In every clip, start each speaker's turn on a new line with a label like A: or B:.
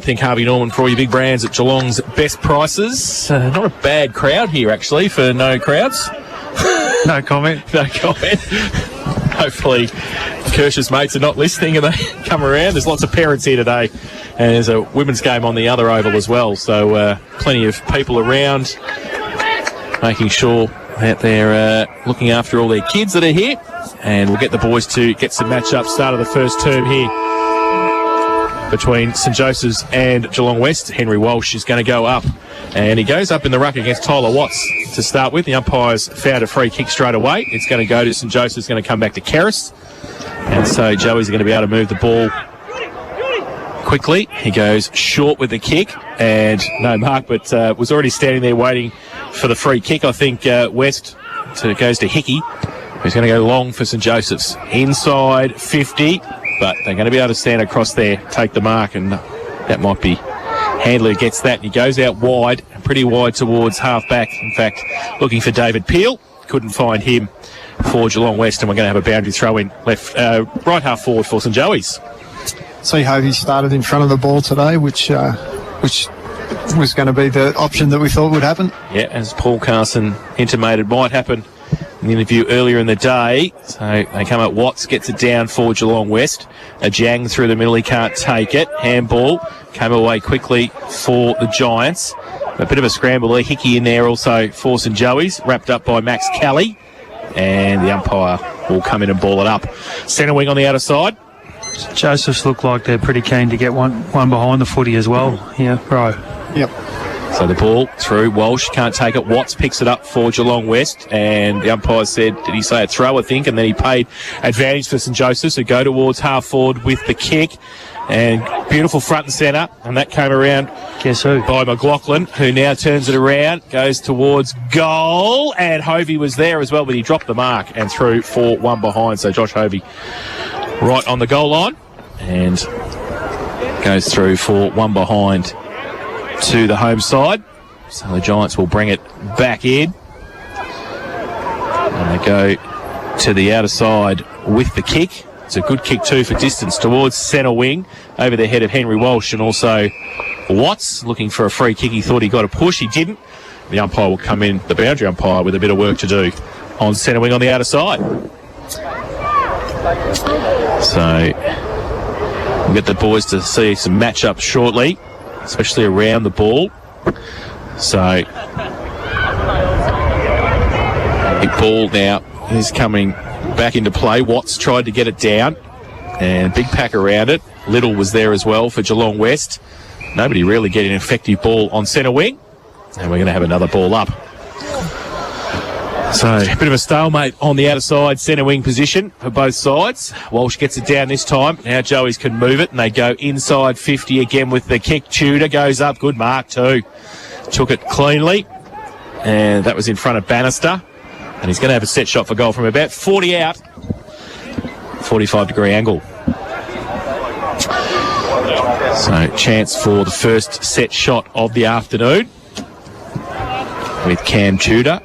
A: Think Harvey Norman for all your big brands at Geelong's best prices. Not a bad crowd here, actually, for no crowds.
B: No comment.
A: No comment. Hopefully Kirsch's mates are not listening and they come around. There's lots of parents here today, and there's a women's game on the other oval as well, so plenty of people around making sure that they're looking after all their kids that are here. And we'll get the boys to get some match-ups. Start of the first term here between St Joseph's and Geelong West. Henry Walsh is going to go up, and he goes up in the ruck against Tyler Watts to start with. The umpires found a free kick straight away. It's going to go to St Joseph's, going to come back to Kerris, and so Joey's going to be able to move the ball quickly. He goes short with the kick, and no mark, but was already standing there waiting for the free kick. I think West goes to Hickey, who's going to go long for St Joseph's. Inside 50. But they're going to be able to stand across there, take the mark, and that might be Handler who gets that. And he goes out wide, pretty wide towards half-back. In fact, looking for David Peel. Couldn't find him for Geelong West, and we're going to have a boundary throw-in left, right half forward for St Joey's.
C: See Hovey started in front of the ball today, which was going to be the option that we thought would happen.
A: Yeah, as Paul Carson intimated might happen in the interview earlier in the day. So they come at Watts, gets it down for Geelong West. A Jang through the middle, he can't take it. Handball came away quickly for the Giants. A bit of a scramble there. Hickey in there also for St Joey's, wrapped up by Max Kelly. And the umpire will come in and ball it up. Centre wing on the outer side.
B: Josephs look like they're pretty keen to get one behind the footy as well. Yeah, right.
C: Yep.
A: So the ball through, Walsh can't take it. Watts picks it up for Geelong West, and the umpire said, did he say a throw, I think, and then he paid advantage for St Joseph's, who go towards half forward with the kick, and beautiful front and centre, and that came around.
B: Guess who?
A: By McLaughlin, who now turns it around, goes towards goal, and Hovey was there as well, but he dropped the mark and threw for one behind. So Josh Hovey right on the goal line, and goes through for one behind to the home side. So the Giants will bring it back in, and they go to the outer side with the kick. It's a good kick too for distance towards centre wing over the head of Henry Walsh, and also Watts looking for a free kick. He thought he got a push, he didn't. The umpire will come in, the boundary umpire, with a bit of work to do on centre wing on the outer side. So we'll get the boys to see some match-ups shortly, especially around the ball. So big ball now is coming back into play. Watts tried to get it down, and big pack around it. Little was there as well for Geelong West. Nobody really getting an effective ball on centre wing, and we're going to have another ball up. So a bit of a stalemate on the outer side centre wing position for both sides. Walsh gets it down this time. Now Joey's can move it, and they go inside 50 again with the kick. Tudor goes up. Good mark too. Took it cleanly, and that was in front of Bannister. And he's going to have a set shot for goal from about 40 out. 45-degree angle. So chance for the first set shot of the afternoon with Cam Tudor,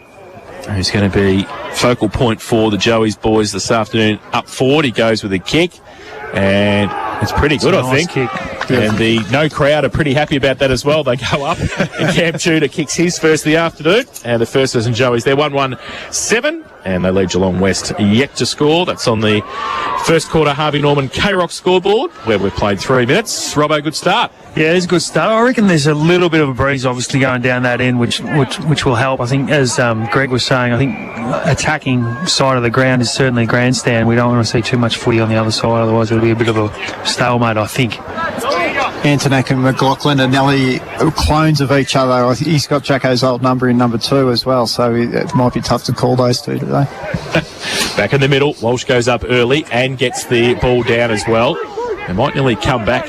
A: who's going to be focal point for the Joey's boys this afternoon. Up forward, he goes with a kick, and it's pretty good, I think.
B: Kick.
A: And the no crowd are pretty happy about that as well. They go up, and Cam Tudor kicks his first of the afternoon, and the first is in Joey's. They're 1-1-7, and they lead Geelong West yet to score. That's on the first quarter Harvey Norman K-Rock scoreboard, where we've played 3 minutes. Robbo, good start.
B: Yeah, it's a good start. I reckon there's a little bit of a breeze obviously going down that end, which will help. I think, as Greg was saying, I think attacking side of the ground is certainly grandstand. We don't want to see too much footy on the other side, otherwise it'll be a bit of a stalemate, I think.
C: Antonak and McLaughlin are nearly clones of each other. He's got Jacko's old number in number 2 as well, so it might be tough to call those two today.
A: Back in the middle, Walsh goes up early and gets the ball down as well. They might nearly come back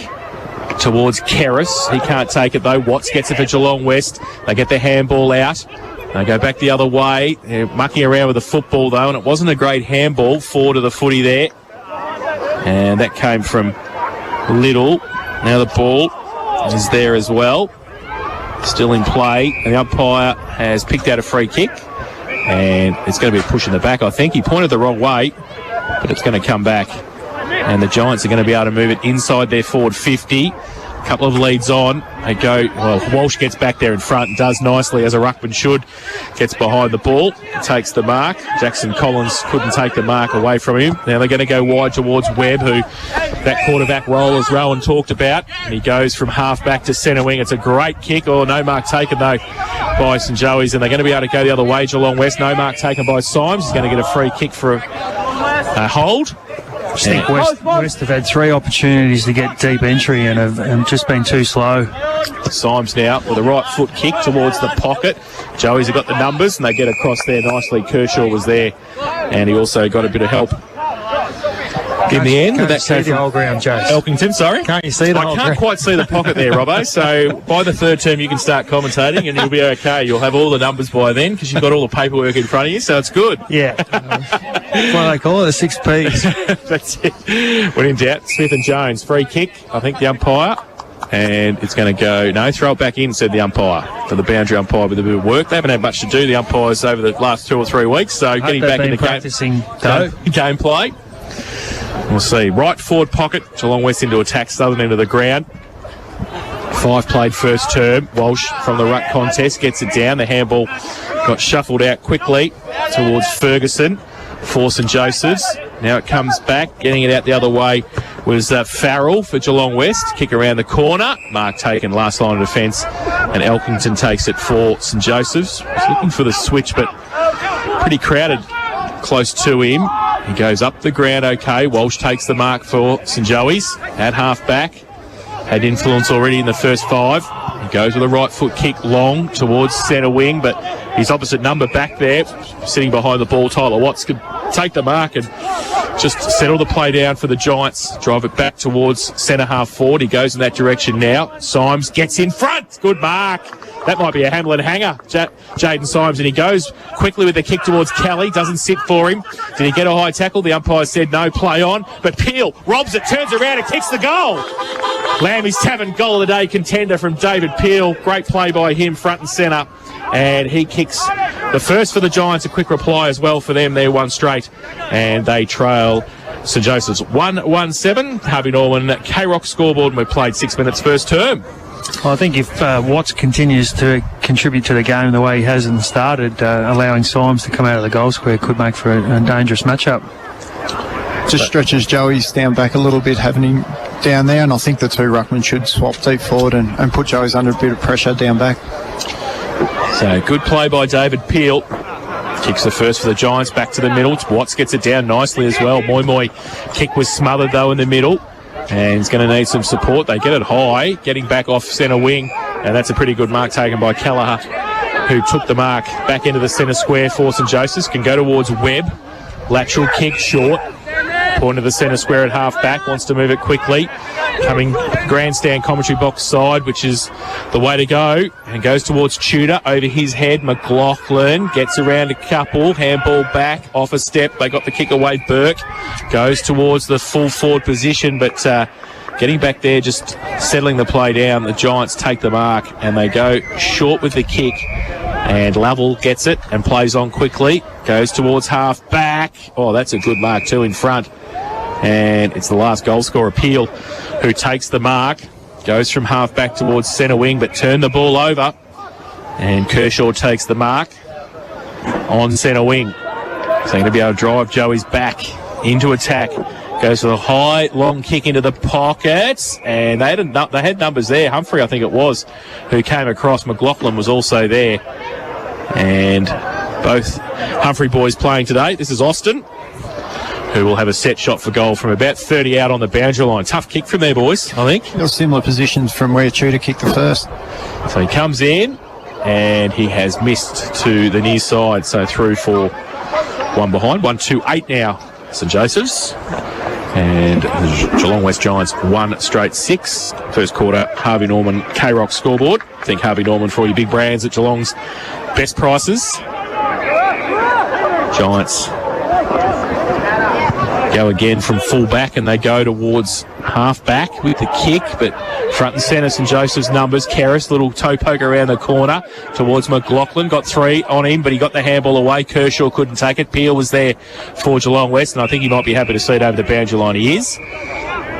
A: towards Kerris. He can't take it though. Watts gets it for Geelong West. They get the handball out. They go back the other way. They're mucking around with the football though, and it wasn't a great handball forward of the footy there. And that came from Little. Now the ball is there as well. Still in play. And the umpire has picked out a free kick. And it's going to be a push in the back, I think. He pointed the wrong way, but it's going to come back. And the Giants are going to be able to move it inside their forward 50. A couple of leads on. They go, well, Walsh gets back there in front and does nicely, as a ruckman should. Gets behind the ball, takes the mark. Jackson Collins couldn't take the mark away from him. Now they're going to go wide towards Webb, who that quarterback role, as Rowan talked about. And he goes from half back to centre wing. It's a great kick. Oh, no mark taken, though, by St Joey's. And they're going to be able to go the other way, Geelong West. No mark taken by Symes. He's going to get a free kick for a hold.
B: I think West have had 3 opportunities to get deep entry and have just been too slow.
A: Symes now with a right foot kick towards the pocket. Joey's have got the numbers and they get across there nicely. Kershaw was there and he also got a bit of help in the end.
B: Can't
A: That
B: see the whole ground, Jace.
A: Elkington, sorry.
B: Can't you see the whole
A: I can't
B: ground?
A: quite see the pocket there, Robbo. So by the third term you can start commentating and you'll be okay. You'll have all the numbers by then because you've got all the paperwork in front of you, so it's good.
B: Yeah. What do they call it? The 6 Ps.
A: That's it. When in doubt, Smith and Jones. Free kick, I think the umpire. And it's going to go, no, throw it back in, said the umpire. For the boundary umpire with a bit of work. They haven't had much to do, the umpires, over the last 2 or 3 weeks. So getting back in the gameplay. We'll see. Right forward pocket, Geelong West into attack, southern end of the ground. 5 played first term. Walsh from the ruck contest gets it down. The handball got shuffled out quickly towards Ferguson for St Joseph's. Now it comes back, getting it out the other way was Farrell for Geelong West. Kick around the corner. Mark taken, last line of defence. And Elkington takes it for St Joseph's. He's looking for the switch, but pretty crowded close to him. He goes up the ground okay. Walsh takes the mark for St Joey's at half back. Had influence already in the first 5. He goes with a right foot kick long towards centre wing, but his opposite number back there, sitting behind the ball, Tyler Watts, could take the mark and just settle the play down for the Giants. Drive it back towards centre half forward. He goes in that direction now. Symes gets in front. Good mark. That might be a Hamlin hanger, Jaden Symes, and he goes quickly with the kick towards Kelly. Doesn't sit for him. Did he get a high tackle? The umpire said no, play on. But Peel robs it, turns around and kicks the goal. Lammy's Tavern goal of the day contender from David Peel. Great play by him, front and centre. And he kicks the first for the Giants. A quick reply as well for them. They're 1 straight. And they trail St Joseph's 1-1-7. Harvey Norman, K-Rock scoreboard. And we played 6 minutes first term.
B: Well, I think if Watts continues to contribute to the game the way he has and started, allowing Symes to come out of the goal square could make for a dangerous matchup.
C: Just stretches Joey's down back a little bit, having him down there, and I think the 2 ruckmen should swap deep forward and put Joey's under a bit of pressure down back.
A: So good play by David Peel. Kicks the first for the Giants back to the middle. Watts gets it down nicely as well. Moi kick was smothered though in the middle. And he's going to need some support. They get it high, getting back off centre wing. And that's a pretty good mark taken by Kelleher, who took the mark back into the centre square for St Joseph's. Can go towards Webb. Lateral kick short. Point to the centre square at half back. Wants to move it quickly. Coming grandstand commentary box side, which is the way to go. And goes towards Tudor. Over his head, McLaughlin gets around a couple. Handball back, off a step. They got the kick away. Burke goes towards the full forward position, but getting back there, just settling the play down. The Giants take the mark and they go short with the kick. And Lovell gets it and plays on quickly. Goes towards half back. Oh, that's a good mark too in front. And it's the last goal scorer, Peel, who takes the mark. Goes from half back towards centre wing, but turned the ball over. And Kershaw takes the mark on centre wing. So going to be able to drive Joey's back into attack. Goes for the high, long kick into the pockets. And they had numbers there. Humphrey, I think it was, who came across. McLaughlin was also there. And both Humphrey boys playing today. This is Austin, who will have a set shot for goal from about 30 out on the boundary line. Tough kick from there, boys, I think.
C: There were similar positions from where Tudor kicked the first.
A: So he comes in, and he has missed to the near side. So through for 1 behind. 1-2-8 now, St Joseph's. And the Geelong West Giants 1 straight 6. First quarter, Harvey Norman K-Rock scoreboard. Think Harvey Norman for all your big brands at Geelong's best prices. Giants go again from full back and they go towards half back with the kick, but front and centre St Joseph's numbers. Kerris, little toe poke around the corner towards McLaughlin, got 3 on him, but he got the handball away. Kershaw couldn't take it. Peel was there for Geelong West, and I think he might be happy to see it over the boundary line. He is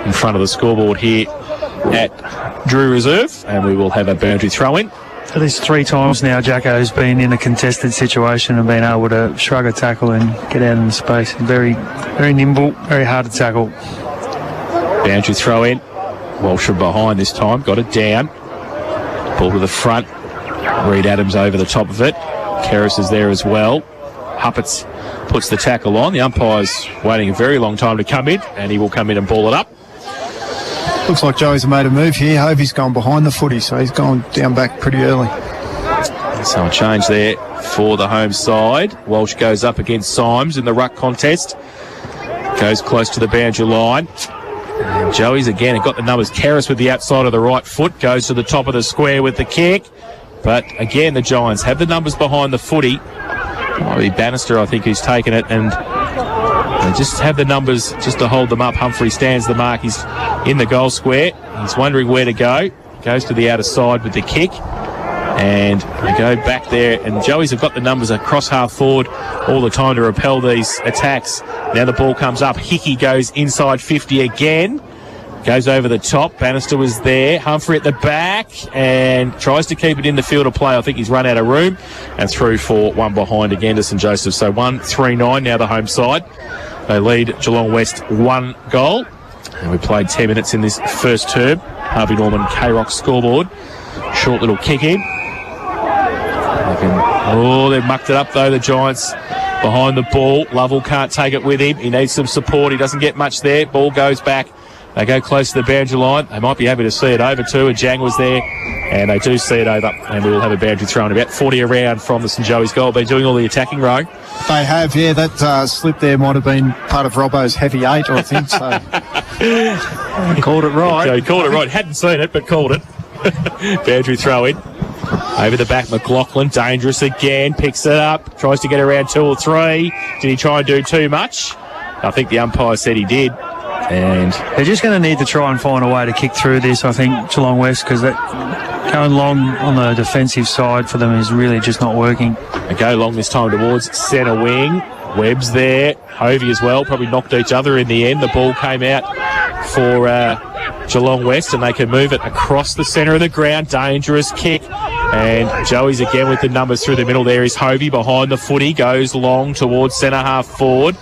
A: in front of the scoreboard here at Drew Reserve, and we will have a boundary throw in.
B: At least 3 times now, Jacko's been in a contested situation and been able to shrug a tackle and get out in the space. Very, very nimble, very hard to tackle.
A: Boundary throw in. Walsh from behind this time, got it down. Ball to the front. Reed Adams over the top of it. Keris is there as well. Huppets puts the tackle on. The umpire's waiting a very long time to come in, and he will come in and ball it up.
C: Looks like Joey's made a move here. Hovey's gone behind the footy, so he's gone down back pretty early.
A: So a change there for the home side. Walsh goes up against Symes in the ruck contest. Goes close to the boundary line. And Joey's again got the numbers. Keris with the outside of the right foot. Goes to the top of the square with the kick. But again, the Giants have the numbers behind the footy. Might be Bannister, I think, who's taken it. And they just have the numbers just to hold them up. Humphrey stands the mark. He's in the goal square. He's wondering where to go. Goes to the outer side with the kick. And they go back there. And Joey's have got the numbers across half forward all the time to repel these attacks. Now the ball comes up. Hickey goes inside 50 again. Goes over the top. Bannister was there. Humphrey at the back and tries to keep it in the field of play. I think he's run out of room and through for one behind again to St Joseph. So 1-3-9 now the home side. They lead Geelong West 1 goal. And we played 10 minutes in this first term. Harvey Norman K-Rock scoreboard. Short little kick in. They've mucked it up though, the Giants behind the ball. Lovell can't take it with him. He needs some support. He doesn't get much there. Ball goes back. They go close to the boundary line. They might be happy to see it over too. And Jang was there. And they do see it over. And we will have a boundary thrown about 40 around from the St Joey's goal. Been doing all the attacking, Rogue.
C: They have, yeah. That slip there might have been part of Robbo's heavy 8, I think. So
B: Called it right.
A: So he called it right. Hadn't seen it, but called it. Boundary throw in. Over the back, McLaughlin, dangerous again, picks it up, tries to get around 2 or 3. Did he try and do too much? I think the umpire said he did. And
B: they're just going to need to try and find a way to kick through this, I think, Geelong West, because that going long on the defensive side for them is really just not working.
A: They go long this time towards centre wing. Webb's there, Hovey as well, probably knocked each other in the end. The ball came out for Geelong West, and they can move it across the centre of the ground. Dangerous kick. And Joey's again with the numbers through the middle. There is Hovey behind the footy, goes long towards centre half forward.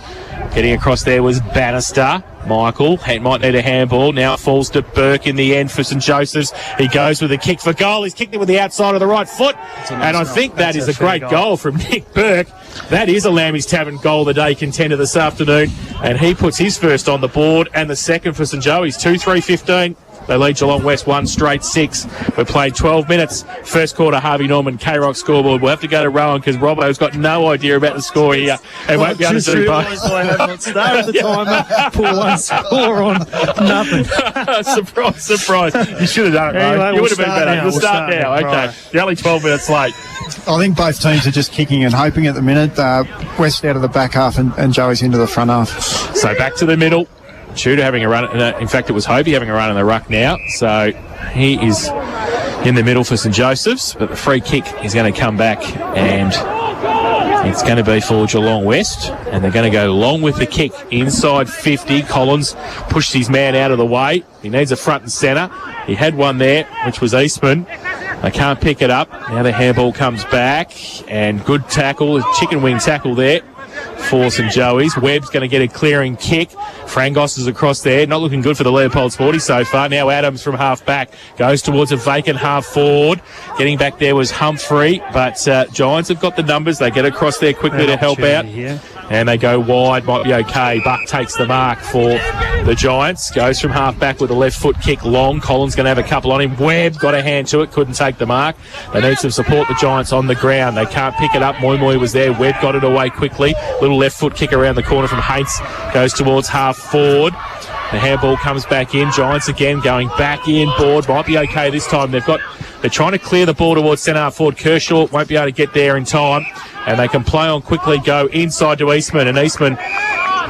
A: Getting across there was Bannister. Michael might need a handball. Now it falls to Burke in the end for St Joseph's. He goes with a kick for goal. He's kicked it with the outside of the right foot. And I think that is a great goal from Nick Burke. That is a Lambie's Tavern goal of the day contender this afternoon. And he puts his first on the board and the second for St Joey's. 2-3-15. They lead Geelong West 1 straight 6. We've played 12 minutes. First quarter, Harvey Norman, K-Rock scoreboard. We'll have to go to Rowan because Robbo's got no idea about the score here. And won't be able to do both.
B: I have not started the timer. Pull one score on nothing.
A: Surprise. You should have done it,
B: Anyway,
A: mate. You would have been better. We'll start now. Okay.
B: Right.
A: You're only 12 minutes late.
C: I think both teams are just kicking and hoping at the minute. West out of the back half and Joey's into the front half.
A: So back to the middle. Tudor having a run. In fact, it was Hovey having a run in the ruck now. So he is in the middle for St Joseph's. But the free kick is going to come back and it's going to be for Geelong West. And they're going to go long with the kick inside 50. Collins pushed his man out of the way. He needs a front and centre. He had one there, which was Eastman. They can't pick it up. Now the handball comes back. And good tackle, chicken wing tackle there for St Joey's. Webb's going to get a clearing kick. Frangos is across there. Not looking good for the Leopold Sporty so far. Now Adams from half back goes towards a vacant half forward. Getting back there was Humphrey, but Giants have got the numbers. They get across there quickly to help out. Here. And they go wide, might be okay. Buck takes the mark for the Giants. Goes from half back with a left foot kick long. Collins going to have a couple on him. Webb got a hand to it, couldn't take the mark. They need some support, the Giants on the ground. They can't pick it up. Moy was there. Webb got it away quickly. Little left foot kick around the corner from Hates. Goes towards half forward. The handball comes back in. Giants again going back in. Board might be okay this time. They're trying to clear the ball towards centre half forward. Kershaw won't be able to get there in time. And they can play on quickly, go inside to Eastman. And Eastman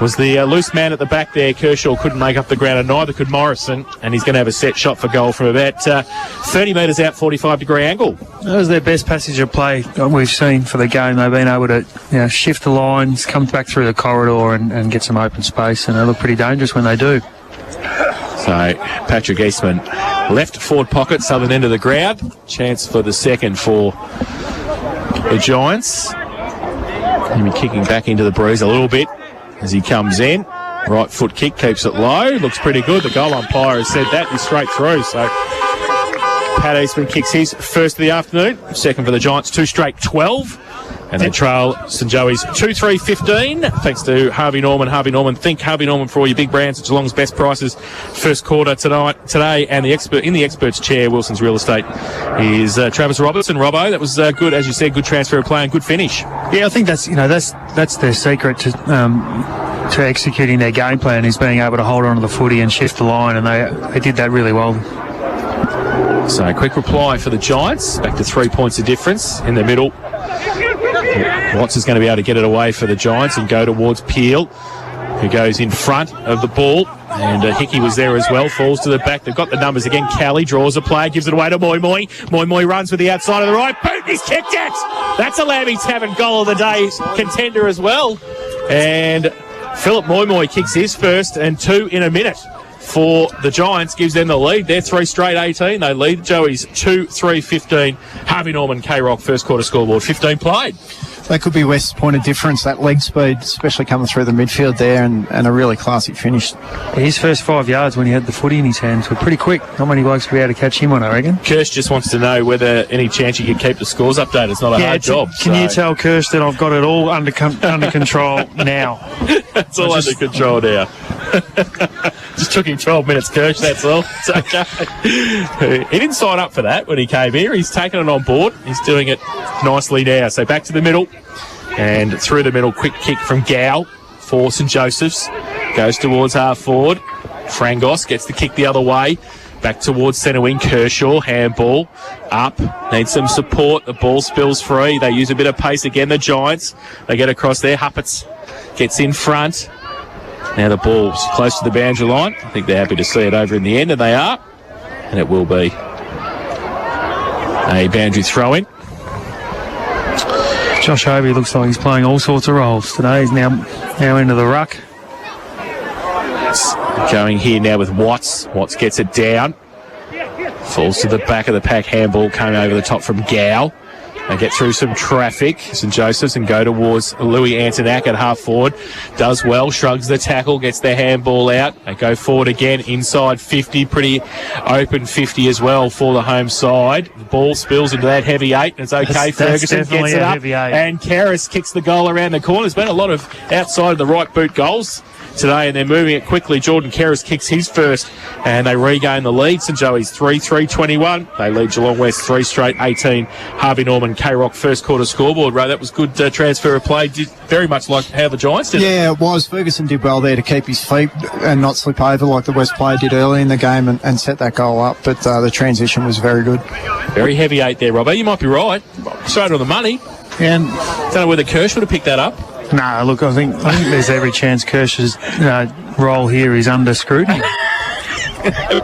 A: was the loose man at the back there. Kershaw couldn't make up the ground, and neither could Morrison. And he's going to have a set shot for goal from about 30 metres out, 45-degree angle.
B: That was their best passage of play we've seen for the game. They've been able to shift the lines, come back through the corridor and get some open space. And they look pretty dangerous when they do.
A: So So Patrick Eastman left forward pocket, southern end of the ground. Chance for the second for the Giants. He'll be kicking back into the breeze a little bit as he comes in. Right foot kick, keeps it low. Looks pretty good. The goal umpire has said that. He's straight through. So Pat Eastman kicks his first of the afternoon. Second for the Giants, 2 straight 12. And they trail St Joey's 2-3-15. Thanks to Harvey Norman. Harvey Norman. Think Harvey Norman for all your big brands at Geelong's best prices. First quarter today. And the expert in the expert's chair, Wilson's Real Estate, is Travis Robertson. Robbo, that was good, as you said, good transfer of play and good finish.
B: Yeah, I think that's their secret to executing their game plan, is being able to hold on to the footy and shift the line, and they did that really well.
A: So a quick reply for the Giants. Back to 3 points of difference in the middle. Watts is going to be able to get it away for the Giants and go towards Peel, who goes in front of the ball. And Hickey was there as well, falls to the back. They've got the numbers again. Kelly draws a play, gives it away to Moi Moi. Moi Moi runs with the outside of the right boot. He's kicked it. That's a Lambie Tavern goal of the day contender as well. And Philip Moi Moi kicks his first, and 2 in a minute for the Giants, gives them the lead. They're 3 straight 18. They lead Joey's 2-3-15. Harvey Norman, K-Rock, first quarter scoreboard, 15 played.
C: That could be West's point of difference, that leg speed, especially coming through the midfield there, and a really classy finish.
B: His first 5 yards when he had the footy in his hands were pretty quick. Not many blokes would be able to catch him on, I reckon.
A: Kirsch just wants to know whether any chance you could keep the scores updated. It's not a hard job.
B: Can you tell Kirsch that I've got it all under control now?
A: It's all under control now. Just took him 12 minutes, Kirsch, that's all. It's okay. He didn't sign up for that when he came here. He's taken it on board. He's doing it nicely now. So back to the middle. And through the middle, quick kick from Gow for St Joseph's. Goes towards half forward. Frangos gets the kick the other way. Back towards centre wing. Kershaw, handball. Up. Needs some support. The ball spills free. They use a bit of pace again, the Giants. They get across there. Huppets gets in front. Now the ball's close to the boundary line. I think they're happy to see it over in the end, and they are. And it will be a boundary throw-in.
B: Josh Hovey looks like he's playing all sorts of roles today. He's now into the ruck.
A: It's going here now with Watts. Watts gets it down. Falls to the back of the pack. Handball coming over the top from Gow. They get through some traffic, St Joseph's, and go towards Louis Antonak at half forward. Does well, shrugs the tackle, gets the handball out. They go forward again, inside 50, pretty open 50 as well for the home side. The ball spills into that heavy 8, and it's okay. Ferguson gets it up, and Karras kicks the goal around the corner. There's been a lot of outside of the right boot goals today, and they're moving it quickly. Jordan Karras kicks his first, and they regain the lead. St Joey's 3-3-21. They lead Geelong West 3 straight 18. Harvey Norman, K-Rock, first quarter scoreboard. Ray, that was good transfer of play. Did very much like how the Giants did.
C: Yeah, it was. Ferguson did well there to keep his feet and not slip over like the West player did early in the game and set that goal up. But the transition was very good.
A: Very heavy 8 there, Robbo. You might be right. Straight on the money.
C: And
A: don't know whether Kirsch would have picked that up.
B: No, look, I think there's every chance Kirsch's role here is under scrutiny.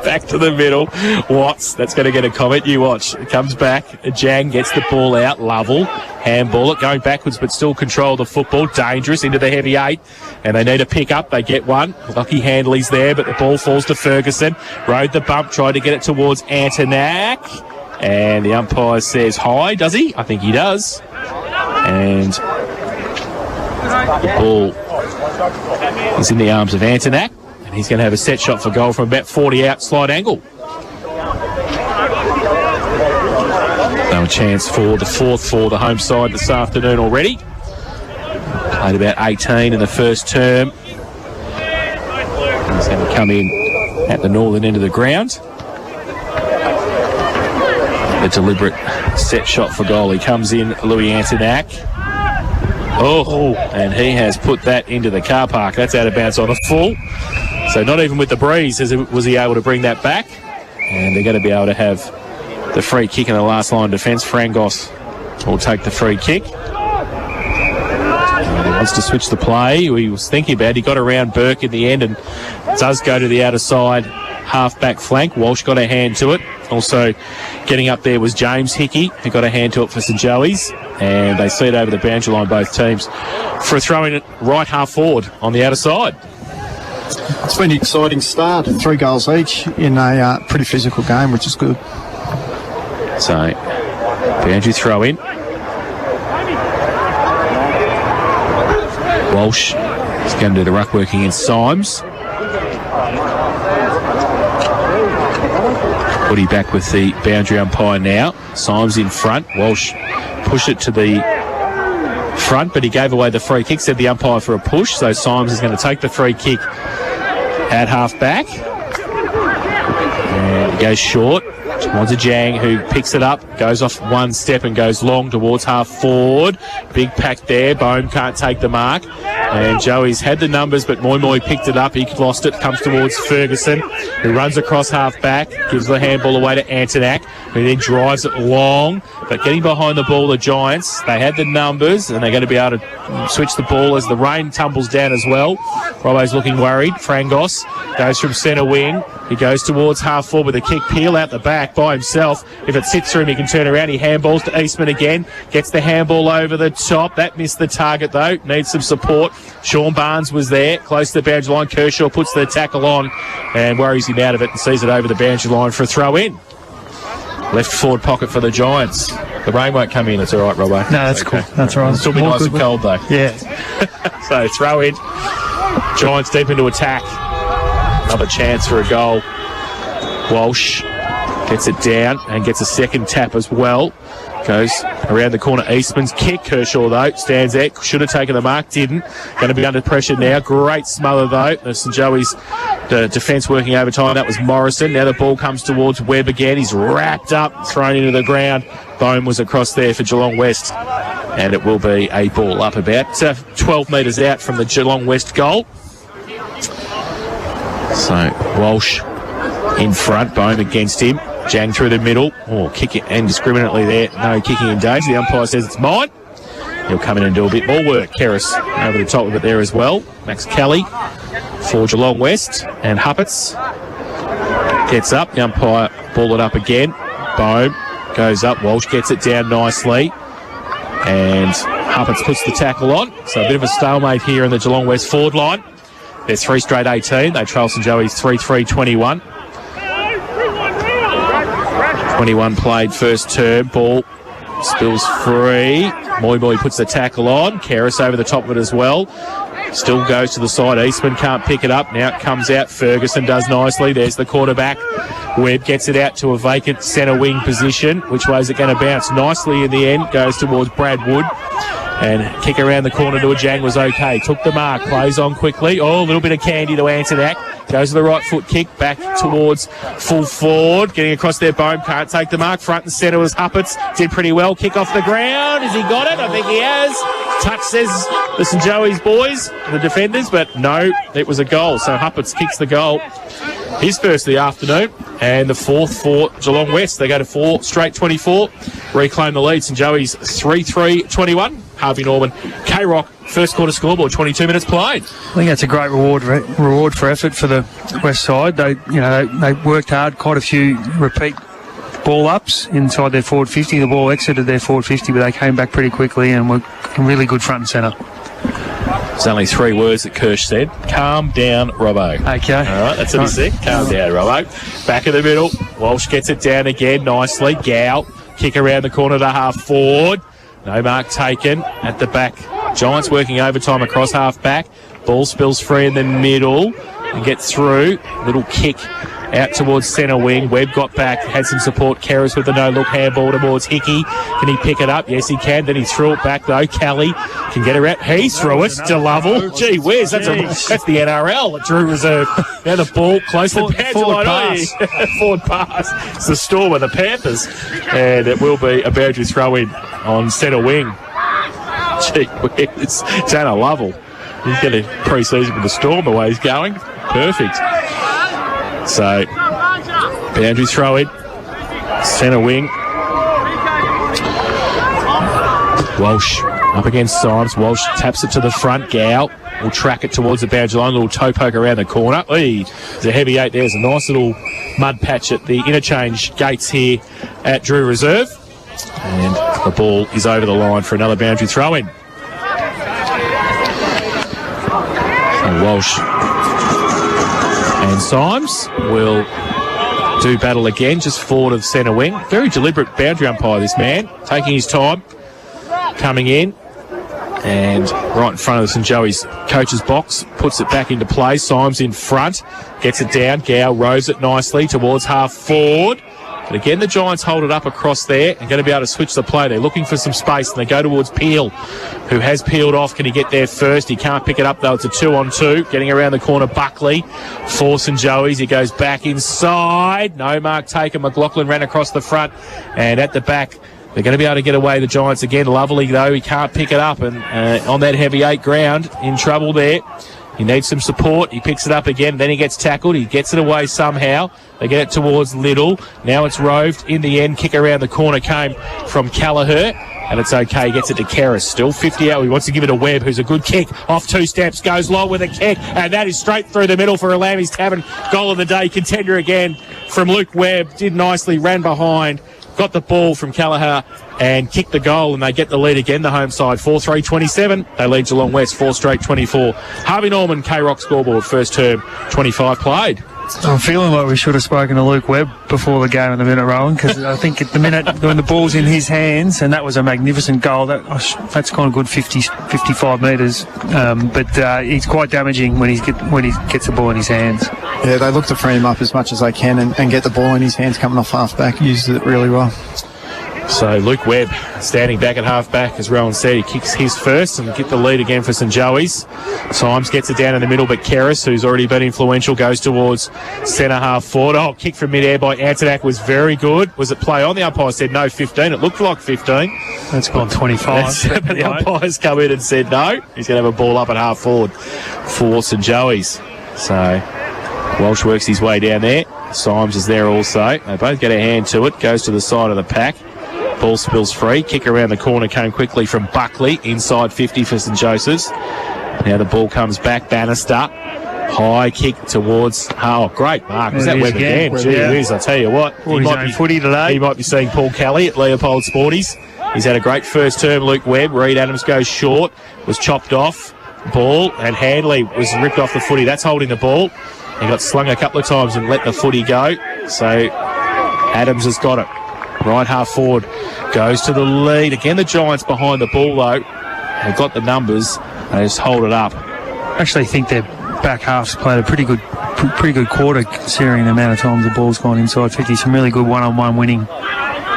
A: Back to the middle. Watts, that's going to get a comment. You watch. It comes back. Jang gets the ball out. Lovell. Handball it. Going backwards, but still control the football. Dangerous into the heavy 8. And they need a pick up. They get one. Lucky Handley's there, but the ball falls to Ferguson. Rode the bump. Tried to get it towards Antonak. And the umpire says hi, does he? I think he does. And the ball is in the arms of Antonak, and he's going to have a set shot for goal from about 40 out, slide angle. No chance for the fourth for the home side this afternoon already. Played about 18 in the first term. He's going to come in at the northern end of the ground. A deliberate set shot for goal. He comes in, Louis Antonak. Oh, and he has put that into the car park. That's out of bounds on the full. So not even with the breeze was he able to bring that back. And they're going to be able to have the free kick in the last line of defence. Frangos will take the free kick. And he wants to switch the play. He was thinking about it. He got around Burke in the end and does go to the outer side half-back flank. Walsh got a hand to it. Also getting up there was James Hickey, who got a hand to it for St Joey's. And they see it over the boundary line, both teams, for a throw in right half forward on the outer side.
C: It's been an exciting start. 3 goals each in a pretty physical game, which is good.
A: So, boundary throw in. Walsh is going to do the ruck work against Symes. Woody back with the boundary umpire now. Symes in front. Walsh pushed it to the front, but he gave away the free kick, said the umpire for a push, so Symes is going to take the free kick at half back. And he goes short. Jang, who picks it up, goes off one step and goes long towards half forward. Big pack there. Bohm can't take the mark. And Joey's had the numbers, but Moi picked it up. He lost it, comes towards Ferguson, who runs across half back, gives the handball away to Antonak, who then drives it long. But getting behind the ball, the Giants, they had the numbers, and they're going to be able to switch the ball as the rain tumbles down as well. Robbo's looking worried. Frangos goes from centre wing. He goes towards half forward with a kick. Peel out the back by himself. If it sits through him, he can turn around. He handballs to Eastman again. Gets the handball over the top. That missed the target, though. Needs some support. Sean Barnes was there, close to the boundary line. Kershaw puts the tackle on and worries him out of it and sees it over the boundary line for a throw in. Left forward pocket for the Giants. The rain won't come in. It's all right, Robbo.
B: No, that's
A: okay.
B: Cool. That's right.
A: It'll still be nice and cold, though.
B: Yeah.
A: So throw in. Giants deep into attack. Another chance for a goal. Walsh gets it down and gets a second tap as well. Goes around the corner. Eastman's kick. Kershaw, though, stands there. Should have taken the mark. Didn't. Going to be under pressure now. Great smother, though. The St. Joey's defence working overtime. That was Morrison. Now the ball comes towards Webb again. He's wrapped up, thrown into the ground. Bohm was across there for Geelong West. And it will be a ball up about 12 metres out from the Geelong West goal. So Walsh in front, Bohm against him. Jang through the middle. Oh, kick it indiscriminately there. No kicking in danger. The umpire says it's mine. He'll come in and do a bit more work. Kerris over the top of it there as well. Max Kelly for Geelong West. And Huppets gets up. The umpire ball it up again. Bohm goes up. Walsh gets it down nicely. And Huppets puts the tackle on. So a bit of a stalemate here in the Geelong West forward line. There's 3 straight 18. They trail St. Joey's 3-3-21. 21 played first term. Ball spills free. Moi puts the tackle on. Kerris over the top of it as well. Still goes to the side. Eastman can't pick it up. Now it comes out. Ferguson does nicely. There's the quarterback. Webb gets it out to a vacant centre wing position. Which way is it going to bounce? Nicely in the end. Goes towards Brad Wood. And kick around the corner to a Jang was okay. Took the mark. Plays on quickly. Oh, a little bit of candy to Antonak. Goes to the right foot kick. Back towards full forward. Getting across there. Bohm can't take the mark. Front and centre was Huppets. Did pretty well. Kick off the ground. Has he got it? I think he has. Touch says the St. Joey's boys, the defenders, but no, it was a goal. So Huppets kicks the goal. His first of the afternoon. And the fourth for Geelong West. They go to 4 straight 24. Reclaim the lead. St. Joey's 3-3-21. Harvey Norman, K-Rock, first quarter scoreboard, 22 minutes played.
B: I think that's a great reward for effort for the West side. They worked hard, quite a few repeat ball ups inside their forward 50. The ball exited their forward 50, but they came back pretty quickly and were really good front and centre.
A: There's only 3 words that Kirsch said. Calm down, Robbo.
B: Okay.
A: All right, that's what he said. Calm down, Robbo. Back in the middle. Walsh gets it down again nicely. Gow, kick around the corner to half forward. No mark taken at the back. Giants working overtime across half back. Ball spills free in the middle and gets through. Little kick out towards centre wing. Webb got back, had some support. Kerris with the no-look handball towards Hickey. Can he pick it up? Yes, he can. Then he threw it back, though. Kelly can get around. He threw it to Lovell. Gee whiz, that's the NRL at Drew Reserve. Now the ball close to the boundary line. Forward pass. It's the Storm of the Panthers. And it will be a boundary throw-in on centre wing. Gee whiz. Tanner Lovell. He's getting pre-season with the Storm the way he's going. Perfect. So, boundary throw in, centre wing. Walsh up against Symes. Walsh taps it to the front. Gow will track it towards the boundary line. A little toe poke around the corner. There's a heavy 8 there. There's a nice little mud patch at the interchange gates here at Drew Reserve. And the ball is over the line for another boundary throw in. So Walsh And Symes will do battle again, just forward of centre wing. Very deliberate boundary umpire, this man, taking his time, coming in, and right in front of the St Joey's coach's box, puts it back into play. Symes in front, gets it down. Gow rows it nicely towards half forward. But again, the Giants hold it up across there and going to be able to switch the play. They're looking for some space, and they go towards Peel, who has peeled off. Can he get there first? He can't pick it up, though. It's a 2-on-2. Getting around the corner, Buckley for St Joey's. He goes back inside. No mark taken. McLaughlin ran across the front, and at the back, they're going to be able to get away, the Giants again. Lovely, though. He can't pick it up, and on that heavy 8 ground, in trouble there. He needs some support. He picks it up again. Then he gets tackled. He gets it away somehow. They get it towards Little. Now it's roved. In the end, kick around the corner came from Callagher. And it's okay. He gets it to Keris. Still 50 out. He wants to give it to Webb, who's a good kick. Off 2 steps. Goes long with a kick. And that is straight through the middle for a Lammy's Tavern. Goal of the day. Contender again from Luke Webb. Did nicely. Ran behind. Got the ball from Callagher and kicked the goal, and they get the lead again, the home side. 4-3-27. They lead Geelong West 4 straight 24. Harvey Norman, K-Rock scoreboard, first term, 25 played.
B: I'm feeling like we should have spoken to Luke Webb before the game in a minute, Rowan, because I think at the minute when the ball's in his hands, and that was a magnificent goal, that's kind of good 55 metres, but he's quite damaging when he gets the ball in his hands.
C: Yeah, they look to free him up as much as they can and get the ball in his hands coming off half-back. Uses it really well.
A: So Luke Webb standing back at half-back, as Rowan said. He kicks his first and get the lead again for St Joey's. Symes gets it down in the middle, but Keris, who's already been influential, goes towards centre half forward. Oh, kick from mid-air by Antonak was very good. Was it play on? The umpire said no, 15. It looked like 15.
B: That's gone 25.
A: But the umpire's come in and said no. He's going to have a ball up at half forward for St Joey's. So Walsh works his way down there. Symes is there also. They both get a hand to it. Goes to the side of the pack. Ball spills free. Kick around the corner came quickly from Buckley. Inside 50 for St Joseph's. Now the ball comes back. Bannister. High kick towards... Oh, great mark. Was that Webb again? Gee whiz, I tell you what.
B: He might be footy today.
A: He might be seeing Paul Kelly at Leopold Sporties. He's had a great first term, Luke Webb. Reed Adams goes short. Was chopped off. Ball. And Handley was ripped off the footy. That's holding the ball. He got slung a couple of times and let the footy go. So Adams has got it. Right half forward goes to the lead. Again, the Giants behind the ball, though. They've got the numbers. They just hold it up.
B: I actually think their back half's played a pretty good quarter, considering the amount of times the ball's gone inside 50. Some really good one-on-one winning.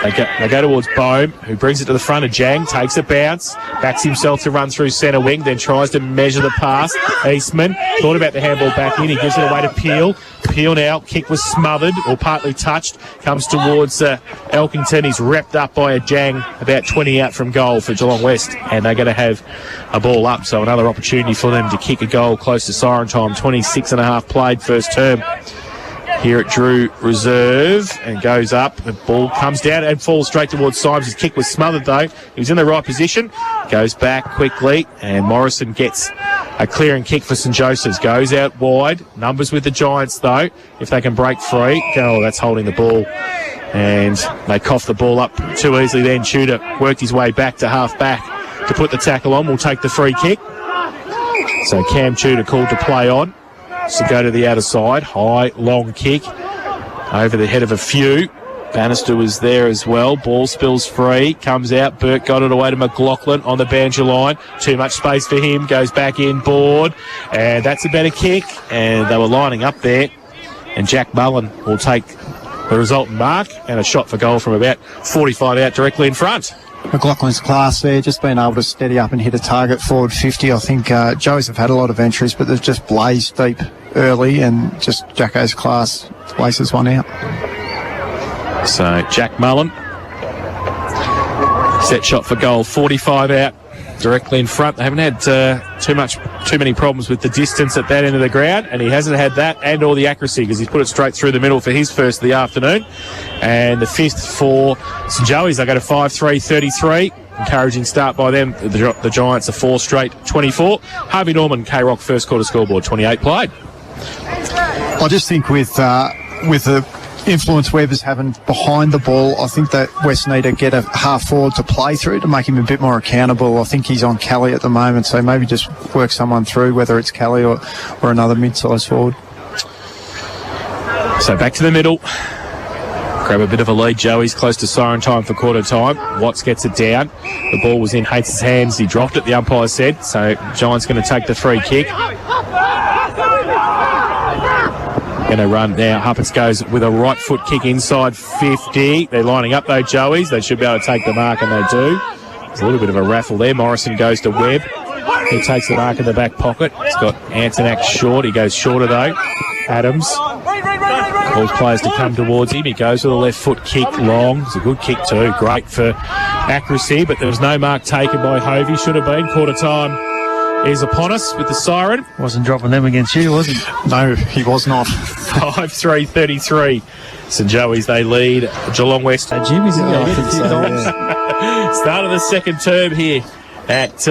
A: They go towards Bohm, who brings it to the front of Jang, takes a bounce, backs himself to run through centre wing, then tries to measure the pass. Eastman thought about the handball back in. He gives it away to Peel. Peel now, kick was smothered or partly touched, comes towards Elkington. He's wrapped up by a Jang about 20 out from goal for Geelong West, and they're going to have a ball up, so another opportunity for them to kick a goal close to siren time. 26 and a half played first term here at Drew Reserve, and goes up. The ball comes down and falls straight towards Symes. His kick was smothered, though. He was in the right position. Goes back quickly, and Morrison gets a clearing kick for St Joseph's. Goes out wide. Numbers with the Giants, though. If they can break free. Oh, that's holding the ball. And they cough the ball up too easily then. Tudor worked his way back to half-back to put the tackle on. Will take the free kick. So Cam Tudor called to play on. So go to the outer side. High, long kick over the head of a few. Bannister was there as well. Ball spills free. Comes out. Burke got it away to McLaughlin on the boundary line. Too much space for him. Goes back in. Board. And that's a better kick. And they were lining up there. And Jack Mullen will take the resultant mark. And a shot for goal from about 45 out directly in front.
C: McLaughlin's class there, just being able to steady up and hit a target forward 50. I think Joes have had a lot of entries, but they've just blazed deep early, and just Jacko's class laces one out.
A: So Jack Mullen, set shot for goal, 45 out, directly in front. They haven't had too many problems with the distance at that end of the ground, and he hasn't had that and or the accuracy, because he's put it straight through the middle for his first of the afternoon. And the fifth for St Joey's. They go to 5-3-33. Encouraging start by them. The Giants are 4 straight 24. Harvey Norman, K-Rock first quarter scoreboard, 28 played.
C: I just think with the influence Webb is having behind the ball, I think that West need to get a half forward to play through to make him a bit more accountable. I think he's on Kelly at the moment, so maybe just work someone through, whether it's Kelly or another mid-sized forward.
A: So back to the middle. Grab a bit of a lead. Joey's close to siren time for quarter time. Watts gets it down. The ball was in Hates' hands. He dropped it, the umpire said. So Giants going to take the free kick. Going to run now. Huppets goes with a right foot kick inside 50. They're lining up though, Joey's. They should be able to take the mark, and they do. There's a little bit of a raffle there. Morrison goes to Webb. He takes the mark in the back pocket. He's got Antonak short. He goes shorter though. Adams calls players to come towards him. He goes with a left foot kick long. It's a good kick too. Great for accuracy, but there was no mark taken by Hovey. Should have been. Quarter time is upon us with the siren.
B: Wasn't dropping them against you, was he?
C: No, he was not.
A: 5-3-33. St Joey's, they lead. Geelong West.
B: Jimmy's in there.
A: Start of the second term here at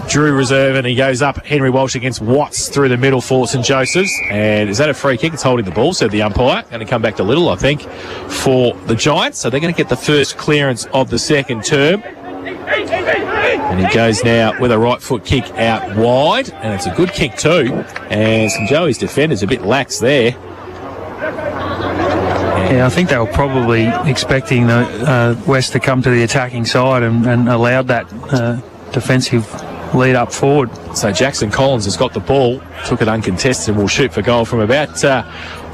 A: Drew Reserve, and he goes up. Henry Walsh against Watts through the middle for St Joseph's. And is that a free kick? It's holding the ball, said the umpire. Going to come back to Little, I think, for the Giants. So they're going to get the first clearance of the second term. And he goes now with a right foot kick out wide, and it's a good kick too. And St Joey's defender's a bit lax there.
B: Yeah, I think they were probably expecting the West to come to the attacking side and allowed that defensive lead up forward.
A: So Jackson Collins has got the ball, took it uncontested, and will shoot for goal from about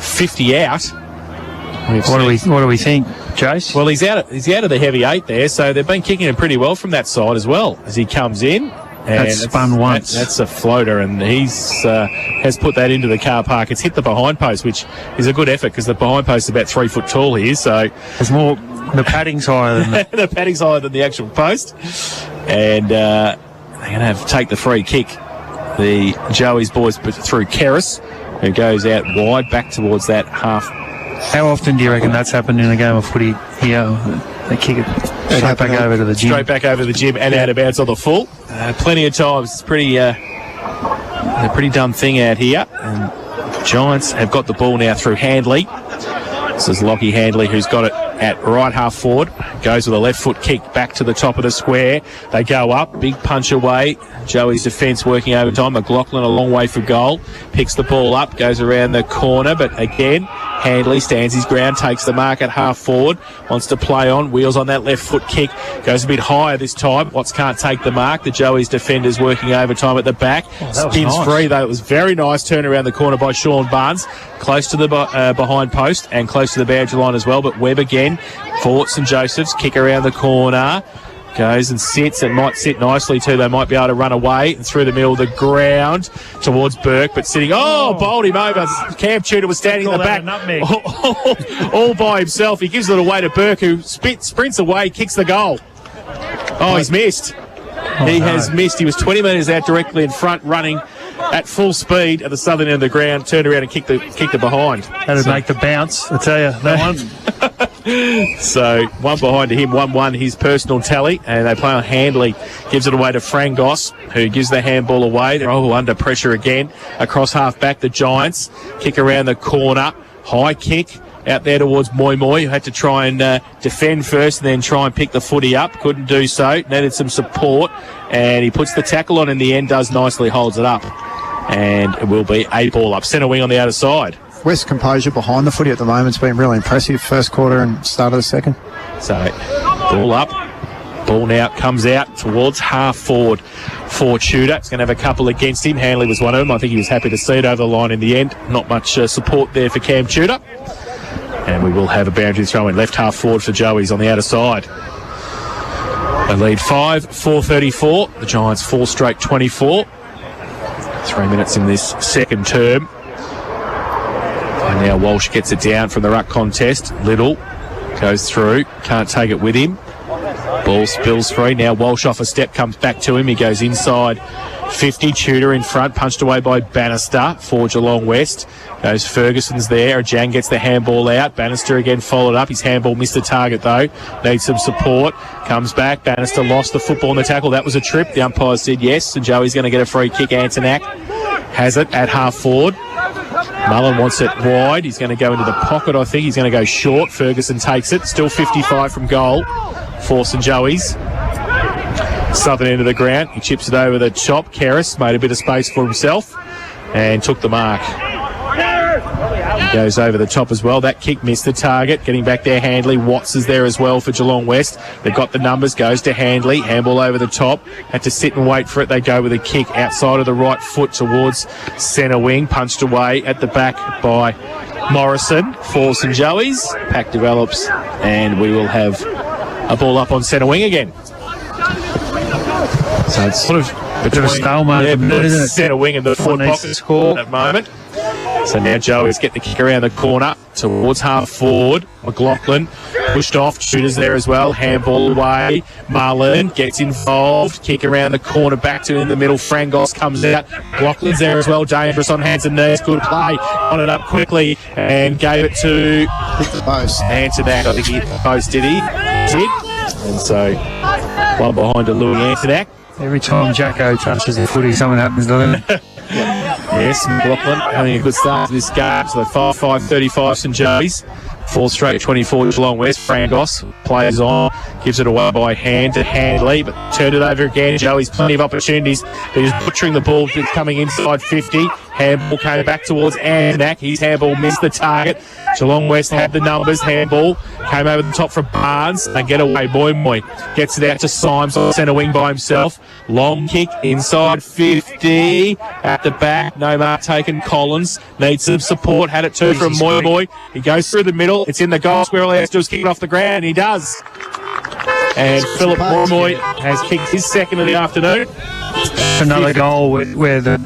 A: 50 out.
B: What do we think, Jace?
A: Well, he's out of the heavy 8 there, so they've been kicking him pretty well from that side as well as he comes in. And
B: that's spun once.
A: That's a floater, and he's has put that into the car park. It's hit the behind post, which is a good effort because the behind post is about 3 foot tall here. So
B: there's more. The padding's higher than
A: the padding's higher than the actual post, and they're going to have to take the free kick. The Joey's boys put it through Keris, who goes out wide back towards that half.
B: How often do you reckon that's happened in a game of footy here? They kick it straight back over to the gym.
A: Straight back over the gym and out of bounds on the full. Plenty of times. It's pretty a pretty dumb thing out here. And the Giants have got the ball now through Handley. This is Lockie Handley, who's got it at right half forward. Goes with a left foot kick back to the top of the square. They go up. Big punch away. Joey's defence working overtime. McLaughlin a long way for goal. Picks the ball up. Goes around the corner. But again, Handley stands his ground. Takes the mark at half forward. Wants to play on. Wheels on that left foot kick. Goes a bit higher this time. Watts can't take the mark. The Joey's defenders working overtime at the back. Spins nice. Free though. It was very nice. Turn around the corner by Sean Barnes. Close to the behind post and close to the boundary line as well. But Webb again for St Joseph's. Kick around the corner. Goes and sits, and might sit nicely too. They might be able to run away and through the middle of the ground towards Burke, but sitting. Bowled him over. Cam Tudor was standing in the back all by himself. He gives it away to Burke, who sprints away, kicks the goal. He's missed. He has missed. He was 20 metres out directly in front, running at full speed at the southern end of the ground, turned around and kicked the behind.
B: That'd make the bounce, I tell you, that one.
A: So one behind to him, 1-1 his personal tally, and they play on Handley, gives it away to Frangos, who gives the handball away. They're all under pressure again across half back. The Giants kick around the corner, high kick out there towards Moi, who had to try and defend first and then try and pick the footy up. Couldn't do so, needed some support, and he puts the tackle on in the end, does nicely, holds it up, and it will be a ball up. Centre wing on the outer side.
C: West composure behind the footy at the moment's been really impressive. First quarter and start of the second.
A: So, ball up. Ball now comes out towards half forward for Tudor. It's going to have a couple against him. Hanley was one of them. I think he was happy to see it over the line in the end. Not much support there for Cam Tudor. And we will have a boundary throw in left half forward for Joey's on the outer side. They lead 4:34. The Giants 4 straight 24. 3 minutes in this second term. And now Walsh gets it down from the ruck contest. Little goes through, can't take it with him. Ball spills free. Now Walsh off a step, comes back to him. He goes inside 50. Tudor in front, punched away by Bannister for Geelong West. Goes Ferguson's there. Ajang gets the handball out. Bannister again followed up. His handball missed the target though. Needs some support. Comes back. Bannister lost the football in the tackle. That was a trip. The umpire said yes. And Joey's going to get a free kick. Antonak has it at half forward. Mullen wants it wide. He's going to go into the pocket, I think. He's going to go short. Ferguson takes it. Still 55 from goal for St Joey's. Southern end of the ground. He chips it over the top. Keris made a bit of space for himself and took the mark. goes over the top as well. That kick missed the target. Getting back there, Handley. Watts is there as well for Geelong West. They've got the numbers. Goes to Handley. Handball over the top. Had to sit and wait for it. They go with a kick outside of the right foot towards centre wing. Punched away at the back by Morrison for St Joey's. Pack develops and we will have a ball up on centre wing again. So it's sort of
B: Bit of a stalemate, isn't it?
A: Centre wing and the forward
B: needs
A: pocket
B: to score.
A: at the moment. So now Joey's get the kick around the corner towards half forward. McLaughlin pushed off. Shooters there as well. Handball away. Marlin gets involved. Kick around the corner back to in the middle. Frangos comes out. McLaughlin's there as well. Dangerous on hands and knees. Good play. On it up quickly and gave it to Antonak. I think he hit the post, did he? Did. And so one behind to Louis Antonak.
B: Every time Jacko touches the footy, something happens, doesn't it?
A: Yes, McLaughlin having a good start to this game. So 5-5-35 St Joey's. 4 straight 24 Geelong West. Frangos plays on, gives it away by hand to Handley, but turned it over again. Joey's plenty of opportunities. They're just butchering the ball. It's coming inside 50. Handball came back towards Antonak. His handball missed the target. Geelong West had the numbers. Handball came over the top for Barnes. They get away. Moy gets it out to Symes on centre wing by himself. Long kick inside 50. At the back, no mark taken. Collins needs some support. Had it too from Moy. He goes through the middle. It's in the goal square. All he has to do is kick it off the ground, and he does. And Philip Moy has kicked his second of the afternoon.
B: Another goal where there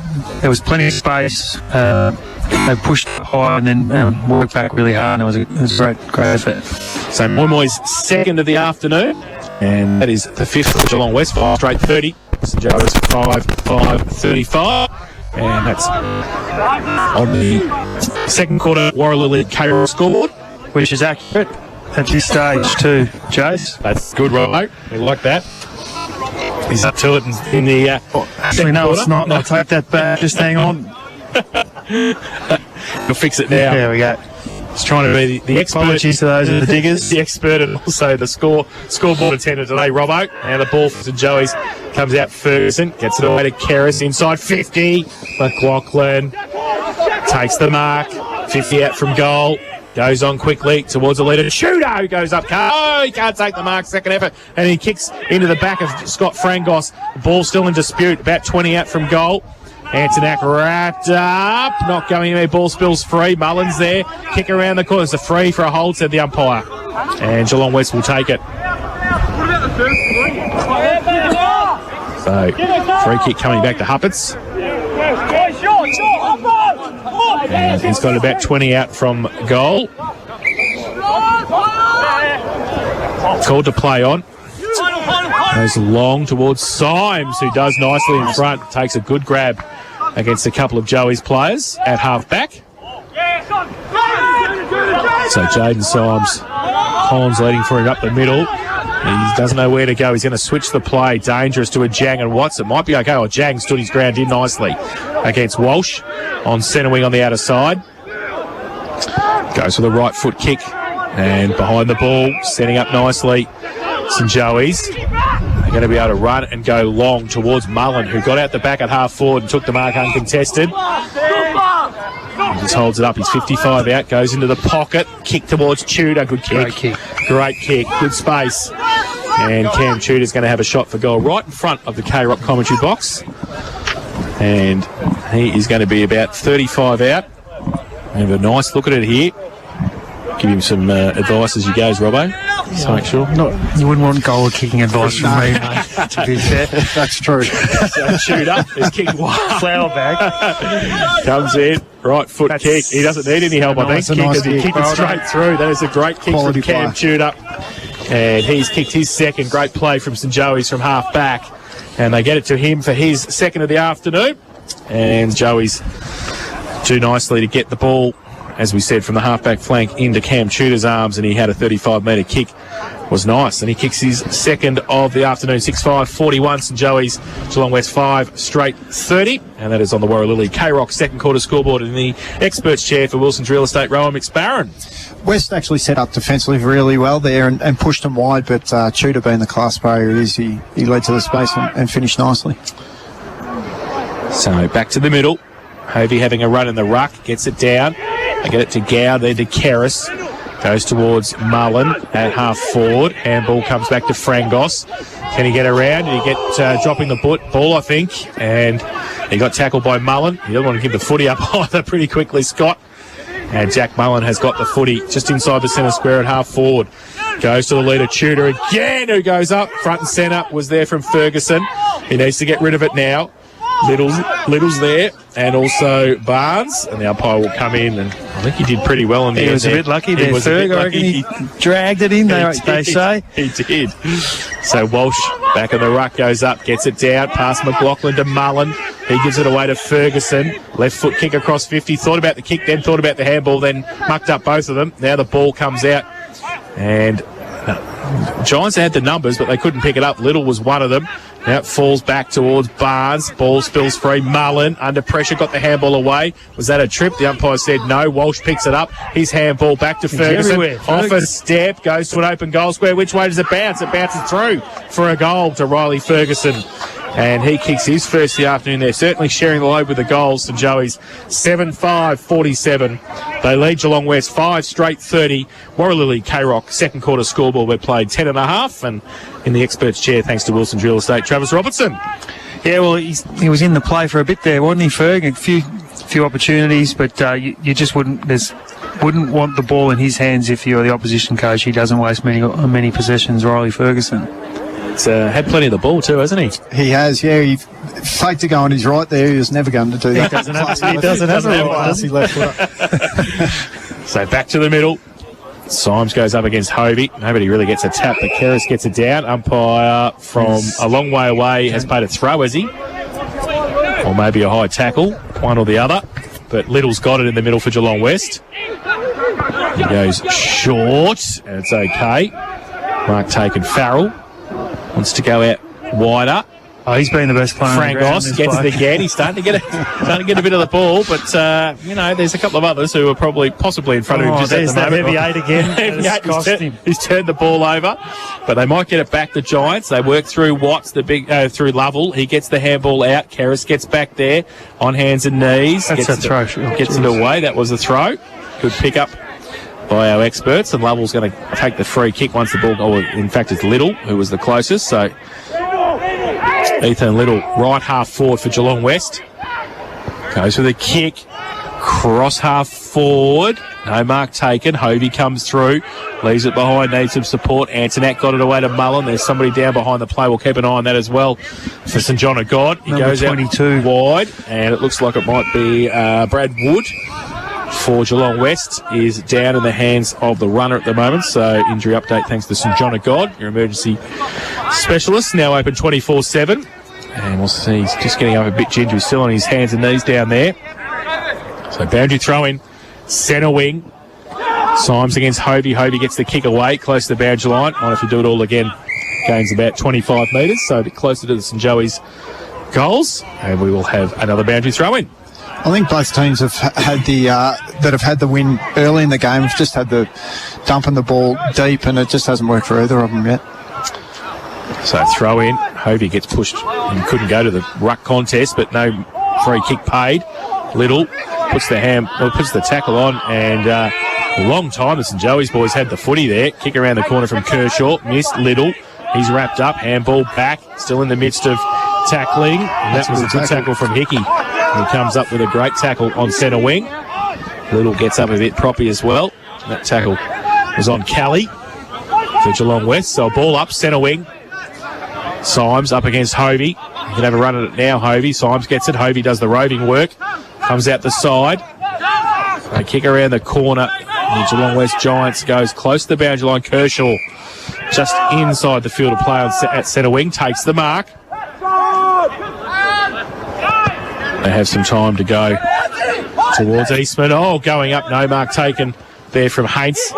B: was plenty of space. They pushed high and then worked back really hard, and it was a great effort.
A: So Moy's second of the afternoon, and that is the fifth for Geelong West. 5 straight 30. St Joey's 5-5-35. And that's on the second quarter Warralilly K-Rock scoreboard.
B: Which is accurate at this stage too, Jace.
A: That's good, right? We like that. He's up to it in the
B: Actually, no, it's not. I'll take that back. Just hang on.
A: We'll fix it now.
B: There we go.
A: He's trying to be the expert.
B: Apologies to those of the diggers.
A: The expert and also the scoreboard attendant today, Robbo. And the ball for St Joey's comes out. Ferguson gets it away to Keris inside 50. McLaughlin takes the mark. 50 out from goal. Goes on quickly towards the leader. Shooter goes up. Oh, he can't take the mark. Second effort. And he kicks into the back of Scott Frangos. The ball still in dispute. About 20 out from goal. Antonak wrapped up. Not going anywhere. Ball spills free. Mullins there. Kick around the corner. It's a free for a hold, said the umpire. And Geelong West will take it. So, free kick coming back to Huppets. And he's got about 20 out from goal. Called to play on. Goes long towards Symes, who does nicely in front. Takes a good grab against a couple of Joey's players at half back. So Jaden Symes, Collins leading for him up the middle. He doesn't know where to go. He's going to switch the play. Dangerous to a Jang and Watts. It might be okay. Oh, Jang stood his ground in nicely against Walsh on centre wing on the outer side. Goes for the right foot kick and behind the ball, setting up nicely. St Joey's are going to be able to run and go long towards Mullen, who got out the back at half forward and took the mark uncontested. He just holds it up. He's 55 out, goes into the pocket, kick towards Tudor. Good kick. Great kick. Good space. And Cam Tudor's going to have a shot for goal right in front of the K-Rock commentary box. And he is going to be about 35 out. Have a nice look at it here. Give him some advice as he goes, Robbo. So make sure.
B: You wouldn't want goal kicking advice from me, mate, to be fair.
C: That's true.
A: So Tudor is kicked wide.
B: Flower bag.
A: Comes in, right foot kick. He doesn't need any help, I think, because he kicked it straight through. That is a great kick from Cam Tudor. And he's kicked his second. Great play from St Joey's from half back. And they get it to him for his second of the afternoon. And Joey's do nicely to get the ball, as we said, from the half-back flank into Cam Tudor's arms, and he had a 35-metre kick. Was nice, and he kicks his second of the afternoon. 6-5-41 St Joey's, Geelong West 5 straight 30, and that is on the Warralilly K-Rock second quarter scoreboard. In the experts chair for Wilson's Real Estate, Rowan McSparron.
C: West actually set up defensively really well there and pushed them wide, but Tudor, being the class player he is, he led to the space and finished nicely.
A: So back to the middle. Hovey having a run in the ruck, gets it down. They get it to Gow, then to Kerris. Goes towards Mullen at half forward. Handball comes back to Frangos. Can he get around? Did he get dropping the ball, I think? And he got tackled by Mullen. He doesn't want to give the footy up either pretty quickly, Scott. And Jack Mullen has got the footy just inside the centre square at half forward. Goes to the leader, Tudor again, who goes up. Front and centre was there from Ferguson. He needs to get rid of it now. Little's there, and also Barnes, and the umpire will come in, and I think he did pretty well in the end.
B: He was a bit lucky there, Ferg. I reckon he dragged it in, they say.
A: He did. So Walsh back in the ruck, goes up, gets it down, past McLaughlin to Mullen. He gives it away to Ferguson. Left foot kick across 50. Thought about the kick, then thought about the handball, then mucked up both of them. Now the ball comes out, and Giants had the numbers, but they couldn't pick it up. Little was one of them. Now it falls back towards Barnes. Ball spills free. Mullen under pressure, got the handball away. Was that a trip? The umpire said no. Walsh picks it up. His handball back to Ferguson. Off a step, goes to an open goal square. Which way does it bounce? It bounces through for a goal to Riley Ferguson. And he kicks his first of the afternoon there, certainly sharing the load with the goals. St Joey's 7-5-47. They lead Geelong West 5 straight 30. Warralilly K-Rock second quarter scoreboard. We're played 10.5, and in the experts chair, thanks to Wilson's Real Estate, Travis Robertson.
B: Yeah, well, he was in the play for a bit there, wasn't he, Ferg? A few opportunities, but you just wouldn't want the ball in his hands if you're the opposition coach. He doesn't waste many possessions, Riley Ferguson.
A: He's had plenty of the ball too, hasn't he?
C: He has, yeah. He faked to go on his right there. He was never going to do that.
B: He doesn't have a right, does he?
C: Left foot.
A: So back to the middle. Symes goes up against Hovey. Nobody really gets a tap, but Kerris gets it down. Umpire from a long way away has paid a throw, has he? Or maybe a high tackle, one or the other. But Little's got it in the middle for Geelong West. He goes short, and it's okay. Mark taken Farrell. Wants to go out wider.
B: Oh, he's been the best player.
A: Frangos gets it again. He's starting to get a bit of the ball, but there's a couple of others who are possibly in front of him. Just
B: there's
A: at the
B: that
A: moment.
B: heavy 8 again.
A: He's turned the ball over, but they might get it back. The Giants. They work through Watts, through Lovell. He gets the handball out. Kerris gets back there on hands and knees.
B: That's a throw.
A: Gets it away. That was a throw. Good pick up by our experts, and Lovell's going to take the free kick once the ball. Oh, in fact, it's Little who was the closest. So Ethan Little, right half forward for Geelong West, goes for the kick, cross half forward. No mark taken. Hovey comes through, leaves it behind, needs some support. Antonak got it away to Mullen. There's somebody down behind the play. We'll keep an eye on that as well for St John of God. He
B: Number
A: goes
B: 22
A: out wide, and it looks like it might be Brad Wood for Geelong West is down in the hands of the runner at the moment. So injury update thanks to St John of God, your emergency specialist, now open 24/7. And we'll see, he's just getting up a bit gingery, still on his hands and knees down there. So boundary throw in, centre wing. Symes against Hovey. Hovey gets the kick away, close to the boundary line. Might have to do it all again. Gains about 25 metres, so a bit closer to the St Joey's goals. And we will have another boundary throw in.
C: I think both teams have had the win early in the game have just had the dumping the ball deep, and it just hasn't worked for either of them yet.
A: So throw in. Hovey gets pushed and couldn't go to the ruck contest, but no free kick paid. Little puts the tackle on, and a long time the St Joey's boys had the footy there. Kick around the corner from Kershaw, missed. Little, he's wrapped up, handball back, still in the midst of tackling. And that was a good tackle from Hickey. He comes up with a great tackle on centre wing. Little gets up a bit proppy as well. That tackle was on Kelly for Geelong West. So a ball up, centre wing. Symes up against Hovey. You can have a run at it now, Hovey. Symes gets it. Hovey does the roving work. Comes out the side. They kick around the corner. The Geelong West Giants goes close to the boundary line. Kershaw just inside the field of play at centre wing. Takes the mark. They have some time to go towards Eastman. Oh, going up. No mark taken there from Haints.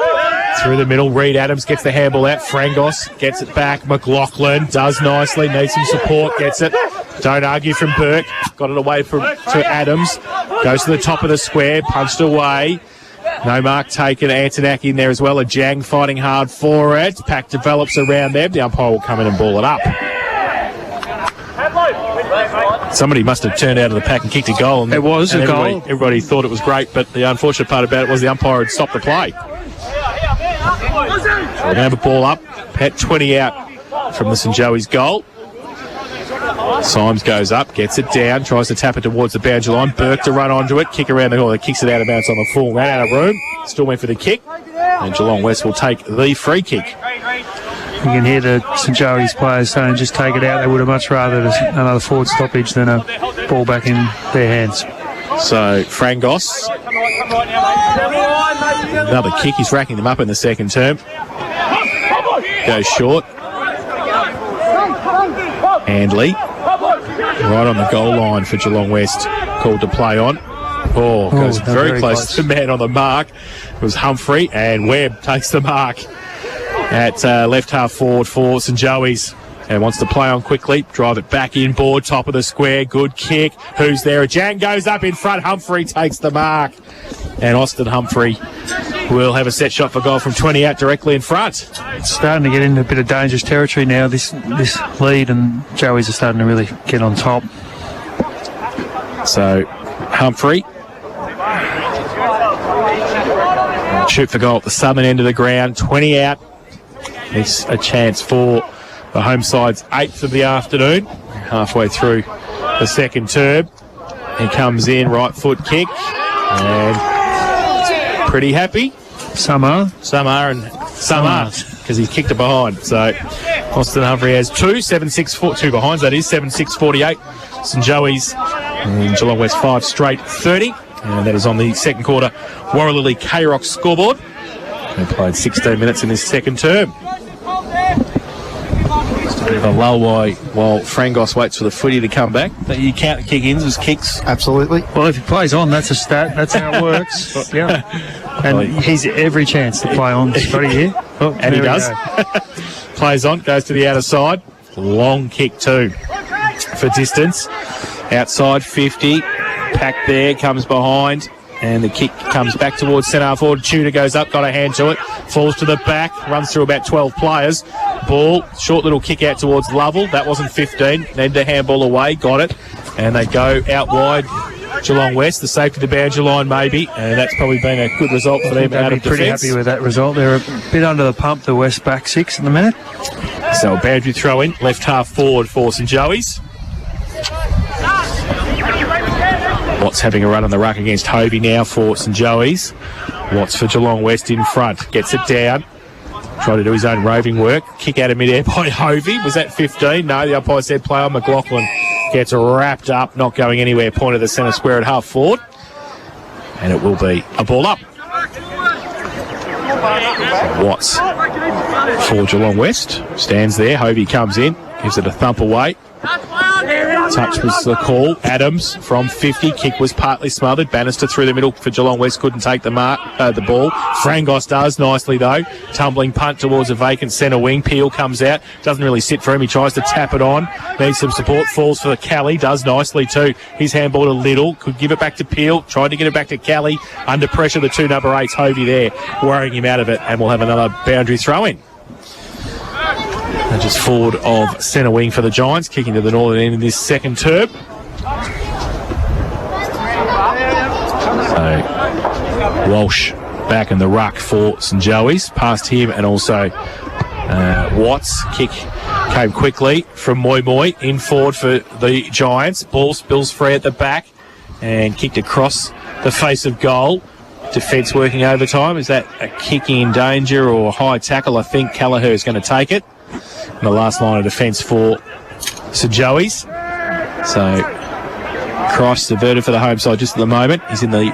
A: Through the middle. Reed Adams gets the handball out. Frangos gets it back. McLaughlin does nicely. Needs some support. Gets it. Don't argue from Burke. Got it away to Adams. Goes to the top of the square. Punched away. No mark taken. Antonak in there as well. A Jang fighting hard for it. Pack develops around them. The umpire will come in and ball it up. Somebody must have turned out of the pack and kicked a goal. And,
B: It was
A: and
B: a
A: everybody,
B: goal.
A: Everybody thought it was great, but the unfortunate part about it was the umpire had stopped the play. So we're going to have a ball up. Pat 20 out from the St Joey's goal. Symes goes up, gets it down, tries to tap it towards the boundary line. Burke to run onto it, kick around the goal, kicks it out of bounds on the full, ran out of room, still went for the kick, and Geelong West will take the free kick.
B: You can hear the St Joey's players saying just take it out. They would have much rather another forward stoppage than a ball back in their hands.
A: So Frangos, another kick, he's racking them up in the second term. Goes short. Handley, right on the goal line for Geelong West, called to play on. Oh, goes very close to the man on the mark. It was Humphrey, and Webb takes the mark at left half forward for St Joey's. And wants to play on quickly, drive it back inboard, top of the square, good kick. Who's there? Jan goes up in front, Humphrey takes the mark. And Austin Humphrey will have a set shot for goal from 20 out directly in front.
B: It's starting to get into a bit of dangerous territory now, this lead, and Joey's are starting to really get on top.
A: So Humphrey, shoot for goal at the southern end of the ground, 20 out. It's a chance for the home side's 8th of the afternoon, halfway through the second term. He comes in, right foot kick, and pretty happy.
B: Some are.
A: Some are and some aren't, because he's kicked it behind. So Austin Humphrey has 2 behinds, that is 7-6-48. St Joey's and Geelong West 5 straight 30, and that is on the second quarter Warralilly K-Rock scoreboard. They played 16 minutes in this second term. Just a bit of a lull while Frangos waits for the footy to come back. But you count the kick-ins as kicks.
C: Absolutely.
B: Well, if he plays on, that's a stat. That's how it works. Yeah. And he's every chance to play on, Scotty, here. Oh,
A: And he does. Plays on, goes to the outer side. Long kick too for distance. Outside 50. Pack there, comes behind. And the kick comes back towards centre forward. Tudor goes up, got a hand to it. Falls to the back, runs through about 12 players. Ball, short little kick out towards Lovell. That wasn't 15. Needed the handball away, got it. And they go out wide. Geelong West, the safety of the boundary line maybe, and that's probably been a good result for them out of
B: pretty
A: defence.
B: happy with that result. They're a bit under the pump, the West back 6 in the minute.
A: So a boundary throw in, left half forward for St Joey's. Watts having a run on the ruck against Hovey now for St Joey's. Watts for Geelong West in front, gets it down. Trying to do his own roving work. Kick out of mid-air by Hovey. Was that 15? No, the umpire said play on. McLaughlin gets wrapped up, not going anywhere. Point of the centre square at half forward. And it will be a ball up. Watts for Geelong West. Stands there. Hovey comes in. Gives it a thump away. Touch was the call. Adams from 50. Kick was partly smothered. Bannister through the middle for Geelong West. Couldn't take the ball. Frangos does nicely though. Tumbling punt towards a vacant centre wing. Peel comes out. Doesn't really sit for him. He tries to tap it on. Needs some support. Falls for Kelly. Does nicely too. His handball to Little. Could give it back to Peel. Tried to get it back to Kelly. Under pressure, the 2 number 8s. Hovey there, worrying him out of it. And we'll have another boundary throw in. And just forward of centre wing for the Giants, kicking to the northern end in this second term. So Walsh back in the ruck for St Joey's, past him and also Watts. Kick came quickly from Moi Moi in forward for the Giants. Ball spills free at the back and kicked across the face of goal. Defence working overtime. Is that a kick in danger or a high tackle? I think Callagher is going to take it. And the last line of defence for St Joey's. So Christ diverted for the home side just at the moment. He's in the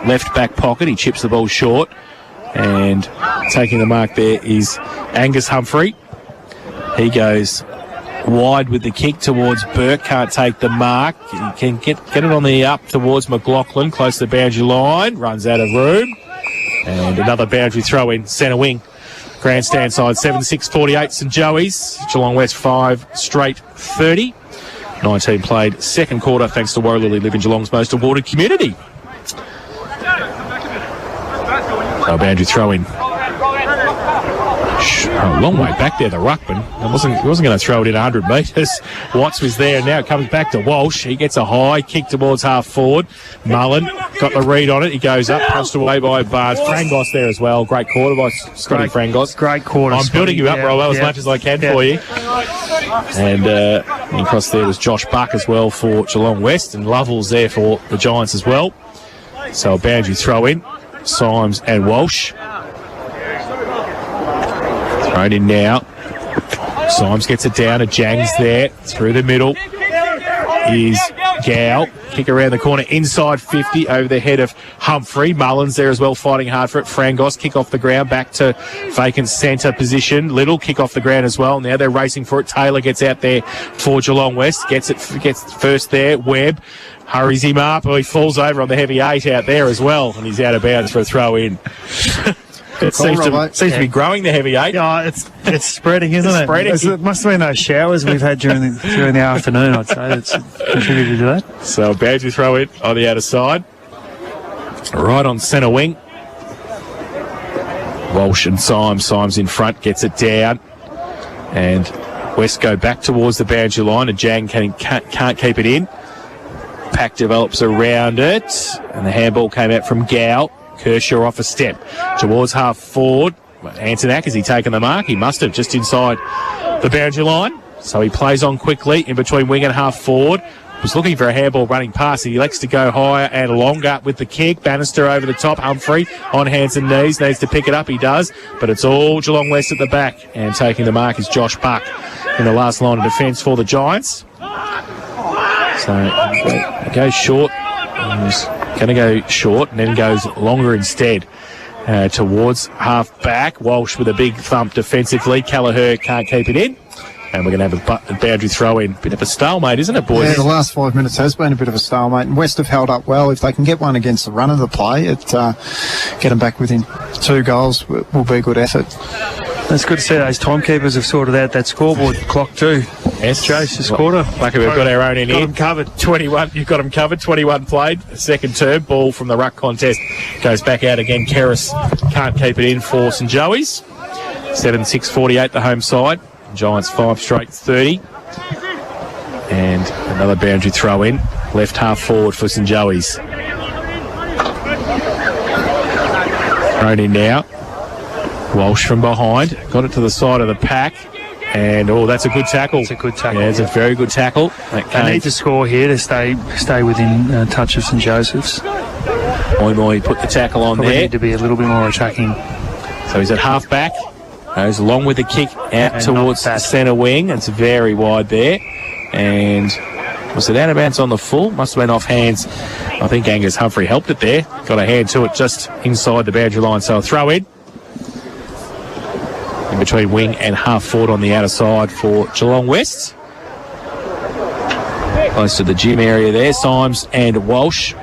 A: left back pocket. He chips the ball short. And taking the mark there is Angus Humphrey. He goes wide with the kick towards Burke. Can't take the mark. He can get it on the up towards McLaughlin. Close to the boundary line. Runs out of room. And another boundary throw in centre wing. Grandstand side 7-6-48 St Joey's. Geelong West 5 straight 30. 19 played second quarter thanks to Warralilly living Geelong's most awarded community. So boundary throw in. A long way back there, the ruckman. He wasn't going to throw it in 100 metres. Watts was there, and now it comes back to Walsh. He gets a high kick towards half forward. Mullen got the read on it. He goes up, punched away by Barnes. Frangos there as well. Great quarter by Scotty Frangos.
B: Great quarter.
A: I'm building you up, Rollo, as much as I can for you. And across there was Josh Buck as well for Geelong West, and Lovell's there for the Giants as well. So a boundary throw in. Symes and Walsh. Thrown in now. Symes gets it down to Jangs there. Through the middle is Gow. Kick around the corner inside 50 over the head of Humphrey. Mullins there as well, fighting hard for it. Frangos kick off the ground back to vacant centre position. Little kick off the ground as well. Now they're racing for it. Taylor gets out there for Geelong West. Gets first there. Webb hurries him up. Oh, he falls over on the heavy 8 out there as well, and he's out of bounds for a throw in. It seems to be growing, the heavy 8.
B: Yeah, it's spreading, isn't it?
A: Spreading.
B: It must have been those showers we've had during the afternoon, I'd say. It's contributed to that.
A: So boundary throw in on the outer side. Right on centre wing. Walsh and Symes. Symes in front, gets it down. And West go back towards the boundary line, and Jang can't keep it in. Pack develops around it, and the handball came out from Gow. Kershaw off a step towards half forward. Antonak, has he taken the mark? He must have, just inside the boundary line. So he plays on quickly in between wing and half forward. Was looking for a handball running past. He elects to go higher and longer with the kick. Bannister over the top. Humphrey on hands and knees. Needs to pick it up. He does. But it's all Geelong West at the back. And taking the mark is Josh Buck in the last line of defence for the Giants. So he goes short. He's going to go short and then goes longer instead towards half back. Walsh with a big thump defensively. Kelleher can't keep it in. And we're going to have a boundary throw in. Bit of a stalemate, isn't it, boys?
C: Yeah, the last 5 minutes has been a bit of a stalemate. And West have held up well. If they can get one against the run of the play, get them back within 2 goals will be a good effort.
B: It's good to see those timekeepers have sorted out that scoreboard clock too.
A: Yes.
B: Chase this quarter.
A: Lucky we've got our own in here.
B: Got them covered.
A: 21, you've got them covered. 21 played. Second term. Ball from the ruck contest goes back out again. Kerris can't keep it in for St Joey's. 7-6-48 the home side. Giants 5 straight 30. And another boundary throw in. Left half forward for St Joey's. Thrown in now. Walsh from behind. Got it to the side of the pack. And, that's a good tackle.
B: It's a good tackle.
A: Yeah, it's a very good tackle.
B: They need to score here to stay within touch of St Joseph's.
A: Moy put the tackle on
B: Probably
A: there.
B: need to be a little bit more attacking.
A: So he's at half back. Goes along with the kick out
B: And
A: towards the centre wing. It's very wide there. And was it out of bounds on the full? Must have been off hands. I think Angus Humphrey helped it there. Got a hand to it just inside the boundary line. So a throw in between wing and half forward on the outer side for Geelong West. Close to the gym area there. Symes and Walsh.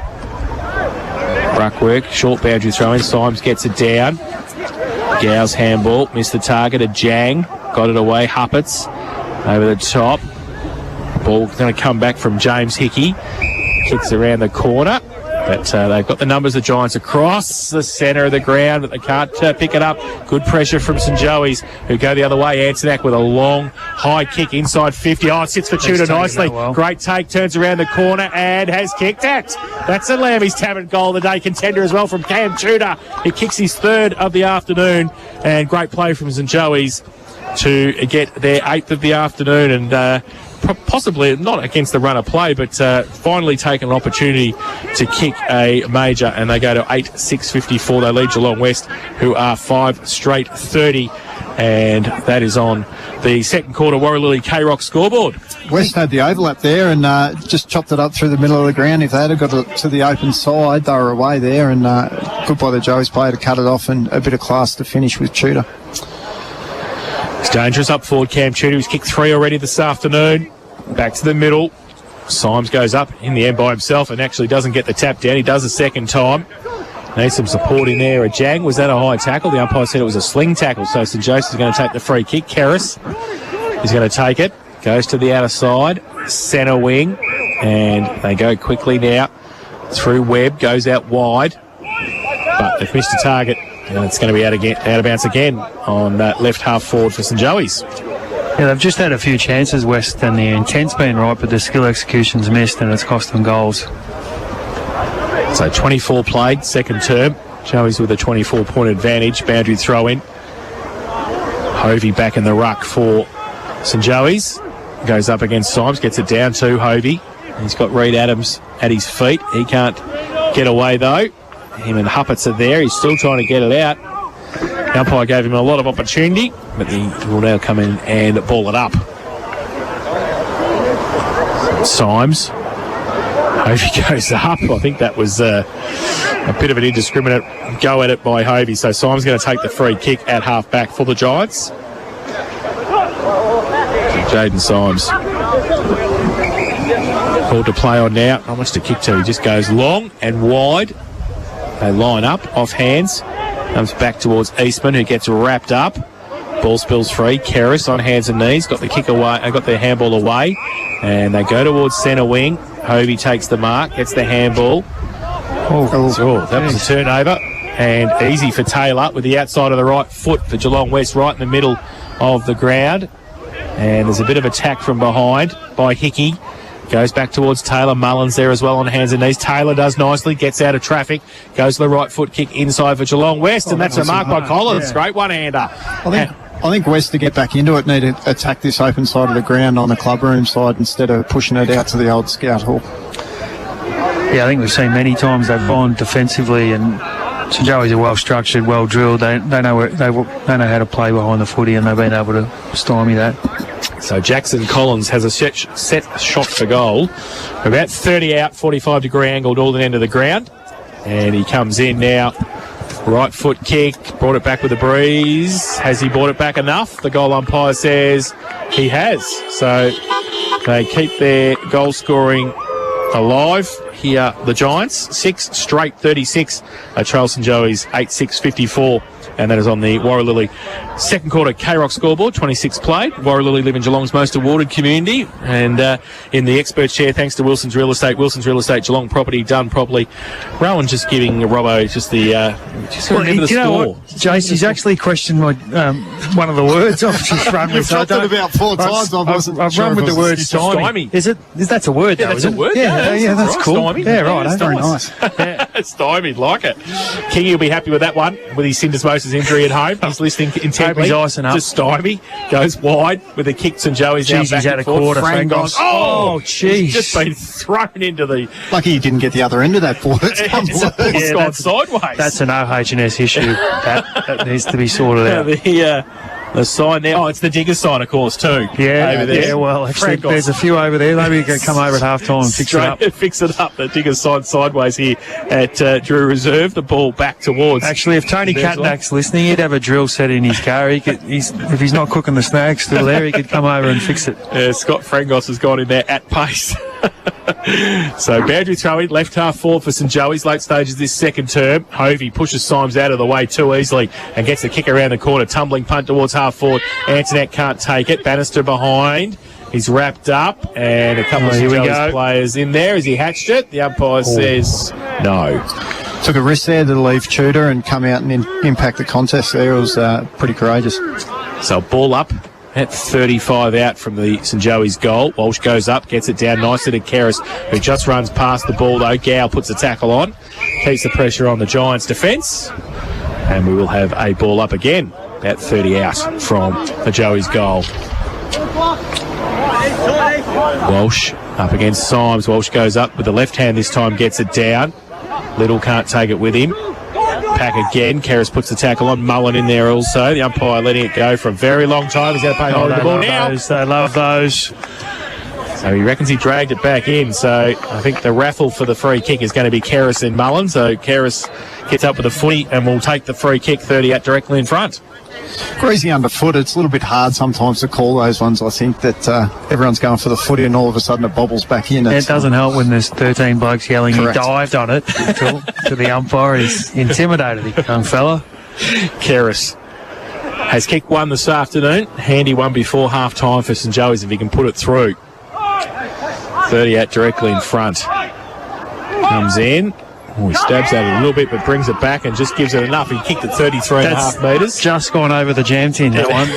A: Ruck work. Short boundary throw in. Symes gets it down. Gow's handball, missed the target at Jang, got it away, Huppets over the top. Ball going to come back from James Hickey, kicks around the corner, but they've got the numbers, the Giants, across the centre of the ground, but they can't pick it up. Good pressure from St Joey's, who go the other way. Antonak with a long, high kick inside 50. Oh, it sits for Tudor nicely.
B: Well.
A: Great take, turns around the corner and has kicked it. That's a Lambie's Tavern goal of the day contender as well from Cam Tudor. He kicks his 3rd of the afternoon, and great play from St Joey's to get their 8th of the afternoon, and possibly not against the run of play, but finally taken an opportunity to kick a major, and they go to 8-6-54. They lead Geelong West, who are 5 straight 30, and that is on the second quarter Warralilly K-Rock scoreboard.
C: West had the overlap there and just chopped it up through the middle of the ground. If they had got it to the open side, they were away there, and good by the Joey's player to cut it off, and a bit of class to finish with Tudor.
A: It's dangerous up forward. Cam Tudor, who's kicked 3 already this afternoon. Back to the middle. Symes goes up in the end by himself and actually doesn't get the tap down. He does a second time. Needs some support in there. A Jang, was that a high tackle? The umpire said it was a sling tackle. So St Joseph's is going to take the free kick. Kerris is going to take it. Goes to the outer side. Centre wing. And they go quickly now through Webb. Goes out wide. But they've missed a target And it's going to be out of bounds again on that left half forward for St Joey's.
B: Yeah, they've just had a few chances, West, and the intent's been right, but the skill execution's missed, and it's cost them goals.
A: So 24 played, second term. Joey's with a 24-point advantage. Boundary throw in. Hovey back in the ruck for St Joey's. Goes up against Symes, gets it down to Hovey. He's got Reid Adams at his feet. He can't get away though. Him and Huppets are there. He's still trying to get it out. The umpire gave him a lot of opportunity, but he will now come in and ball it up. Symes. Hovey goes up. I think that was a bit of an indiscriminate go at it by Hovey. So Symes going to take the free kick at half back for the Giants. Jaden Symes. Called to play on now. Not much to kick to. He just goes long and wide. They line up off hands. Comes back towards Eastman, who gets wrapped up. Ball spills free. Keris on hands and knees. Got the kick away. Got the handball away. And they go towards centre wing. Hovey takes the mark. Gets the handball. That was a turnover. And easy for Taylor with the outside of the right foot for Geelong West, right in the middle of the ground. And there's a bit of attack from behind by Hickey. Goes back towards Taylor. Mullins there as well on hands and knees. Taylor does nicely, gets out of traffic, goes to the right foot kick inside for Geelong West, and that's a mark by Collins. Yeah. Great one-hander.
C: I think West, to get back into it, need to attack this open side of the ground on the clubroom side instead of pushing it out to the old Scout Hall.
B: Yeah, I think we've seen many times they've gone defensively, and St Joey's are well structured, well drilled. They know how to play behind the footy, and they've been able to stymie that.
A: So Jackson Collins has a set shot for goal. About 30 out, 45-degree angle northern end of the ground. And he comes in now. Right foot kick. Brought it back with a breeze. Has he brought it back enough? The goal umpire says he has. So they keep their goal scoring alive here, the Giants. 6 straight 36 at Charles St Joey's 8-6-54. And that is on the Warralilly second quarter K-Rock scoreboard. 26 played. Warralilly live in Geelong's most awarded community. And in the expert chair, thanks to Wilson's Real Estate. Wilson's Real Estate, Geelong property done properly. Rowan just giving Robbo just the remember the score.
B: Jace, he's actually questioned my, one of the words I've just run with.
C: You've it about 4 times.
B: I've run with the word stymie. That's a word, though,
A: that's a word.
B: Yeah, that's cool.
A: Stymie.
B: Yeah, right. That's
C: very nice.
A: Stymied, like it. Kingy will be happy with that one, with his syndesmosis injury at home. He's listening intently.
B: He's icing up.
A: To Stymie. Goes wide with a kick. St Joey's now back
B: he's out
A: and
B: a
A: forth.
B: quarter.
A: Frangos.
B: Oh, jeez.
A: Just been thrown into the...
C: Lucky he didn't get the other end of that ball.
A: It's gone sideways.
B: That's an OH&S issue. that needs to be sorted out.
A: The sign there. Oh, it's the Diggers sign, of course, too.
B: Yeah,
A: over there.
B: Yeah, well, actually, there's a few over there. Maybe you can come over at half-time and fix it up.
A: Fix it up. The Diggers sign sideways here at Drew Reserve. The ball back towards...
B: Actually, if Tony Catnack's listening, he'd have a drill set in his car. If he's not cooking the snags still there, he could come over and fix it.
A: Scott Frangos has gone in there at pace. So boundary throw in, left half forward for St Joey's, late stages this second term. Hovey pushes Symes out of the way too easily and gets the kick around the corner. Tumbling punt towards half forward. Antoinette can't take it. Bannister behind. He's wrapped up, and a couple of St Joey's players in there. Has he hatched it? The umpire says no.
C: Took a risk there to leave Tudor and come out and impact the contest there. It was pretty courageous.
A: So ball up. At 35 out from the St Joey's goal. Walsh goes up, gets it down nicely to Keris, who just runs past the ball though. Gow puts the tackle on, keeps the pressure on the Giants' defence, and we will have a ball up again at 30 out from the Joey's goal. Walsh up against Symes. Walsh goes up with the left hand this time, gets it down. Little can't take it with him. Pack again. Keris puts the tackle on. Mullen in there also. The umpire letting it go for a very long time. He's going to pay hold of the ball now.
B: They love those.
A: So he reckons he dragged it back in. So I think the raffle for the free kick is going to be Keris and Mullen. So Keris gets up with a footy and will take the free kick 30 out directly in front.
C: Greasy underfoot. It's a little bit hard sometimes to call those ones. I think that everyone's going for the footy and all of a sudden it bobbles back in.
B: It doesn't help when there's 13 blokes yelling.
C: Correct.
B: He dived on it to the umpire. He's intimidated, the young fella.
A: Keris has kicked one this afternoon. Handy one before half-time for St Joey's if he can put it through. 30 out directly in front. Comes in. Oh, he stabs at it a little bit, but brings it back and just gives it enough. He kicked it 33.5 metres.
B: Just gone over the jam tin, that one.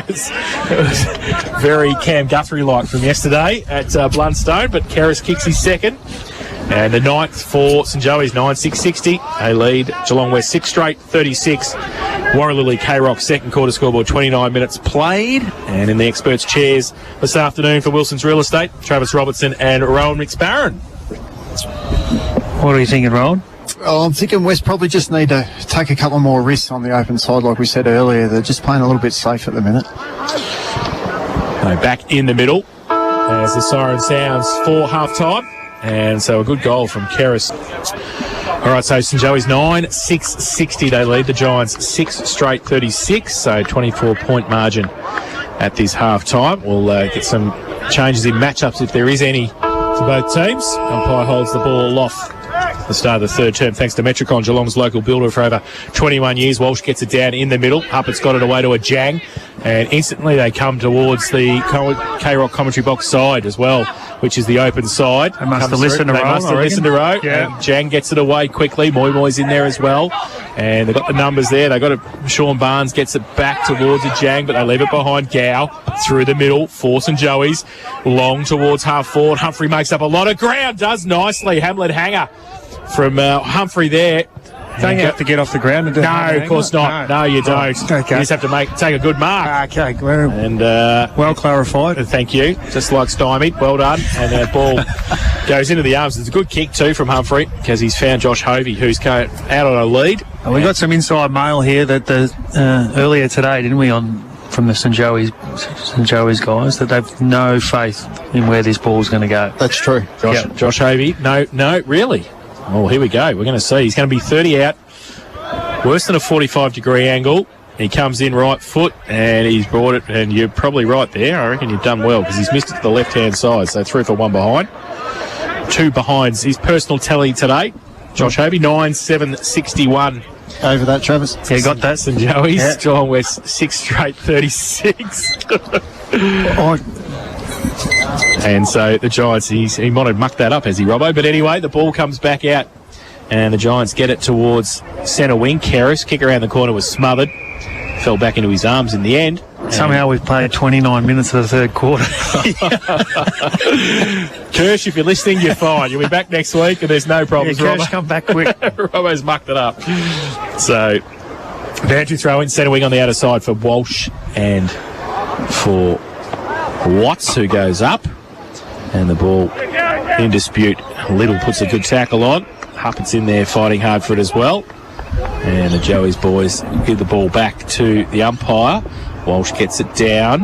A: It was very Cam Guthrie-like from yesterday at Blundstone, but Keris kicks his second. And the ninth for St Joey's, 9-6-60. They lead Geelong West 6 straight, 36. Warralilly K-Rock second quarter scoreboard, 29 minutes played. And in the experts' chairs this afternoon for Wilson's Real Estate, Travis Robertson and Rowan McSparron.
B: What are you thinking, Rowan?
C: Oh, I'm thinking West probably just need to take a couple more risks on the open side, like we said earlier. They're just playing a little bit safe at the minute.
A: Back in the middle as the siren sounds for half-time. And so a good goal from Keris. All right, so St Joey's 9-6-60. They lead the Giants 6 straight 36, so 24-point margin at this half-time. We'll get some changes in matchups if there is any for both teams. Umpire holds the ball off the start of the third term thanks to Metricon, Geelong's local builder for over 21 years. Walsh gets it down in the middle. Huppert's got it away to a Jang, and instantly they come towards the K-Rock commentary box side as well, which is the open side.
B: They must have listened to Rowe.
A: They must have listened to Rowe.
B: Yeah.
A: And Jang gets it away quickly. Moy's in there as well. And they've got the numbers there. They've got it. Sean Barnes gets it back towards the Jang, but they leave it behind Gow. Through the middle for St Joey's. Long towards half forward. Humphrey makes up a lot of ground. Does nicely. Hamlet hanger from Humphrey there.
B: Don't you have to get off the ground and do
A: No, of course not. No, you don't.
B: Okay.
A: You just have to take a good mark.
B: Okay, well,
A: And
B: well clarified.
A: thank you. Just like stymied. Well done. And that ball goes into the arms. It's a good kick too from Humphrey because he's found Josh Hovey, who's out on a lead.
B: And we got some inside mail here that earlier today, didn't we, from the St Joey's guys, that they've no faith in where this ball's going to go.
C: That's true.
A: Josh Hovey. No, really. Oh, here we go. We're going to see. He's going to be 30 out. Worse than a 45-degree angle. He comes in right foot, and he's brought it, and you're probably right there. I reckon you've done well, because he's missed it to the left-hand side, so 3 for 1 behind. 2 behinds. His personal tally today, Josh Hovey, 9-7-61.
C: Over that, Travis.
A: Yeah, got that. St Joey's. Geelong West 6 straight 36. And so the Giants, he might have mucked that up, has he, Robbo? But anyway, the ball comes back out, and the Giants get it towards centre wing. Keris, kick around the corner, was smothered. Fell back into his arms in the end.
B: Somehow we've played 29 minutes of the third quarter.
A: Kirsch, if you're listening, you're fine. You'll be back next week, and there's no problems,
B: Kirsch,
A: Robbo.
B: come back quick.
A: Robbo's mucked it up. So, boundary throw in, centre wing on the outer side for Walsh and for Watts, who goes up. And the ball in dispute. Little puts a good tackle on. Huppert's in there fighting hard for it as well. And the Joey's boys give the ball back to the umpire. Walsh gets it down.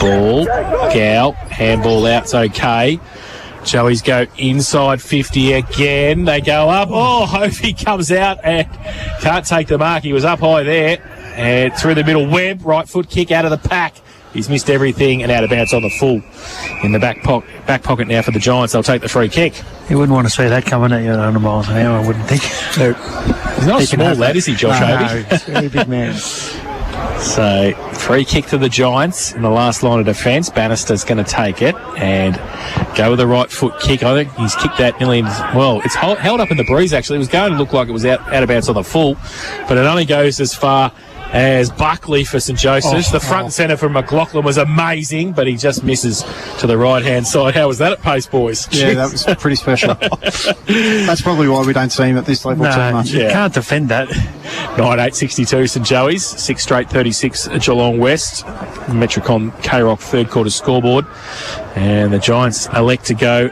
A: Ball. Gow. Handball out's okay. Joey's go inside 50 again. They go up. Oh, Hovey comes out and can't take the mark. He was up high there. And through the middle. Webb, right foot kick out of the pack. He's missed everything and out of bounds on the full. In the back pocket now for the Giants. They'll take the free kick.
B: You wouldn't want to see that coming at you at 100 miles an hour, I wouldn't think.
A: He's not a small lad, is he, Josh Hovey?
B: No, he's a very big man.
A: So, free kick to the Giants in the last line of defence. Bannister's going to take it and go with the right foot kick. I think he's kicked that nearly, it's held up in the breeze actually. It was going to look like it was out of bounds on the full, but it only goes as far as Buckley for St Joseph's. The front and centre from McLaughlin was amazing, but he just misses to the right-hand side. How was that at pace, boys?
C: Yeah, that was pretty special. That's probably why we don't see him at this level too much.
B: You can't defend that.
A: 9-8-62 St Joey's, 6 straight 36 at Geelong West. Metricon K-Rock third quarter scoreboard. And the Giants elect to go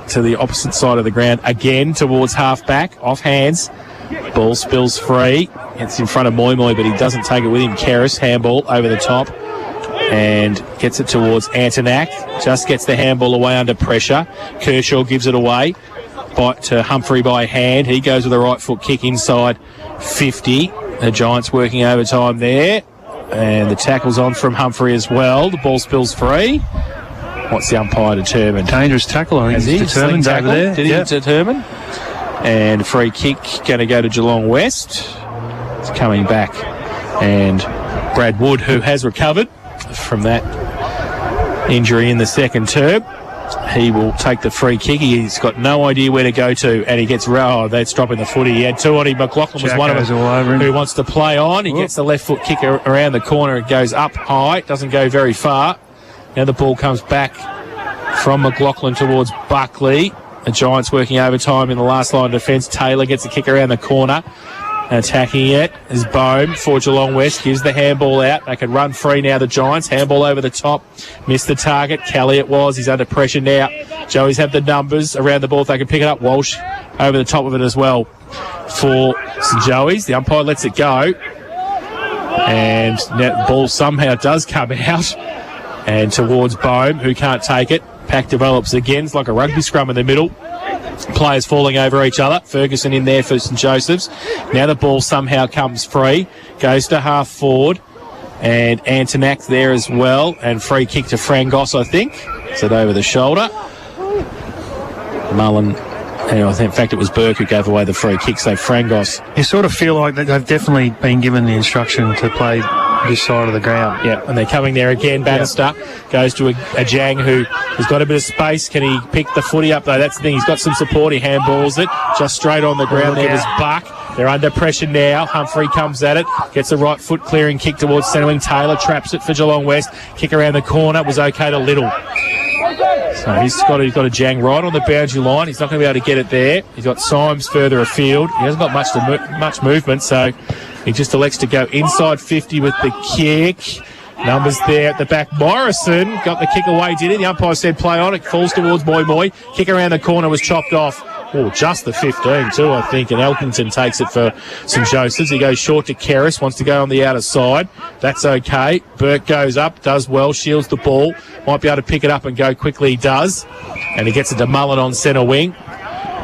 A: to the opposite side of the ground again towards half-back, off hands. Ball spills free. It's in front of Moy, but he doesn't take it with him. Keris, handball over the top and gets it towards Antonak. Just gets the handball away under pressure. Kershaw gives it away to Humphrey by hand. He goes with a right foot kick inside 50. The Giants working overtime there. And the tackle's on from Humphrey as well. The ball spills free. What's the umpire determined?
B: Dangerous tackle, I think. He's determined over there.
A: Did he determine? And free kick going to go to Geelong West. It's coming back. And Brad Wood, who has recovered from that injury in the second term, he will take the free kick. He's got no idea where to go to, and he gets that's dropping the footy. He had two on him. McLaughlin was
B: Jack
A: one of
B: goes
A: them
B: all over him.
A: who wants to play on. He gets the left foot kick around the corner. It goes up high, doesn't go very far. Now the ball comes back from McLaughlin towards Buckley. The Giants working overtime in the last line of defence. Taylor gets a kick around the corner. Attacking it is Bohm for Geelong West. Gives the handball out. They can run free now, the Giants. Handball over the top. Missed the target. Kelly it was. He's under pressure now. Joey's have the numbers around the ball if they can pick it up. Walsh over the top of it as well for St Joey's. The umpire lets it go. And now the ball somehow does come out. And towards Bohm, who can't take it. Pack develops again. It's like a rugby scrum in the middle. Players falling over each other. Ferguson in there for St Joseph's. Now the ball somehow comes free. Goes to half forward. And Antonak there as well. And free kick to Frangos, I think. Is it over the shoulder? Mullen. I think, in fact, it was Burke who gave away the free kick. So Frangos.
B: You sort of feel like that they've definitely been given the instruction to play this side of the ground.
A: Yeah, and they're coming there again. Bannister goes to a Jang who has got a bit of space. Can he pick the footy up, though? That's the thing. He's got some support. He handballs it just straight on the ground. There was Buck. They're under pressure now. Humphrey comes at it. Gets a right foot clearing kick towards centre wing. Taylor traps it for Geelong West. Kick around the corner. Was okay to Little. So he's got a Jang right on the boundary line. He's not going to be able to get it there. He's got Symes further afield. He hasn't got much movement, so he just elects to go inside 50 with the kick. Numbers there at the back. Morrison got the kick away, did he? The umpire said play on. It falls towards Moy. Kick around the corner was chopped off. Oh, just the 15 too, I think. And Elkington takes it for St Joseph's. He goes short to Kerris, wants to go on the outer side. That's okay. Burke goes up, does well, shields the ball. Might be able to pick it up and go quickly. He does. And he gets it to Mullen on centre wing.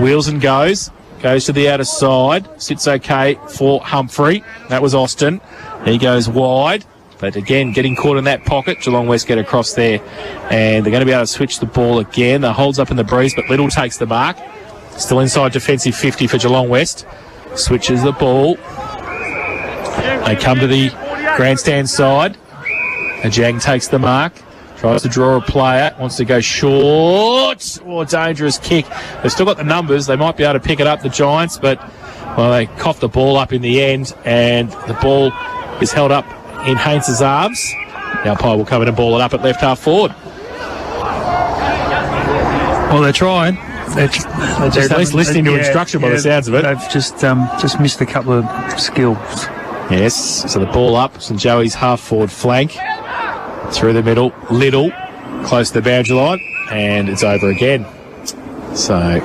A: Wheels and goes to the outer side. Sits okay for Humphrey. That was Austin. He goes wide. But again, getting caught in that pocket. Geelong West get across there. And they're going to be able to switch the ball again. The holds up in the breeze, but Little takes the mark. Still inside defensive 50 for Geelong West. Switches the ball. They come to the grandstand side. Ajang takes the mark. Tries to draw a player. Wants to go short. Oh, dangerous kick. They've still got the numbers. They might be able to pick it up, the Giants, but, well, they coughed the ball up in the end, and the ball is held up in Haynes' arms. The umpire will come in and ball it up at left half forward.
B: Well, they're trying. They're
A: at least listening to instruction by the sounds of it.
B: They've just missed a couple of skills.
A: Yes, so the ball up. St Joey's half forward flank. Through the middle. Little. Close to the boundary line. And it's over again. So,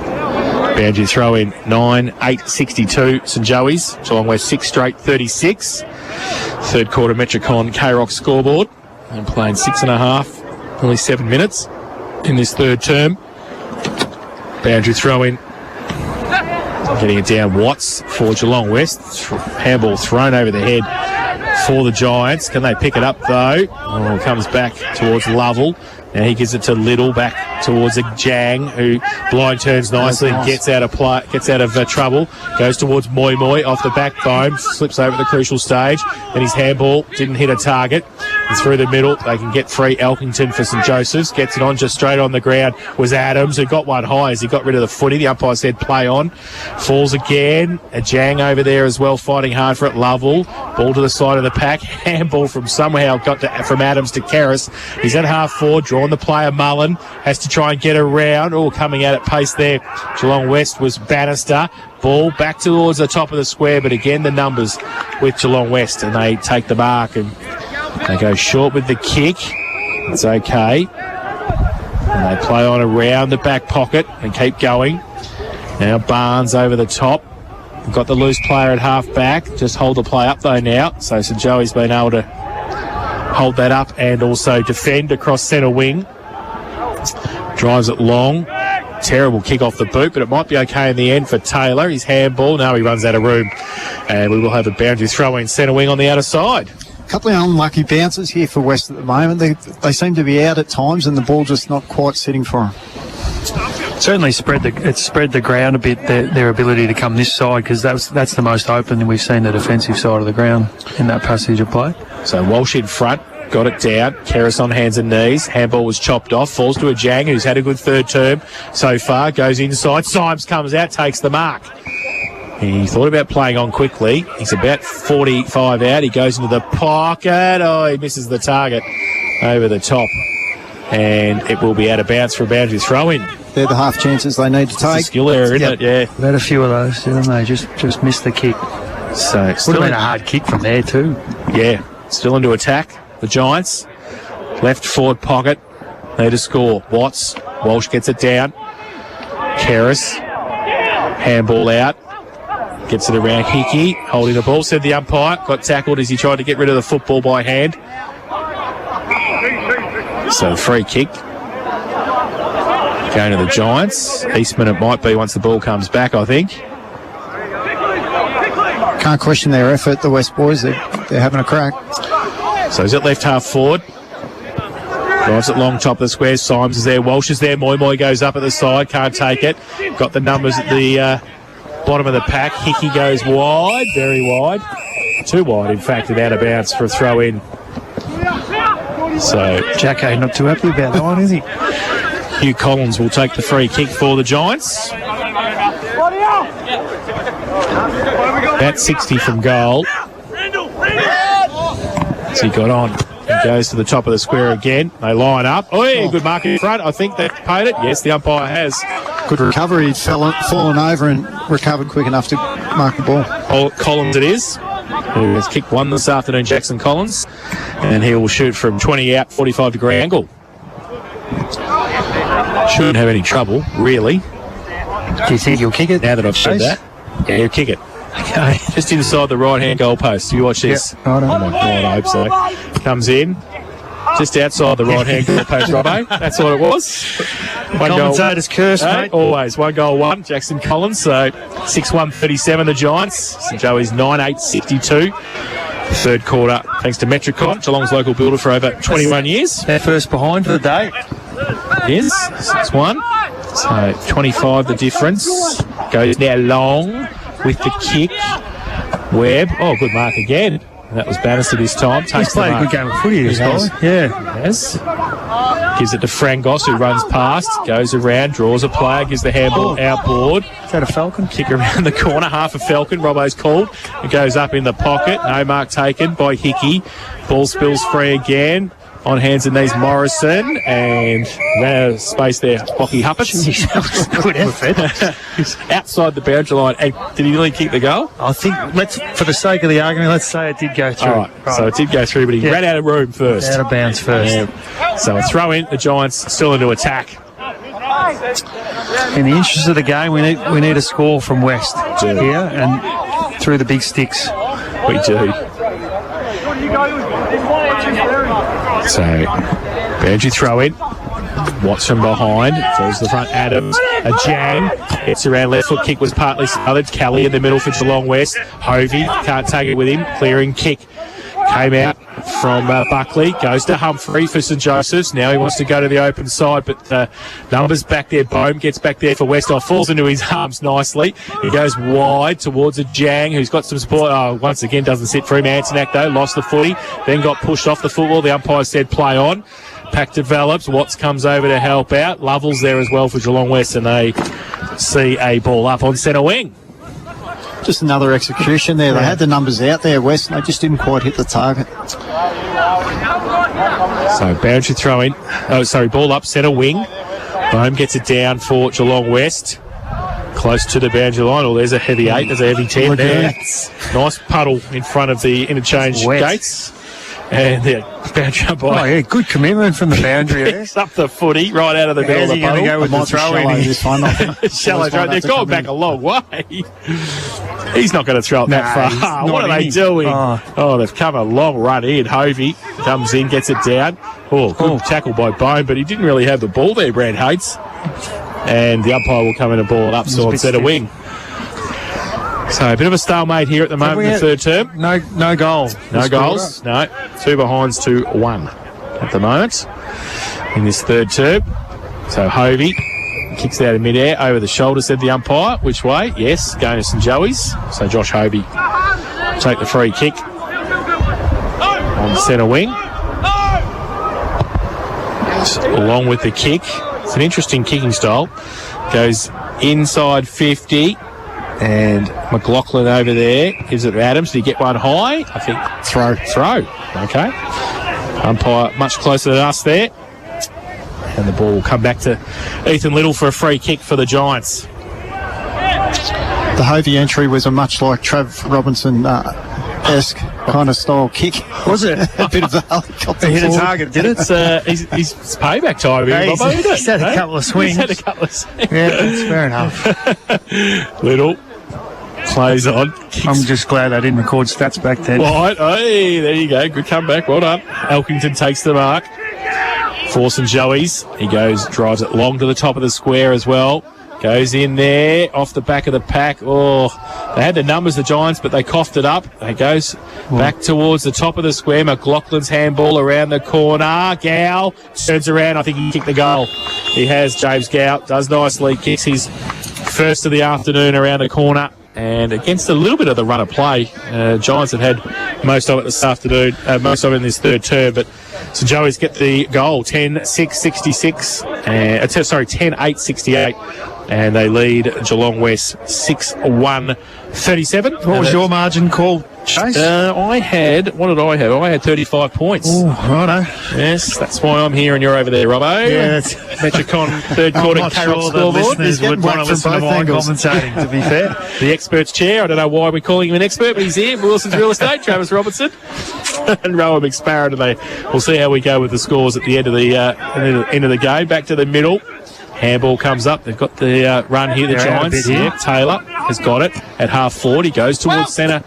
A: boundary throw in 9-8-62 St Joey's. Geelong West 6 straight 36. Third quarter Metricon K-Rock scoreboard. And playing 6.5, only 7 minutes in this third term. Boundary throw in. Getting it down Watts for Geelong West. Handball thrown over the head for the Giants. Can they pick it up though? Oh, it comes back towards Lovell. Now he gives it to Little, back towards a Jang, who blind turns nicely and gets out of trouble. Goes towards Moy off the backbone, slips over the crucial stage, and his handball didn't hit a target. And through the middle, they can get free. Elkington for St Joseph's gets it on just straight on the ground. Was Adams, who got one high as he got rid of the footy. The umpire said play on. Falls again. A Jang over there as well, fighting hard for it. Lovell, ball to the side of the pack. Handball from somehow from Adams to Kerris. He's at half forward, drawing the player. Mullen has to try and get around. Oh, coming out at pace there. Geelong West was Bannister. Ball back towards the top of the square, but again the numbers with Geelong West, and they take the mark and they go short with the kick. It's okay. And they play on around the back pocket and keep going. Now Barnes over the top. We've got the loose player at half back. Just hold the play up though now. So St Joey's been able to hold that up and also defend across centre wing. Drives it long. Terrible kick off the boot, but it might be okay in the end for Taylor. His handball. No, he runs out of room. And we will have a boundary throw in centre wing on the outer side.
C: A couple of unlucky bounces here for West at the moment. They seem to be out at times and the ball just not quite sitting for them.
B: Certainly spread the ground a bit, their ability to come this side, because that's the most open that we've seen the defensive side of the ground in that passage of play.
A: So Walsh in front. got it down. Keris on hands and knees. Handball was chopped off. Falls to a Jang, who's had a good third term so far. Goes inside. Symes comes out, takes the mark. He thought about playing on quickly. He's about 45 out. He goes into the pocket. Oh, he misses the target over the top. And it will be out of bounds for a boundary throw-in.
C: They're the half chances they need to
A: It's a
C: take.
A: skill error, isn't it? Yeah.
B: They've had a few of those, didn't they? Just missed the kick.
A: So
B: Would
A: still
B: have been a hard kick from there too.
A: Yeah, still into attack. The Giants. Left forward pocket. Need to score. Watts. Walsh gets it down. Keris. Handball out. Gets it around Hickey. Holding the ball. Said the umpire. Got tackled as he tried to get rid of the football by hand. So free kick. Going to the Giants. Eastman it might be once the ball comes back, I think.
C: Can't question their effort, the West boys. They're having a crack.
A: So he's at left half forward. Drives it long top of the square. Symes is there. Walsh is there. Moy goes up at the side. Can't take it. Got the numbers at the bottom of the pack. Hickey goes wide. Very wide. Too wide, in fact, and out of bounds for a throw in. So
B: Jacko not too happy about that one, is he?
A: Hugh Collins will take the free kick for the Giants. About 60 from goal. So he got on. He goes to the top of the square again. They line up. Oh, yeah, good mark in front. I think they've paid it. Yes, the umpire has.
C: Good recovery. He'd fallen over and recovered quick enough to mark the ball.
A: Collins it is, who has kicked one this afternoon, Jackson Collins. And he will shoot from 20 out, 45-degree angle. Shouldn't have any trouble, really.
B: Do you think he'll kick it?
A: Now that I've said that. Yeah, he'll kick it. Okay. Just inside the right-hand goalpost. You watch this.
B: Yep, right on.
A: Oh, my God, I hope so. Comes in. Just outside the right-hand goalpost, Robbo. That's what it was. One goal.
B: Commentator's curse,
A: Hey,
B: mate.
A: always. 1 goal, 1. Jackson Collins. So 6-1-37, the Giants. St Joey's 9-8-62. Third quarter, thanks to Metricon, Geelong's local builder for over 21 years.
B: They're first behind for the day.
A: Yes, 6-1. So 25 the difference. Goes now long with the kick. Webb. Oh, good mark again. That was Bannister this time.
B: He's
A: Takes the
B: played a
A: mark.
B: good game of footy this
A: has.
B: guy. Yeah.
A: Yes. Gives it to Frangos, who runs past, goes around, draws a player, gives the handball outboard.
B: Is that a Falcon?
A: Kick around the corner, half a Falcon. Robbo's called. It goes up in the pocket. No mark taken by Hickey. Ball spills free again. On hands and knees, Morrison. And ran out of space there, Bocky Huppets.
B: That was a good effort.
A: He's outside the boundary line. And did he really kick the goal?
B: I think, for the sake of the argument, let's say it did go through.
A: All right. So it did go through, but he ran out of room first.
B: Out of bounds first.
A: Yeah. So a throw in. The Giants still into attack.
B: In the interest of the game, we need a score from West
A: Do.
B: here and through the big sticks.
A: We do. So, boundary throw in. Watts from behind. Falls to the front. Adams. A jam. Gets around left foot. Kick was partly smothered. Kelly in the middle for Geelong West. Hovey can't take it with him. Clearing kick. Came out from Buckley. Goes to Humphrey for St Joseph's. Now he wants to go to the open side, but numbers back there. Bohm gets back there for Westhoff. Falls into his arms nicely. He goes wide towards a Jang who's got some support. Oh, once again doesn't sit for him. Antonak though lost the footy. Then got pushed off the football. The umpire said play on. Pack develops. Watts comes over to help out. Lovell's there as well for Geelong West, and they see a ball up on centre wing.
C: Just another execution there. They had the numbers out there, West, and they just didn't quite hit the target.
A: So boundary throw in. Oh, sorry, ball up, centre wing. Bohm gets it down for Geelong West. Close to the boundary line. Oh, there's a heavy 8. There's a heavy 10
C: Look
A: there.
C: at that.
A: Nice puddle in front of the interchange
B: Wet.
A: gates. And the boundary
B: Oh,
A: umpire
B: yeah, good commitment from the boundary there.
A: picks up the footy right out of the middle
B: How's
A: of
B: he
A: the
B: going to
A: puddle.
B: go with the
C: Might be
B: throw
C: shallow
B: in?
C: this one.
A: Shallow
C: Always
A: throw.
C: might
A: They've
C: have to
A: gone
C: come
A: back
C: in.
A: a long way. He's not going to throw it that
B: Nah, he's
A: far.
B: not
A: What are they
B: in.
A: doing?
B: Oh.
A: Oh, they've come a long run in. Hovey comes in, gets it down. Oh, good tackle by Bone, but he didn't really have the ball there, Brad Hates. And the umpire will come in and ball it up, so
B: bit
A: instead of
B: stiff.
A: wing. So a bit of a stalemate here at the moment in the third term.
B: No goal.
A: No goals. No. 2 behinds to 1 at the moment in this third term. So Hovey kicks out in midair over the shoulder, said the umpire. Which way? Yes, going to St Joey's. So Josh Hovey take the free kick on centre wing. along with the kick. It's an interesting kicking style. Goes inside 50. And McLaughlin over there gives it to Adams. Did he get one high? I think throw. Okay. Umpire much closer than us there. And the ball will come back to Ethan Little for a free kick for the Giants.
C: The Hovey entry was a much like Trav Robinson-esque kind of style kick.
B: Was it?
C: A bit of a helicopter
B: He hit a
C: forward.
B: target, did it?
A: It's payback time.
B: Yeah,
A: Robbo, isn't it?
B: he's had a couple of swings.
A: He's had a couple of swings.
B: Yeah, that's fair enough.
A: Little plays on. Kicks
B: I'm just glad I didn't record stats back then.
A: wide. Hey, there you go. Good comeback. Well done. Elkington takes the mark. Forcing Joey's. He drives it long to the top of the square as well. Goes in there, off the back of the pack. Oh, they had the numbers, the Giants, but they coughed it up. It goes back towards the top of the square. McLaughlin's handball around the corner. Gow turns around. I think he kicked the goal. He has, James Gow. Does nicely. Kicks his first of the afternoon around the corner. And against a little bit of the run of play, Giants have had most of it this afternoon, most of it in this third term. But so Joey's get the goal, 10-6-66, 10-8-68, and they lead Geelong West 6-1-37.
B: What was your margin called, Chase?
A: I had 35 points.
B: Oh, righto.
A: Yes, that's why I'm here and you're over there, Robbo.
B: Yeah, that's...
A: Metricon third quarter
B: I'm not
A: K-Rock
B: sure the
A: scoreboard.
B: listeners
C: He's
B: would
C: getting
B: want to
C: whacked from
B: listen to
C: both
B: my
C: angles.
B: commentating, to be fair.
A: The expert's chair. I don't know why we're calling him an expert, but he's here. Wilson's Real Estate, Travis Robertson and Rowan McSparrow today. We'll see how we go with the scores at the end of the end of the game. Back to the middle. Handball comes up. They've got the run here, the
B: They're out a
A: Giants.
B: bit here.
A: Yeah, Taylor has got it at half forward. He goes towards centre,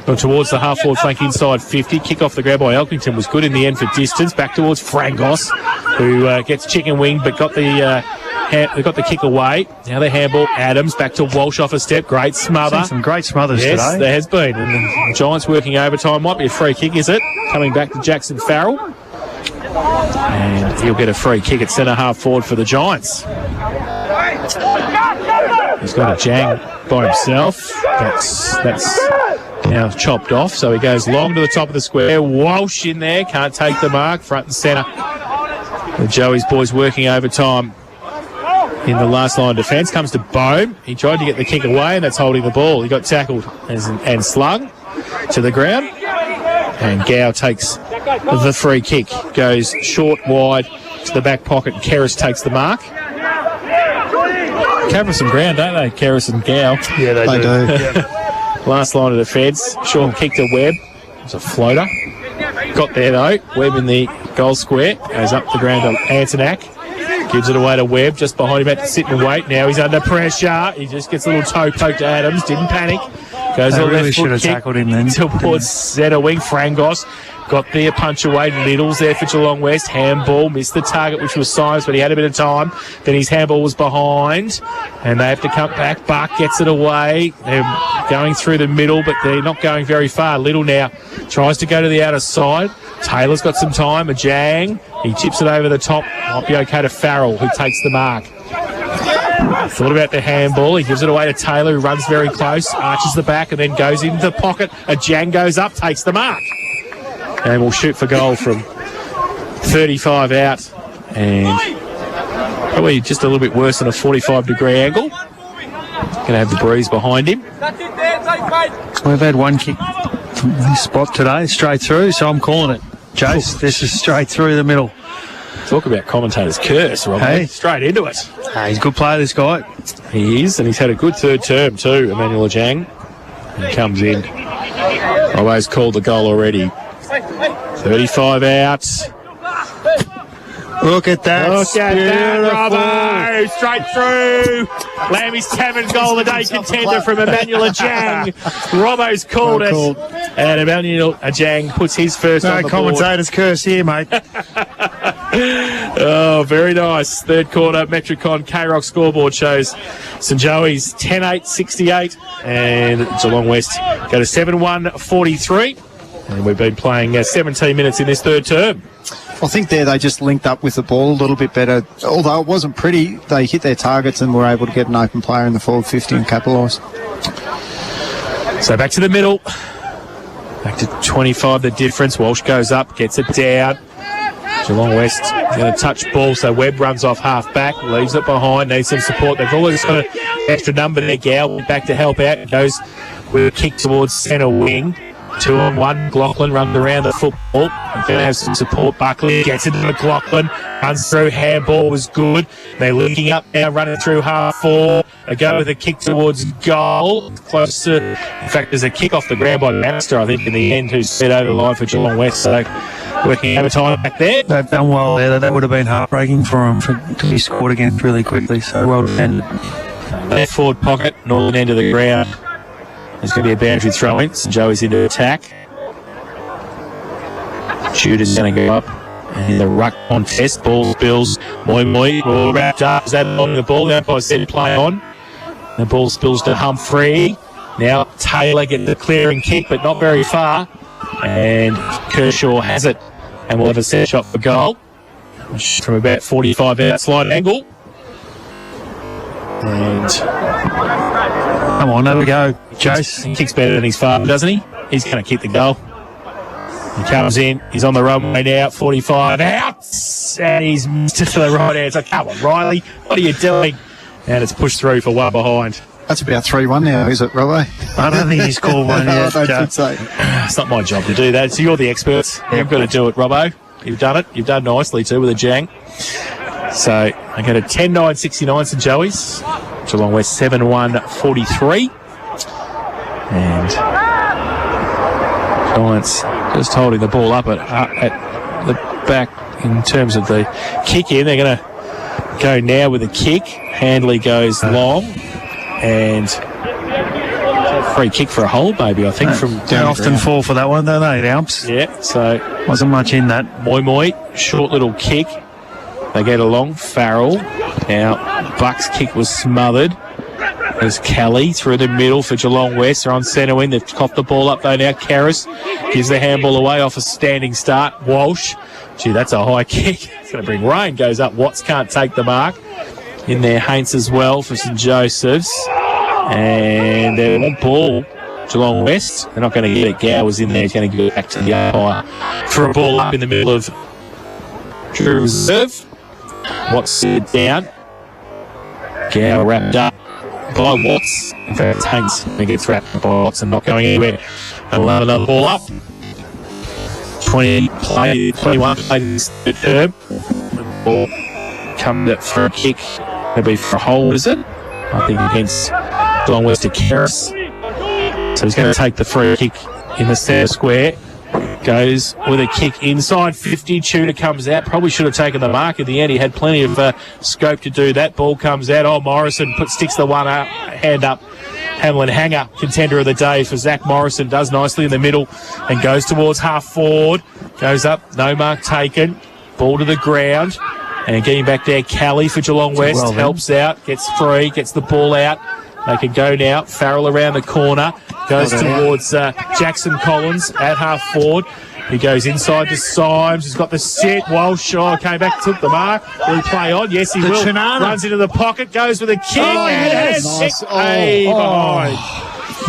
A: or towards the half forward flank inside 50. Kick off the grab by Elkington was good in the end for distance. Back towards Frangos, who gets chicken wing, but got the they got the kick away. Now they handball Adams back to Walsh off a step. Great smother.
B: Seen some great smothers
A: Yes,
B: today.
A: there has been. And the Giants working overtime. Might be a free kick, is it? Coming back to Jackson Farrell. And he'll get a free kick at centre half forward for the Giants. He's got a Jang by himself. That's now chopped off. So he goes long to the top of the square. Walsh in there. Can't take the mark. Front and centre. The Joey's boys working overtime in the last line of defence. Comes to Bohm. He tried to get the kick away, and that's holding the ball. He got tackled and slung to the ground. And Gow takes the free kick. Goes short, wide to the back pocket. Keris takes the mark. Cover some ground, don't they, Keris and Gow?
B: Yeah, they do.
A: Last line of defence. Short kick to Webb. It's a floater. Got there, though. Webb in the goal square. Goes up the ground to Antonak. Gives it away to Webb. Just behind him, had to sit and wait. Now he's under pressure. He just gets a little toe poke to Adams. Didn't panic. Goes
B: They
A: on
B: really
A: left
B: should
A: foot
B: have
A: kick
B: tackled him then.
A: towards centre wing. Frangos got there, punch away. Little's there for Geelong West. Handball, missed the target, which was Symes, but he had a bit of time. Then his handball was behind, and they have to come back. Buck gets it away. They're going through the middle, but they're not going very far. Little now tries to go to the outer side. Taylor's got some time. A Jang. He chips it over the top. Might be okay to Farrell, who takes the mark. Thought about the handball. He gives it away to Taylor, who runs very close, arches the back, and then goes into the pocket. A Jang goes up, takes the mark. And will shoot for goal from 35 out. And probably just a little bit worse than a 45-degree angle. Going to have the breeze behind him.
B: We've had one kick from this spot today, straight through, so I'm calling it. Jace, this is straight through the middle.
A: Talk about commentator's curse, Rob.
B: Hey.
A: Straight into it.
B: He's a good player, this guy.
A: He is, and he's had a good third term too, Emmanuel Jang. He comes in. Robbo's called the goal already. 35 out.
B: Look at that.
A: Look at that, Robbo. Straight through. Lammy's Tavern goal of the day contender from Emmanuel Jang. Robbo's called it. And Emmanuel Jang puts his first on
B: No
A: the board.
B: commentator's curse here, mate.
A: Oh, very nice. Third quarter Metricon K-Rock scoreboard shows St Joey's 10-8-68 and Geelong West go to 7-1-43. And we've been playing 17 minutes in this third term.
C: I think there they just linked up with the ball a little bit better. Although it wasn't pretty, they hit their targets and were able to get an open player in the forward 50 and capitalise.
A: So back to the middle. Back to 25, the difference. Walsh goes up, gets it down. Geelong West going to touch ball, so Webb runs off half back, leaves it behind, needs some support. They've always got an extra number there. Gow back to help out, goes with a kick towards centre wing. 2-on-1, McLaughlin runs around the football. Going to have some support. Buckley gets it to McLaughlin, runs through, handball was good. They're linking up now, running through half 4. They go with a kick towards goal. Close to, in fact, there's a kick off the ground by Bannister, I think, in the end, who's set over the line for Geelong West. So working overtime back there.
B: They've done well there. That would have been heartbreaking for them to be scored against really quickly. So well defended.
A: Left forward pocket, northern end of the ground. There's going to be a boundary throw in. St Joey's into attack. Shooter's going to go up. And in the ruck contest, ball spills. Moi all wrapped up. Is that on the ball? The umpire said play on. The ball spills to Humphrey. Now Taylor gets the clearing kick, but not very far. And Kershaw has it. And we'll have a set shot for goal. From about 45 outside angle. And
B: Come on, there we go. Jace.
A: he kicks better than his father, doesn't he? He's going to kick the goal. He comes in. He's on the runway now. 45 out. And he's to the right hand. It's like, come on, Riley. What are you doing? And it's pushed through for one behind.
C: That's about 3-1 now, is it, Robbo?
B: I don't think he's scored one
C: No,
B: yet.
C: I don't think so.
A: It's not my job to do that. So you're the experts. You've got to do it, Robbo. You've done it. You've done nicely too with a jang. So I get a 10-9-69 St Joey's. Geelong West 7-1-43. And Giants just holding the ball up at the back in terms of the kick in. They're going to go now with a kick. Handley goes long. And free kick for a hold, maybe, I think, from
B: They often fall for that one, don't they, the umps?
A: Yeah, so
B: Wasn't much in that.
A: Moi, short little kick. They get along. Farrell. Now, Buck's kick was smothered. There's Kelly through the middle for Geelong West. They're on centre wing. They've coughed the ball up, though, now. Karras gives the handball away off a standing start. Walsh. Gee, that's a high kick. It's going to bring rain. Goes up. Watts can't take the mark. In there, Haints as well for St Joseph's. And they're on ball. Geelong West. They're not going to get it. Gow was in there. He's going to go back to the umpire for a ball up in the middle of Drew Reserve. Watts it down. Gow wrapped up by Watts. In fact, Haints gets wrapped up by Watts and not going anywhere. And we'll have another ball up. 21 played in this third term. The ball comes up for a kick. That'll be for a hold, is it? I think against Geelong West to Karras. So he's going to take the free kick in the centre square. Goes with a kick inside 50. Tudor comes out. Probably should have taken the mark at the end. He had plenty of scope to do that. Ball comes out. Oh, Morrison sticks the one up, hand up. Hamlin hanger, contender of the day for Zach Morrison. Does nicely in the middle and goes towards half forward. Goes up. No mark taken. Ball to the ground. And getting back there, Kelly for Geelong West.
B: Well,
A: helps out. Gets free. Gets the ball out. They can go now. Farrell around the corner. Goes towards Jackson Collins at half forward. He goes inside to Symes. He's got the sit. Walsh came back, took the mark. Will he play on? Yes, he will.
B: Chinana.
A: Runs into the pocket. Goes with a kick.
C: Oh, yes. Nice.
A: Behind.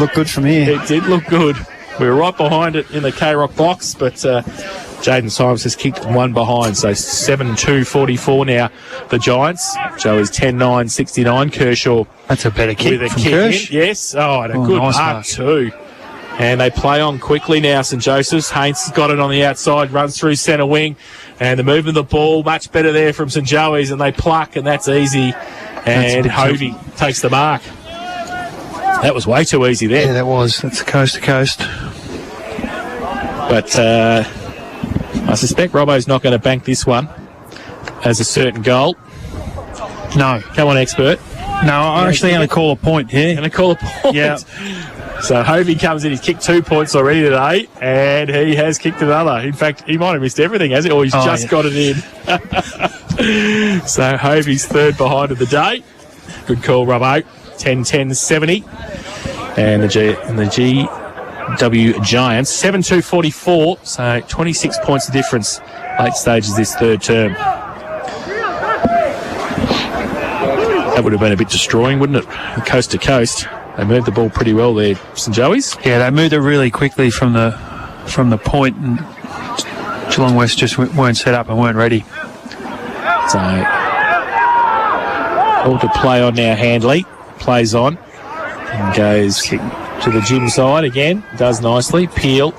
C: Look good from here.
A: It did look good. We were right behind it in the K-Rock box, but Jaden Symes has kicked one behind. So 7-2-44 now, the Giants. Joey's 10-9-69. Kershaw
B: That's a better kick
A: with a
B: from
A: kick
B: Kirsch.
A: in. Yes. Oh, and a
B: Oh,
A: good
B: nice
A: mark
B: mark.
A: too. And they play on quickly now, St Joseph's. Haints has got it on the outside, runs through centre wing. And the movement of the ball, much better there from St Joey's. And they pluck, and that's easy. And Hovey takes the mark. That was way too easy there.
B: Yeah, that was. That's coast to coast.
A: But I suspect Robbo's not going to bank this one as a certain goal.
B: No.
A: Come on, expert.
B: No, I'm actually going to call a point here.
A: Going to call a point.
B: Yeah.
A: So Hovey comes in. He's kicked 2 points already today, and he has kicked another. In fact, he might have missed everything, has he? Or he's just got it in. So Hovey's third behind of the day. Good call, Robbo. 10-10-70. And the GW Giants 7-2-44. So 26 points of difference. Late stages this third term. That would have been a bit destroying, wouldn't it? Coast to coast. They moved the ball pretty well there, St Joey's.
B: Yeah, they moved it really quickly from the point and Geelong West just weren't set up and weren't ready.
A: So, all to play on now. Handley plays on and goes to the Jim side again. Does nicely. Peel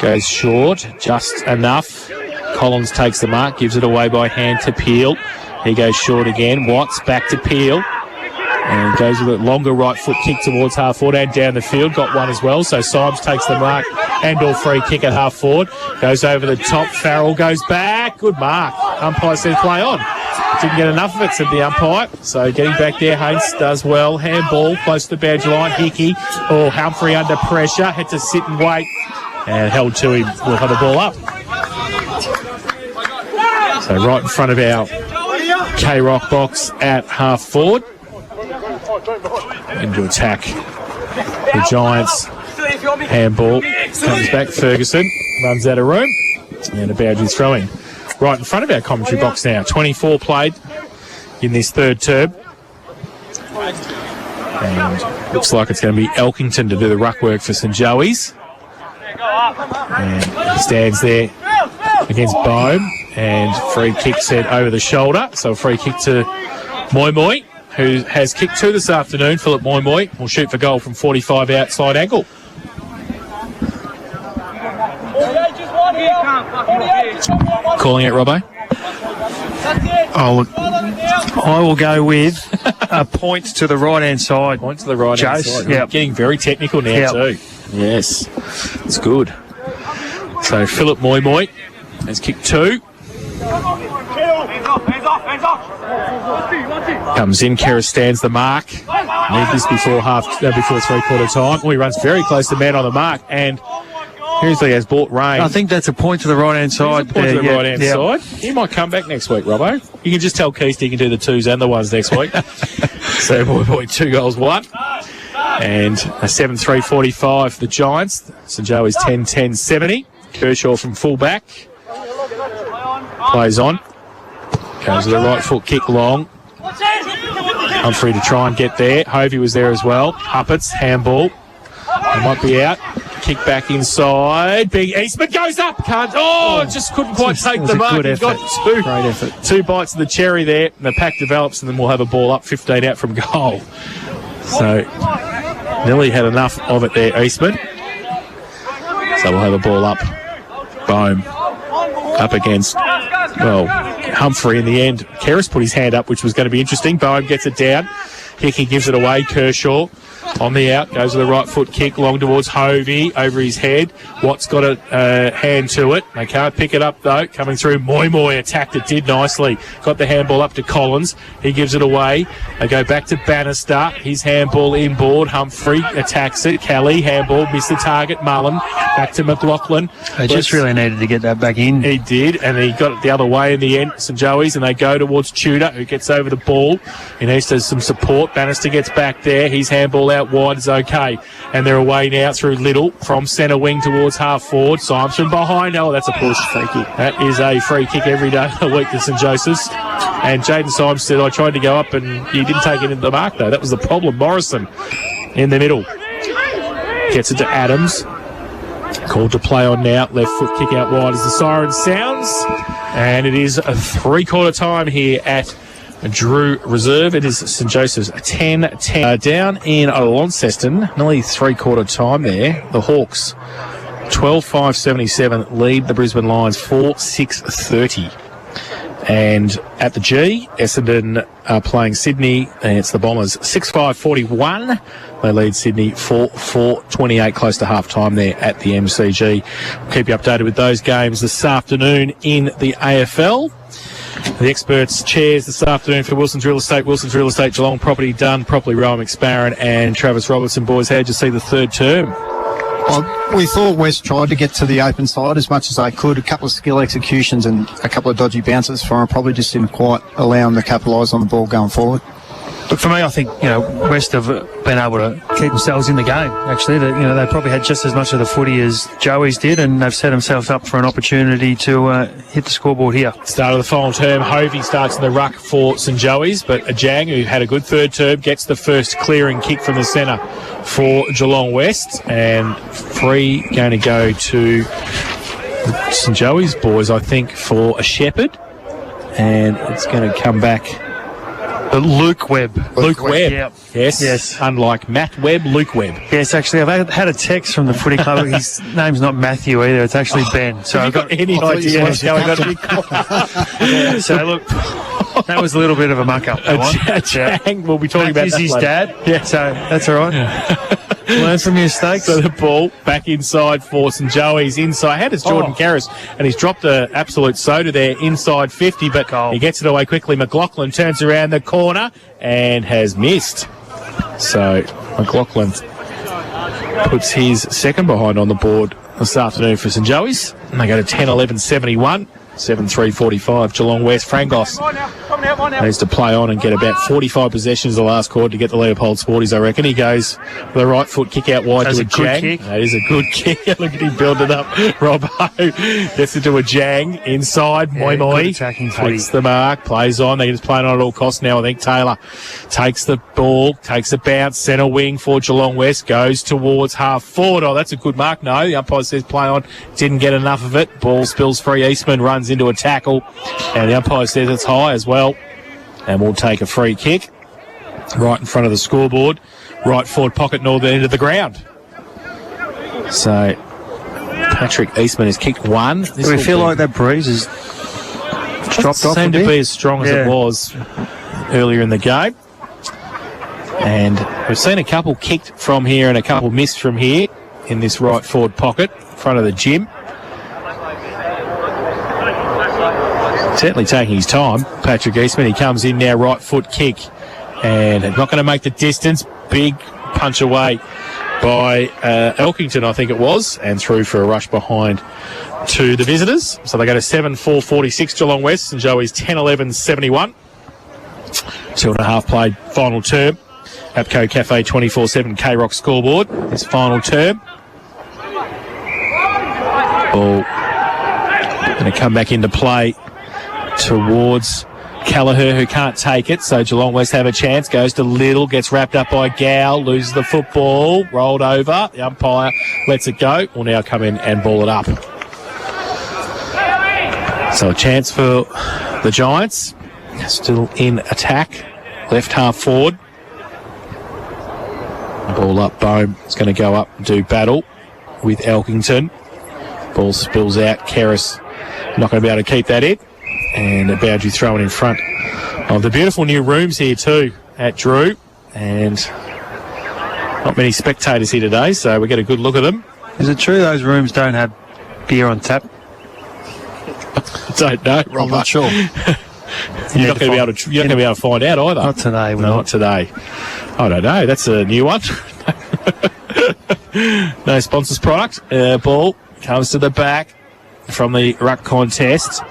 A: goes short, just enough. Collins takes the mark, gives it away by hand to Peel. He goes short again. Watts back to Peel. And goes with a longer right foot kick towards half forward and down the field. Got one as well. So Symes takes the mark. And/or free kick at half forward. Goes over the top. Farrell goes back. Good mark. Umpire says play on. Didn't get enough of it, said the umpire. So getting back there, Haynes does well. Handball close to the badge line. Hickey. Oh, Humphrey under pressure. Had to sit and wait. And held to him. We'll have the ball up. So right in front of our K-Rock box at half forward. Into attack. The Giants. Handball. Comes back. Ferguson. Runs out of room. And a Boundary throwing. Right in front of our commentary box now. 24 played in this third term. And looks like it's going to be Elkington to do the ruck work for St Joey's. And he stands there against Bohm. And free kick sent over the shoulder. So a free kick to Moi Moi, who has kicked two this afternoon. Philip Moi Moi will shoot for goal from 45 outside angle. Calling it, Robbo?
B: Oh, look, I will go with a point to the right-hand side.
A: Point to the right-hand side.
B: Yep.
A: Getting very technical now too. Yes, it's good. So Philip Moi Moi has kicked two. Comes in, Kerr stands the mark. Need this before three-quarter time. Oh, he runs very close to man on the mark, and Hensley has bought rain.
B: I think that's a point to the right-hand side.
A: Point to the right-hand side. He might come back next week, Robbo. You can just tell Keith he can do the twos and the ones next week. So, boy, 2 goals, 1. And a 7-3-45 for the Giants. St Joey's 10-10-70. Kershaw from full-back. Plays on. Goes with the right foot kick long. Humphrey to try and get there. Hovey was there as well. Huppets, handball. He might be out. Kick back inside. Big Eastman goes up. Can't. Just couldn't quite take the mark. He's got two bites of the cherry there. And the pack develops, and then we'll have a ball up 15 out from goal. So nearly had enough of it there, Eastman. So we'll have a ball up. Boom. Up against, Humphrey in the end. Keris put his hand up, which was going to be interesting. Bohm gets it down. Hickey gives it away. Kershaw on the out. Goes with the right foot kick long towards Hovey. Over his head. Watt's got a hand to it. They can't pick it up, though. Coming through. Moi Moi attacked it. Did nicely. Got the handball up to Collins. He gives it away. They go back to Bannister. His handball inboard. Humphrey attacks it. Kelly. Handball. Missed the target. Mullen. Back to McLaughlin.
B: They just really needed to get that back in.
A: He did, and he got it the other way in the end, St Joey's, and they go towards Tudor, who gets over the ball. He needs to some support. Bannister gets back there. His handball out wide is okay. And they're away now through Little from centre wing towards half forward. Symes from behind. Oh, that's a push. Free kick. That is a free kick every day of the week to St Joseph's. And Jaden Symes said, I tried to go up and he didn't take it into the mark, though. That was the problem. Morrison in the middle. Gets it to Adams. Called to play on now. Left foot kick out wide as the siren sounds. And it is a three-quarter time here at Drew Reserve. It is St Joseph's 10-10. Down in Launceston, nearly three-quarter time there. The Hawks 12-5-77 lead the Brisbane Lions 4-6-30. And at the G, Essendon are playing Sydney, and it's the Bombers 6-5-41. They lead Sydney 4-4-28, close to half-time there at the MCG. We'll keep you updated with those games this afternoon in the AFL. The experts chairs this afternoon for Wilson's Real Estate, Geelong Property Done, Properly Rowan McSparran and Travis Robertson. Boys, how'd you see the third term?
C: Well, we thought West tried to get to the open side as much as they could. A couple of skill executions and a couple of dodgy bounces for them probably just didn't quite allow them to capitalise on the ball going forward.
B: But for me, I think, West have been able to keep themselves in the game, actually. They probably had just as much of the footy as Joey's did, and they've set themselves up for an opportunity to hit the scoreboard here.
A: Start of the final term, Hovey starts in the ruck for St Joey's, but Ajang, who had a good third term, gets the first clearing kick from the centre for Geelong West, and free going to go to St Joey's boys, I think, for a Shepherd. And it's going to come back.
B: Luke Webb.
A: Luke Webb.
B: Yep.
A: Yes. Unlike Matt Webb, Luke Webb.
B: Yes, actually, I've had a text from the footy club. His name's not Matthew either. It's actually Ben. So
A: Have you got any idea what's going on?
B: So look, that was a little bit of a muck up.
A: Jang, we'll be talking about
B: Matthew's
A: that
B: his
A: later.
B: dad. Yeah. So that's all right. Learn from your mistakes.
A: So the ball back inside for St Joey's inside. How does Jordan Karras? And he's dropped an absolute soda there inside 50, but
B: Goal.
A: he gets it away quickly. McLaughlin turns around the corner and has missed. So McLaughlin puts his second behind on the board this afternoon for St Joey's. And they go to 10-11-71. 7-3-45. Geelong West. Frangos needs to play on and get about 45 possessions the last quarter to get the Leopold Sporties, I reckon. He goes with the right foot kick out wide
B: That's
A: to a
B: a good
A: Jang.
B: kick.
A: That is a good kick. Look at him build it up. Robbo gets it to a Jang inside.
B: Yeah,
A: Moi
B: good attacking footy.
A: takes the mark, plays on. They're just playing on at all costs now. I think Taylor takes the ball, takes a bounce, centre wing for Geelong West, goes towards half forward. Oh, that's a good mark. No, the umpire says play on. Didn't get enough of it. Ball spills free. Eastman runs into a tackle, and the umpire says it's high as well. And we'll take a free kick right in front of the scoreboard, right forward pocket, northern end of the ground. So Patrick Eastman has kicked one.
B: Do we feel like that breeze has dropped off a
A: seemed to
B: bit?
A: be as strong as it was earlier in the game. And we've seen a couple kicked from here and a couple missed from here in this right forward pocket in front of the gym. Certainly taking his time. Patrick Eastman, he comes in now, right foot kick, and not going to make the distance. Big punch away by Elkington, I think it was, and through for a rush behind to the visitors. So they go to 7-4-46 Geelong West, and Joey's 10-11-71. 2.5 played final term. APCO Cafe 24/7 K-Rock scoreboard. This final term. Ball going to come back into play towards Kelleher, who can't take it, so Geelong West have a chance. Goes to Little, gets wrapped up by Gow, loses the football, rolled over. The umpire lets it go. Will now come in and ball it up. So a chance for the Giants. Still in attack. Left half forward. Ball up, Bohm is going to go up and do battle with Elkington. Ball spills out. Karras not going to be able to keep that in. And a boundary thrown in front of the beautiful new rooms here too at Drew. And not many spectators here today, so we get a good look at them.
B: Is it true those rooms don't have beer on tap?
A: Don't know.
C: I'm not sure.
A: You're not going to be able to find out either.
B: Not today.
A: No, not today. I don't know. That's a new one. No sponsors product. Ball comes to the back from the ruck contest.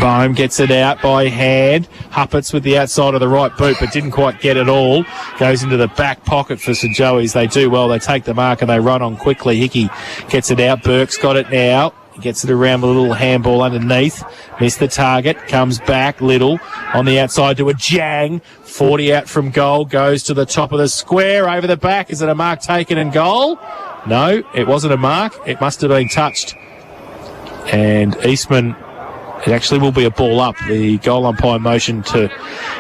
A: Bohm gets it out by hand. Huppets with the outside of the right boot, but didn't quite get it all. Goes into the back pocket for St Joey's. They do well. They take the mark and they run on quickly. Hickey gets it out. Burke's got it now. He gets it around with a little handball underneath. Missed the target. Comes back. Little on the outside to a Jang. 40 out from goal. Goes to the top of the square. Over the back. Is it a mark taken and goal? No, it wasn't a mark. It must have been touched. And Eastman, it actually will be a ball up. The goal umpire motion to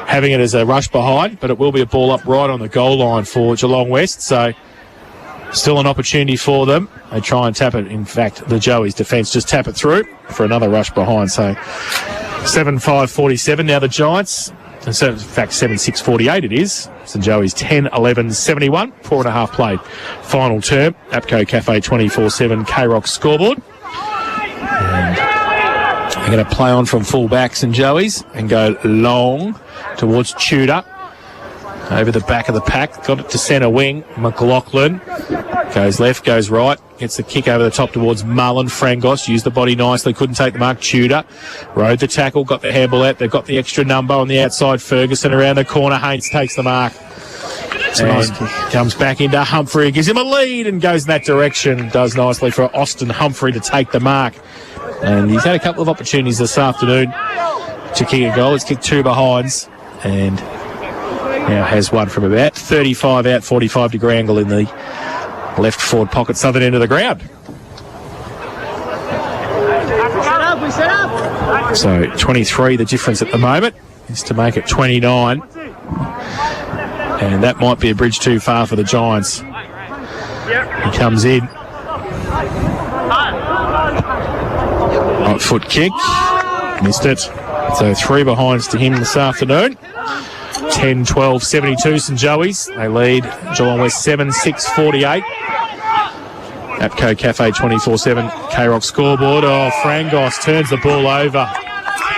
A: having it as a rush behind, but it will be a ball up right on the goal line for Geelong West. So still an opportunity for them. They try and tap it. In fact, the Joey's defence just tap it through for another rush behind. So 7-5-47 now the Giants. In fact, 7-6-48 it is. St Joey's 10-11-71. 4.5 played. Final term. APCO Cafe 24/7 K-Rock scoreboard. And they're going to play on from full back St Joey's and go long towards Tudor. Over the back of the pack. Got it to centre wing. McLaughlin goes left, goes right. Gets the kick over the top towards Mullen. Frangos used the body nicely. Couldn't take the mark. Tudor rode the tackle. Got the handball out. They've got the extra number on the outside. Ferguson around the corner. Haynes takes the mark. And comes back into Humphrey. Gives him a lead and goes in that direction. Does nicely for Austin Humphrey to take the mark. And he's had a couple of opportunities this afternoon to kick a goal. He's kicked two behinds and now has one from about 35 out, 45 degree angle in the left forward pocket, southern end of the ground. So 23, the difference at the moment is to make it 29. And that might be a bridge too far for the Giants. He comes in. Right foot kick. Missed it. So 3 behinds to him this afternoon. 10-12, 72 St Joey's. They lead Geelong West 7-6-48. APCO Cafe 24/7 K-Rock scoreboard. Oh, Frangos turns the ball over.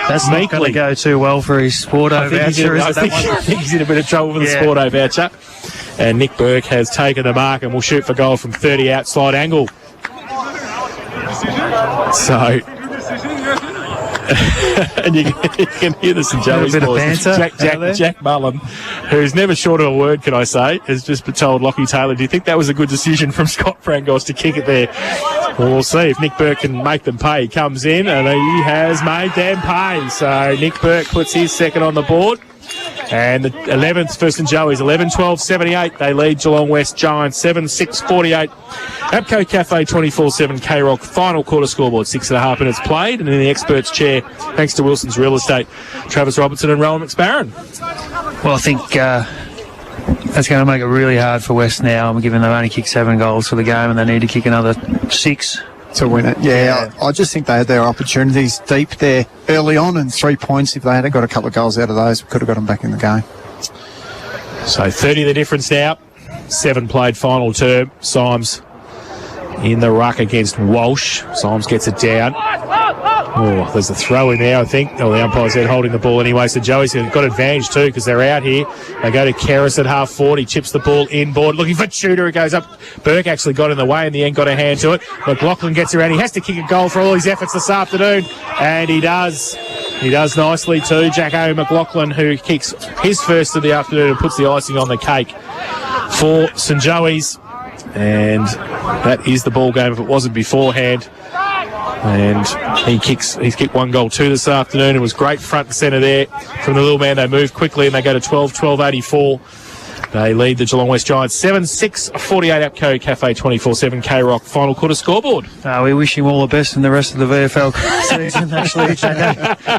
B: That's not going to go too well for his Sporto voucher, is it, that one?
A: I think he's in a bit of trouble with the Sporto voucher. And Nick Burke has taken the mark and will shoot for goal from 30 outside angle. So... and you can hear the St Joey's boys. Jack Mullen, who's never short of a word, can I say, has just been told Lockie Taylor, do you think that was a good decision from Scott Frangos to kick it there? Well, we'll see if Nick Burke can make them pay. He comes in and he has made them pay. So Nick Burke puts his second on the board. And the 11th for St Joey's, 11-12-78. They lead Geelong West Giants 7-6-48. APCO Cafe 24/7 K-Rock final quarter scoreboard, 6.5 minutes played. And in the experts' chair, thanks to Wilson's Real Estate, Travis Robertson and Rowan McSparron.
B: Well, I think that's going to make it really hard for West now, given they've only kicked 7 goals for the game and they need to kick another 6
C: to win it. I just think they had their opportunities deep there early on, and 3 points, if they had got a couple of goals out of those, we could have got them back in the game.
A: So 30 the difference now. 7 played final term. Symes in the ruck against Walsh. Symes gets it down. Oh, there's a throw in there, I think. Oh, the umpire's there holding the ball anyway. So Joey's got advantage too because they're out here. They go to Keris at half forward. He chips the ball inboard, looking for Tudor. It goes up. Burke actually got in the way in the end, got a hand to it. McLaughlin gets around. He has to kick a goal for all his efforts this afternoon, and he does. He does nicely too. Jacko McLaughlin, who kicks his first of the afternoon and puts the icing on the cake for St Joey's. And that is the ball game if it wasn't beforehand. And he's kicked 1 goal too this afternoon. It was great front and centre there from the little man. They move quickly and they go to 12-12-84. They lead the Geelong West Giants 7-6-48. APCO Cafe 24/7 K-Rock final quarter scoreboard.
B: We wish him all the best in the rest of the VFL season, actually.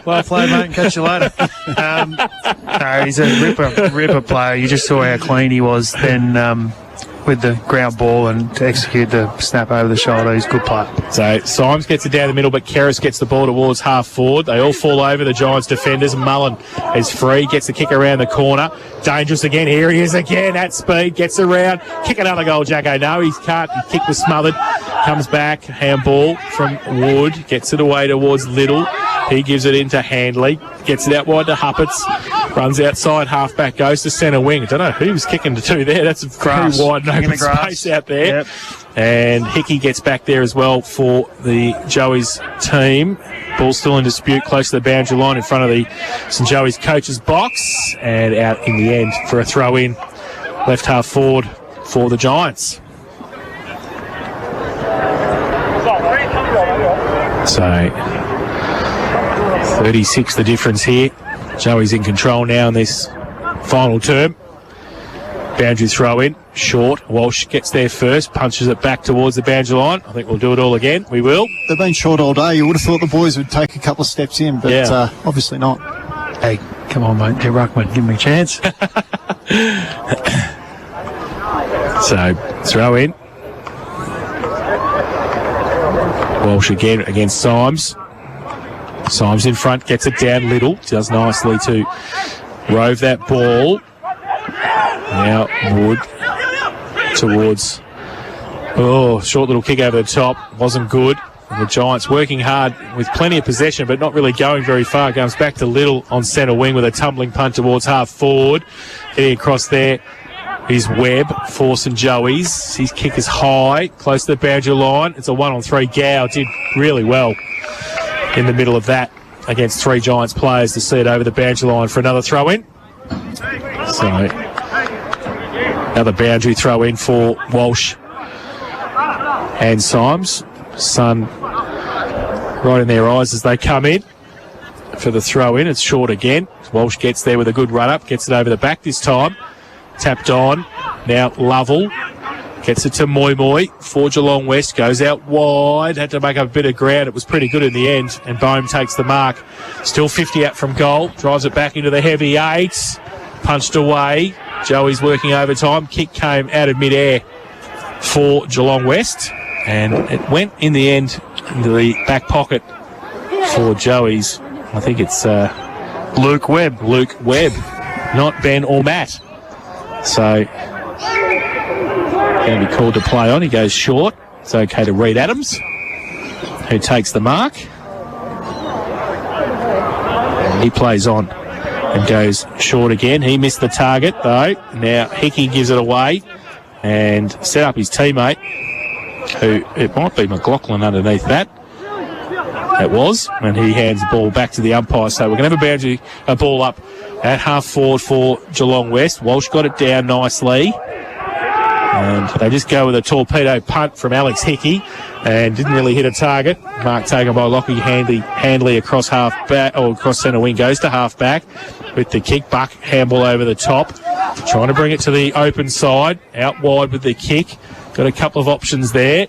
B: Well played, mate, and catch you later. No, he's a ripper player. You just saw how clean he was then with the ground ball and to execute the snap over the shoulder. He's a good player.
A: So Symes gets it down the middle, but Keris gets the ball towards half forward. They all fall over, the Giants defenders. Mullen is free, gets the kick around the corner. Dangerous again. Here he is again at speed, gets around. Kick another goal, Jacko. No, he can't. His kick was smothered. Comes back, handball from Wood. Gets it away towards Little. He gives it into Handley. Gets it out wide to Huppets. Runs outside, half-back, goes to centre wing. I don't know who was kicking to 2 there. That's a very wide and open space out there.
B: Yep.
A: And Hickey gets back there as well for the Joey's team. Ball still in dispute, close to the boundary line in front of the St Joey's coach's box. And out in the end for a throw-in. Left half forward for the Giants. So 36 the difference here. Joey's in control now in this final term. Boundary throw in, short. Walsh gets there first, punches it back towards the boundary line. I think we'll do it all again. We will.
C: They've been short all day. You would have thought the boys would take a couple of steps in, but obviously not.
B: Hey, come on, mate. Get Ruckman. Give me a chance.
A: So, throw in. Walsh again against Symes. Symes in front, gets it down. Little does nicely to rove that ball. Now Wood towards short little kick over the top, wasn't good. And the Giants working hard with plenty of possession but not really going very far. Comes back to Little on centre wing with a tumbling punt towards half forward. Getting across there is Webb for St Joey's. His kick is high, close to the boundary line. It's a 1-on-3. Gow did really well in the middle of that against 3 Giants players to see it over the boundary line for another throw-in. So, another boundary throw-in for Walsh and Symes. Sun right in their eyes as they come in for the throw-in. It's short again. Walsh gets there with a good run-up, gets it over the back this time. Tapped on. Now Lovell Gets it to Moi Moi for Geelong West. Goes out wide. Had to make up a bit of ground. It was pretty good in the end. And Bohm takes the mark. Still 50 out from goal. Drives it back into the heavy 8. Punched away. Joey's working overtime. Kick came out of midair for Geelong West. And it went in the end into the back pocket for Joey's. I think it's
B: Luke Webb.
A: Luke Webb, not Ben or Matt. So, going to be called to play on. He goes short. It's okay to Reed Adams, who takes the mark. And he plays on and goes short again. He missed the target, though. Now, Hickey gives it away and set up his teammate, who, it might be McLaughlin underneath that. It was, and he hands the ball back to the umpire. So we're going to have a ball up at half forward for Geelong West. Walsh got it down nicely. And they just go with a torpedo punt from Alex Hickey and didn't really hit a target. Mark taken by Lockie Handley across half back, or across centre wing, goes to half back with the kick. Buck handball over the top. Trying to bring it to the open side. Out wide with the kick. Got a couple of options there.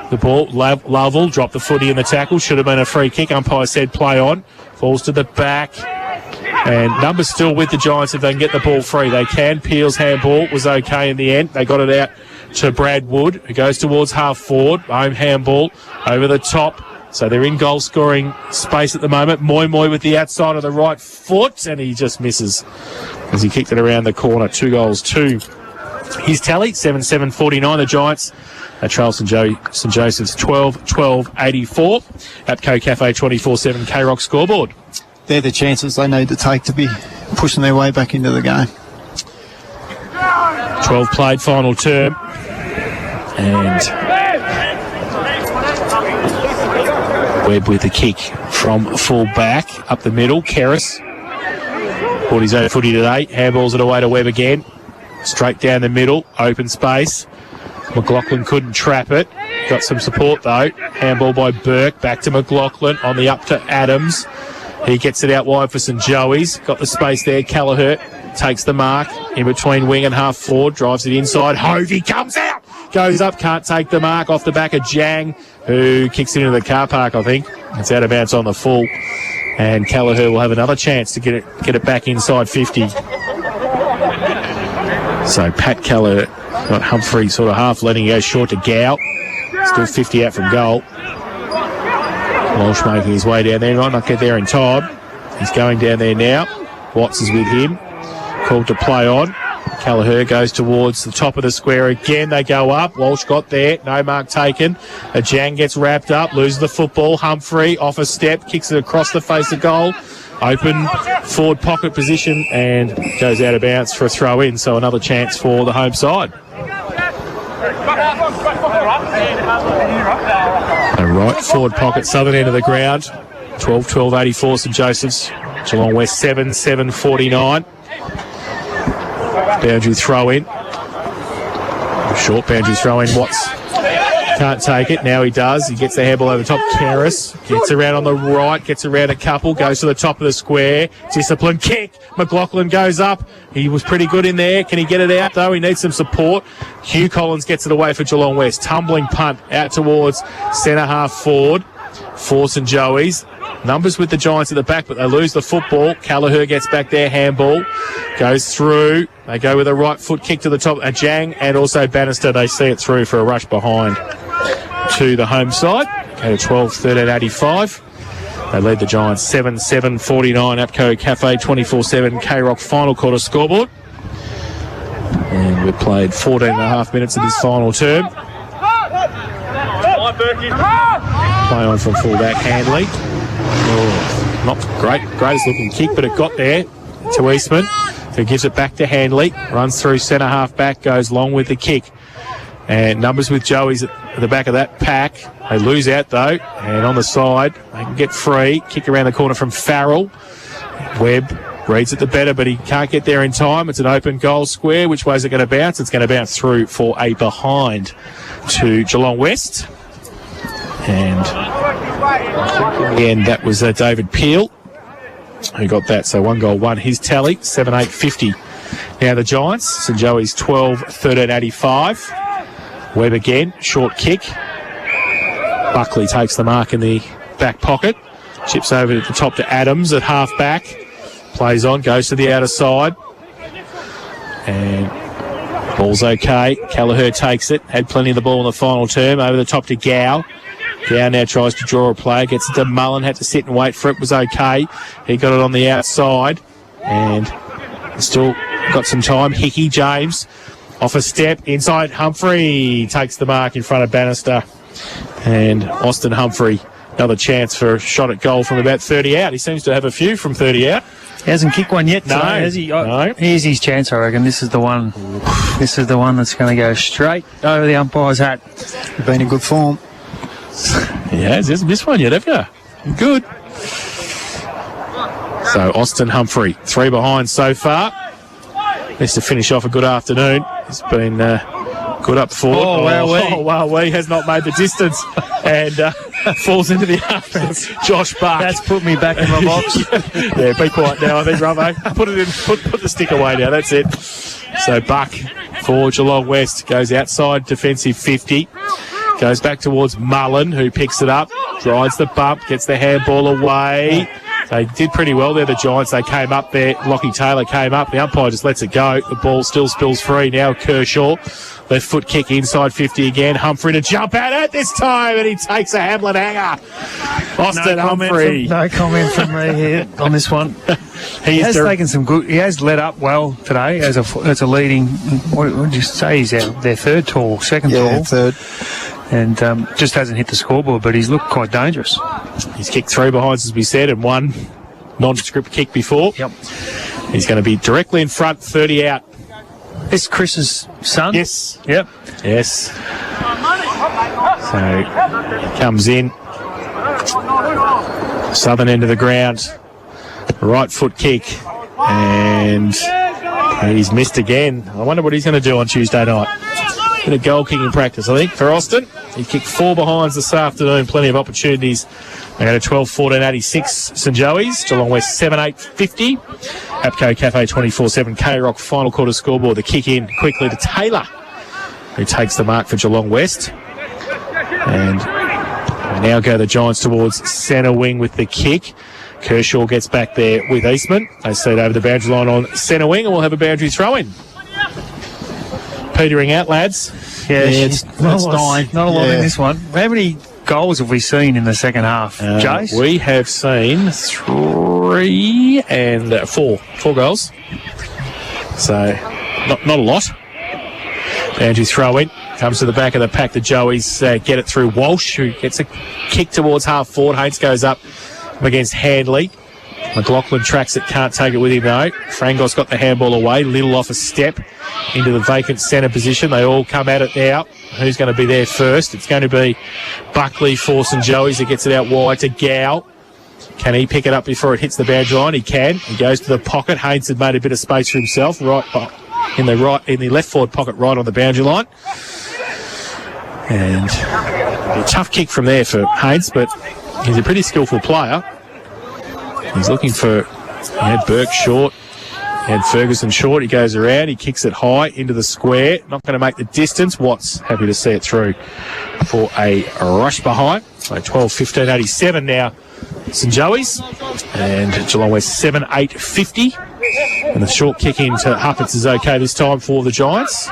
A: The ball, Lovell dropped the footy in the tackle. Should have been a free kick. Umpire said play on. Falls to the back. And numbers still with the Giants if they can get the ball free. They can. Peel's handball was okay in the end. They got it out to Brad Wood, who goes towards half forward. Home handball over the top. So they're in goal scoring space at the moment. Moi Moi with the outside of the right foot, and he just misses as he kicked it around the corner. 2 goals to his tally. 7-7-49. The Giants trail St Joseph's 12-12-84. APCO Cafe 24/7 K-Rock scoreboard.
C: They're the chances they need to take to be pushing their way back into the game.
A: 12 played, final term. And Webb with the kick from full back up the middle. Kerris brought his own footy today. Handballs it away to Webb again. Straight down the middle, open space. McLaughlin couldn't trap it. Got some support though. Handball by Burke. Back to McLaughlin. On the up to Adams. He gets it out wide for St Joey's. Got the space there. Callagher takes the mark in between wing and half forward. Drives it inside. Hovey comes out. Goes up. Can't take the mark off the back of Jang, who kicks it into the car park, I think. It's out of bounds on the full. And Callagher will have another chance to get it back inside 50. So Pat Callagher got Humphrey sort of half letting go short to Gow. Still 50 out from goal. Walsh making his way down there. Might not get there in time. He's going down there now. Watts is with him. Called to play on. Callagher goes towards the top of the square again. They go up. Walsh got there. No mark taken. Jang gets wrapped up. Loses the football. Humphrey off a step. Kicks it across the face of goal. Open forward pocket position and goes out of bounds for a throw in. So another chance for the home side. A right forward pocket, southern end of the ground. 12-12-84 St Joseph's. Geelong West 7-7-49. Boundary throw in. Short boundary throw in. Watts can't take it. Now he does. He gets the handball over the top. Kerris gets around on the right, gets around a couple, goes to the top of the square. Discipline kick. McLaughlin goes up. He was pretty good in there. Can he get it out though? He needs some support. Hugh Collins gets it away for Geelong West. Tumbling punt out towards centre half forward for St Joey's. Numbers with the Giants at the back, but they lose the football. Callagher gets back there, handball. Goes through. They go with a right foot kick to the top. Jang and also Bannister, they see it through for a rush behind to the home side. Go to 12-13-85. They lead the Giants 7-7-49. APCO Cafe 24/7 K-Rock final quarter scoreboard. And we've played 14 and a half minutes of this final term. Play on from fullback Handley. Oh, not greatest looking kick, but it got there to Eastman, who gives it back to Handley. Runs through centre half back, goes long with the kick. And numbers with Joey's at the back of that pack. They lose out though, and on the side they can get free. Kick around the corner from Farrell. Webb reads it the better, but he can't get there in time. It's an open goal square. Which way is it going to bounce? It's going to bounce through for a behind to Geelong West. And in the end, that was David Peel who got that. So 1 goal, 1 his tally, 7-8-50. Now the Giants, St Joey's 12-13-85. Webb again, short kick. Buckley takes the mark in the back pocket. Chips over to the top to Adams at half back. Plays on, goes to the outer side. And ball's okay. Kelleher takes it. Had plenty of the ball in the final term. Over the top to Gow. Gow now tries to draw a play. Gets it to Mullen. Had to sit and wait for it. Was okay. He got it on the outside. And still got some time. Hickey, James. Off a step. Inside. Humphrey takes the mark in front of Bannister. And Austin Humphrey, another chance for a shot at goal from about 30 out. He seems to have a few from 30 out.
B: He hasn't kicked one yet,
A: No,
B: has he?
A: no.
B: Here's his chance, I reckon. This is the one. This is the one that's going to go straight over the umpire's hat.
C: Been in good form.
A: He hasn't missed one yet, have you? Good. So Austin Humphrey, 3 behind so far. Needs to finish off a good afternoon. He's been good up forward. Wowee has not made the distance and falls into the arms of Josh Buck.
B: That's put me back in my box.
A: Yeah, be quiet now, I think, Ramo. Put it in. Put the stick away now. That's it. So Buck for Geelong West goes outside defensive 50. Goes back towards Mullen, who picks it up, drives the bump, gets the handball away. They did pretty well there, the Giants. They came up there. Lockie Taylor came up. The umpire just lets it go. The ball still spills free. Now Kershaw. Left foot kick inside 50 again. Humphrey to jump at it this time, and he takes a Hamlet hanger. Austin Humphrey.
B: No comment from me here on this one. He has taken some good. He has led up well today as a leading. What would you say? He's their third tall, second tall,
C: third.
B: And just hasn't hit the scoreboard, but he's looked quite dangerous.
A: He's kicked 3 behinds, as we said, and 1 nondescript kick before.
B: Yep.
A: He's going to be directly in front, 30 out.
B: This is Chris's son?
A: Yes.
B: Yep.
A: Yes. So he comes in. Southern end of the ground. Right foot kick. And he's missed again. I wonder what he's going to do on Tuesday night. Bit of goal kicking practice, I think, for Austin. He kicked 4 behinds this afternoon. Plenty of opportunities. They go to 12-14-86 St Joey's. Geelong West 7-8-50. Apco Cafe 24-7 K-Rock final quarter scoreboard. The kick in quickly to Taylor, who takes the mark for Geelong West. And now go the Giants towards centre wing with the kick. Kershaw gets back there with Eastman. They see it over the boundary line on centre wing, and we'll have a boundary throw in. Petering out, lads.
B: Yeah,
C: it's
B: not a lot
C: Yeah.
B: in this one. How many goals have we seen in the second half, Jace?
A: We have seen 3 and 4 goals. So, not a lot. Andrew throw in. Comes to the back of the pack. The Joeys get it through Walsh, who gets a kick towards half forward. Haynes goes up against Handley. McLaughlin tracks it, can't take it with him though. Frangos got the handball away. Little off a step into the vacant centre position. They all come at it now. Who's going to be there first? It's going to be Buckley for St Joey's, who gets it out wide to Gow. Can he pick it up before it hits the boundary line? He can. He goes to the pocket. Haynes had made a bit of space for himself, in the left forward pocket, right on the boundary line. And a tough kick from there for Haynes, but he's a pretty skillful player. He's looking for, he had Burke short, he had Ferguson short. He goes around, he kicks it high into the square. Not going to make the distance. Watts happy to see it through for a rush behind. So 12-15-87 now, St Joey's. And Geelong West 7-8-50. And the short kick into Huppets is okay this time for the Giants.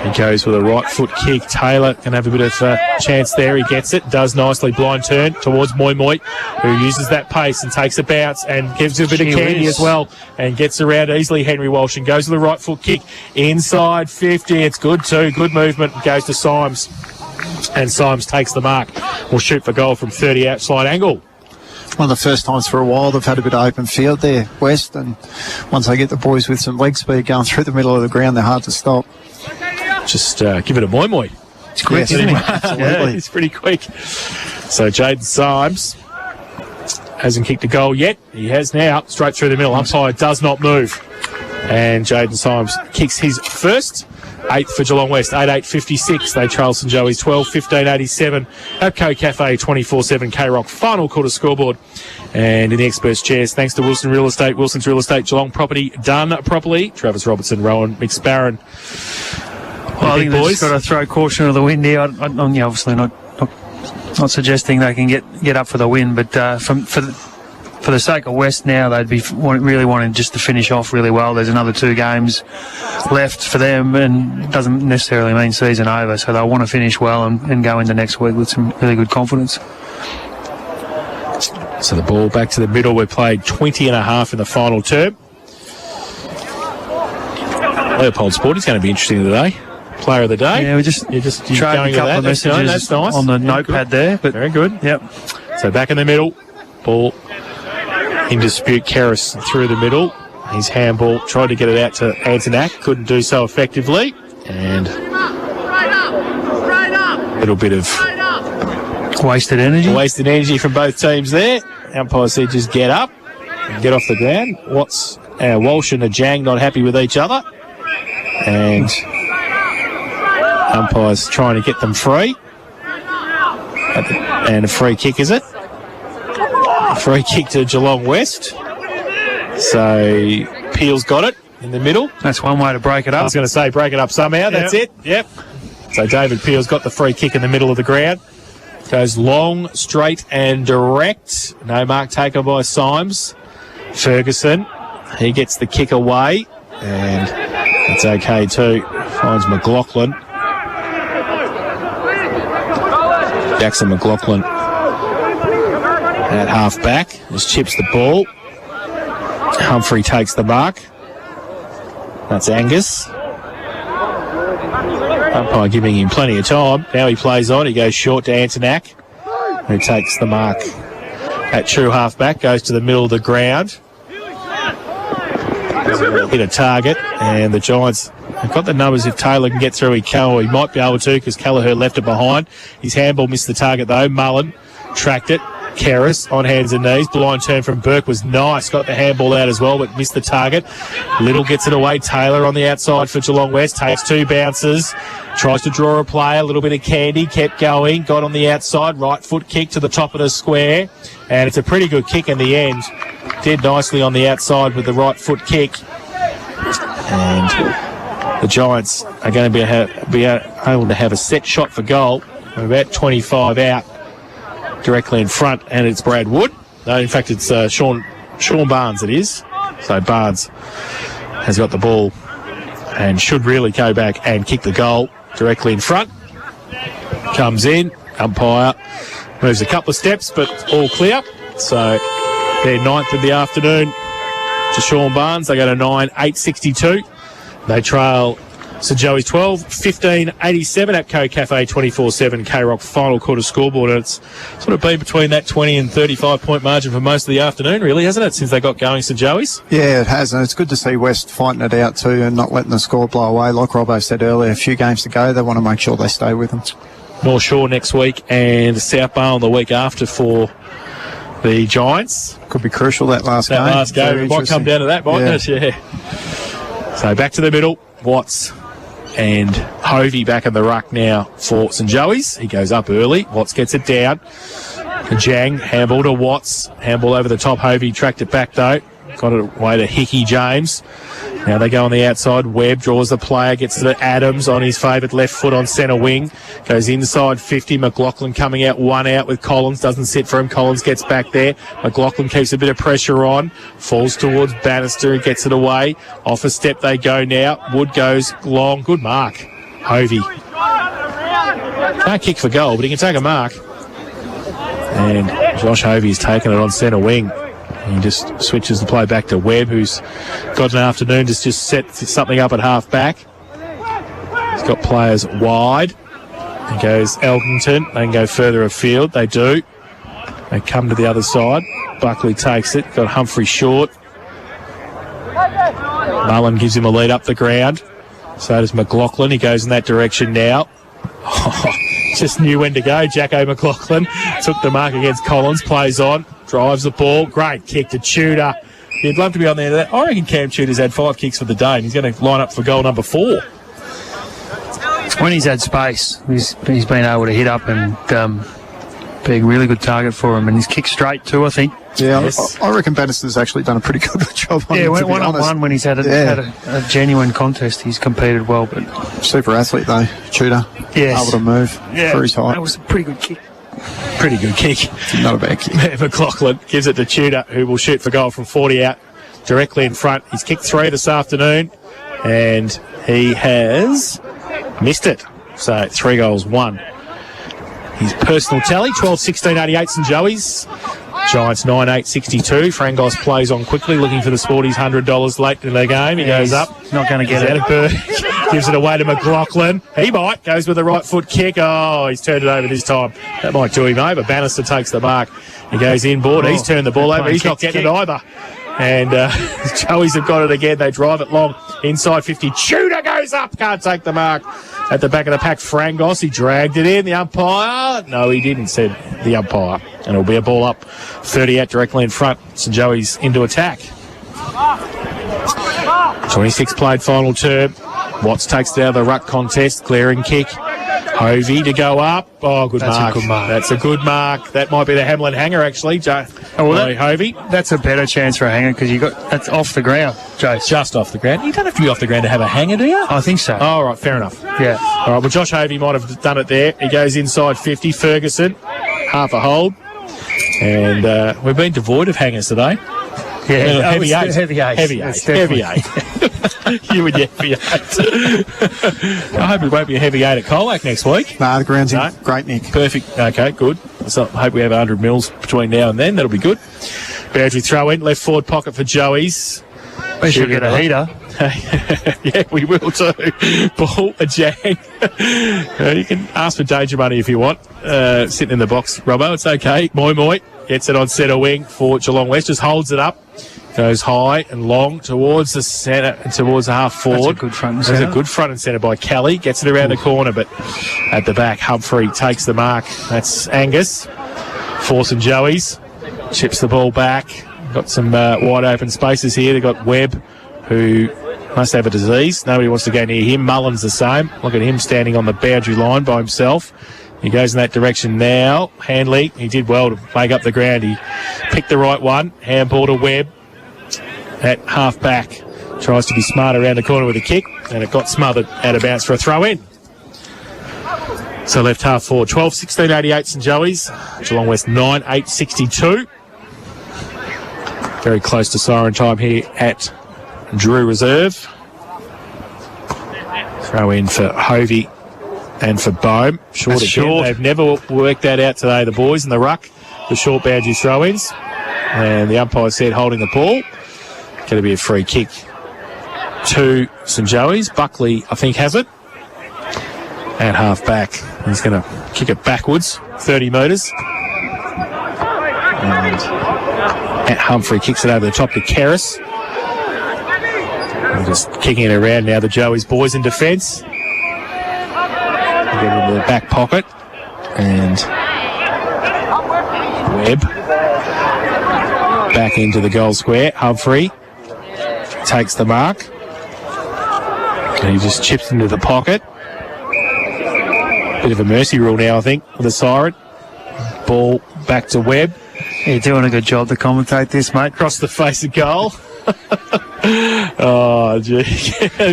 A: He goes with a right foot kick. Taylor can have a bit of chance there. He gets it, does nicely. Blind turn towards Moi Moi, who uses that pace and takes a bounce and gives it a bit of candy as well and gets around easily Henry Walsh and goes with a right foot kick inside 50. It's good too. Good movement. Goes to Symes. And Symes takes the mark. Will shoot for goal from 30 outside angle.
C: One of the first times for a while they've had a bit of open field there, West, and once they get the boys with some leg speed going through the middle of the ground, they're hard to stop.
A: Just give it a Moi Moi.
C: It's quick, isn't he? Absolutely.
A: Yeah, he's pretty quick. So Jaden Symes hasn't kicked a goal yet. He has now, straight through the middle. Umpire does not move. And Jaden Symes kicks his first. 8th for Geelong West, 8-8-56. They trail St Joey's 12-15-87. Apco Cafe 24-7 K-Rock final quarter scoreboard. And in the experts' chairs, thanks to Wilson Real Estate, Wilson's Real Estate, Geelong property done properly. Travis Robertson, Rowan McSparron.
B: Well, I
A: big
B: think they've
A: boys.
B: just got to throw caution to the wind here. I'm obviously not suggesting they can get up for the win, but for the sake of West now, they'd be really wanting just to finish off really well. There's another 2 games left for them, and it doesn't necessarily mean season over, so they'll want to finish well and go into next week with some really good confidence.
A: So the ball back to the middle. We played 20 and a half in the final term. Leopold Sport is going to be interesting today. Player of the day.
B: Yeah, we just
A: you're
B: trading
A: going
B: a couple
A: with
B: of
A: that.
B: messages
A: That's nice.
B: on the
A: Yeah,
B: notepad
A: good.
B: there. But
A: Very good.
B: Yep.
A: So back in the middle. Ball in dispute. Karras through the middle. His handball tried to get it out to Antonak. Couldn't do so effectively. And a little bit of
B: Wasted energy.
A: wasted energy from both teams there. Umpire said just get up and get off the ground. Walsh and Ajang not happy with each other. And umpire's trying to get them free. And a free kick, is it? A free kick to Geelong West. So Peel's got it in the middle.
B: That's one way to break it
A: I
B: up.
A: was going to say break it up somehow. That's it. Yep. So David Peel's got the free kick in the middle of the ground. Goes long, straight and direct. No mark taken by Symes. Ferguson, he gets the kick away. And it's okay too. Finds McLaughlin. Jackson McLaughlin at half back. Just chips the ball. Humphrey takes the mark. That's Angus. Umpire giving him plenty of time. Now he plays on. He goes short to Antonak, who takes the mark at true half-back. Goes to the middle of the ground. Hit a target, and the Giants have got the numbers. If Taylor can get through, he might be able to, because Kelleher left it behind. His handball missed the target, though. Mullen tracked it. Karras on hands and knees. Blind turn from Burke was nice. Got the handball out as well, but missed the target. Little gets it away. Taylor on the outside for Geelong West. Takes 2 bounces. Tries to draw a play. A little bit of candy. Kept going. Got on the outside. Right foot kick to the top of the square. And it's a pretty good kick in the end. Did nicely on the outside with the right foot kick. And the Giants are going to be able to have a set shot for goal. We're about 25 out. Directly in front, and it's Brad Wood. No, in fact, it's Sean Barnes, it is. So Barnes has got the ball and should really go back and kick the goal directly in front. Comes in, umpire moves a couple of steps, but all clear. So they're 9th of the afternoon to Sean Barnes. They go to 9, 8:62. They trail St Joey's 12, 15-87 at Co Cafe 24/7 K-Rock final quarter scoreboard. And it's sort of been between that 20 and 35 point margin for most of the afternoon, really, hasn't it, since they got going, St Joey's?
C: Yeah, it has, and it's good to see West fighting it out too and not letting the score blow away. Like Robbo said earlier, a few games to go. They want to make sure they stay with them.
A: North Shore next week and South Bale the week after for the Giants.
C: Could be crucial, that last game.
A: That last game.
C: Very
A: It might come
C: interesting.
A: down to that, mightn't it? Yeah. So back to the middle. Watts and Hovey back in the ruck now for St Joey's. He goes up early. Watts gets it down. Jang, handball to Watts. Handball over the top. Hovey tracked it back though. Got it away to Hickey James. Now they go on the outside. Webb draws the player, gets it to Adams on his favourite left foot on centre wing. Goes inside 50. McLaughlin coming out, one out with Collins. Doesn't sit for him. Collins gets back there. McLaughlin keeps a bit of pressure on. Falls towards Bannister. He gets it away. Off a step they go now. Wood goes long. Good mark. Hovey. Can't kick for goal, but he can take a mark. And Josh Hovey's taken it on centre wing. He just switches the play back to Webb, who's got an afternoon to just set something up at half back. He's got players wide. He goes Elkington. They can go further afield. They do. They come to the other side. Buckley takes it. Got Humphrey short. Mullen gives him a lead up the ground. So does McLaughlin. He goes in that direction now. Just knew when to go. Jacko McLaughlin took the mark against Collins. Plays on. Drives the ball. Great kick to Tudor. You'd love to be on the end of that. I reckon Cam Tudor's had 5 kicks for the day, and he's going to line up for goal number 4.
B: When he's had space, he's been able to hit up and be a really good target for him. And he's kicked straight too, I think.
C: Yeah,
A: Yes.
C: I reckon Bannister's actually done a pretty good job on
B: Yeah,
C: him, to be
B: one on
C: honest.
B: one when he's had a genuine contest, he's competed well. But
C: Super athlete, though, Tudor.
B: Yes.
C: Able to move for his height.
B: that was a pretty good kick.
A: Pretty good kick.
C: Not a bad kick.
A: McLaughlin gives it to Tudor, who will shoot for goal from 40 out, directly in front. He's kicked 3 this afternoon, and he has missed it. So 3 goals, 1. His personal tally, 12-16-88 St Joey's. Giants 9-8-62. Frangos plays on quickly, looking for the Sporties $100 late in the game. He goes up.
B: Not going to get it.
A: Atterberg gives it away to McLaughlin. He might. Goes with the right foot kick. Oh, he's turned it over this time. That might do him over. Bannister takes the mark. He goes inboard. He's turned the ball over. He's not getting it either. And Joey's have got it again. They drive it long. Inside 50. Tudor goes up. Can't take the mark. At the back of the pack, Frangos. He dragged it in. The umpire. No, he didn't, said the umpire. And it'll be a ball up. 30 out directly in front. St Joey's into attack. 26 played final term. Watts takes it out of the ruck contest. Clearing kick. Hovey to go up. Oh, good
B: That's
A: mark.
B: a good mark.
A: That's a good mark. That might be the Hamlin hanger, actually. Hovey.
B: That's a better chance for a hanger because that's off the ground, Jace.
A: Just off the ground. You don't have to be off the ground to have a hanger, do you?
B: I think so.
A: Oh, all right, fair enough.
B: Yeah.
A: All right, well, Josh Hovey might have done it there. He goes inside 50. Ferguson, half a hold. And we've been devoid of hangers today.
B: Yeah.
A: Heavy eight.
B: Heavy eight.
A: Heavy eight.
B: It's
A: Heavy
B: definitely-
A: eight. You and your heavy eight. I hope it won't be a heavy 8 at Colac next week.
C: Nah, the ground's in
A: No.
C: great nick.
A: Perfect. Okay, good. So I hope we have 100 mils between now and then. That'll be good. Boundary throw in. Left forward pocket for Joey's.
B: We should get a heater.
A: Yeah, we will too. Ball, a jag. You can ask for danger money if you want. Sitting in the box, Robbo. It's okay. Moi gets it on centre wing for Geelong West. Just holds it up. Goes high and long towards the centre, towards the half forward.
B: That's a good front and
A: There's
B: centre.
A: a good front and centre by Kelly. Gets it around the corner, but at the back, Humphrey takes the mark. That's Angus. For St Joey's. Chips the ball back. Got some wide open spaces here. They've got Webb, who must have a disease. Nobody wants to go near him. Mullen's the same. Look at him standing on the boundary line by himself. He goes in that direction now. Handley, he did well to make up the ground. He picked the right one. Handball to Webb. At half back. Tries to be smart around the corner with a kick. And it got smothered out of bounds for a throw in. So left half forward. 12-16-88 St Joey's. Geelong West 9-8-62. Very close to siren time here at Drew Reserve. Throw in for Hovey and for Bohm. Short
B: That's
A: again.
B: short.
A: They've never worked that out today, the boys in the ruck. The short boundary throw-ins. And the umpire said holding the ball. Going to be a free kick to St Joey's. Buckley, I think, has it. At half back. He's going to kick it backwards, 30 metres. And Matt Humphrey kicks it over the top to Kerris. And just kicking it around now, the Joey's boys in defence. Get into the back pocket. And Webb back into the goal square. Humphrey takes the mark. And he just chips into the pocket. Bit of a mercy rule now, I think, with the siren. Ball back to Webb.
B: You're doing a good job to commentate this, mate.
A: Across the face of goal. Oh, gee.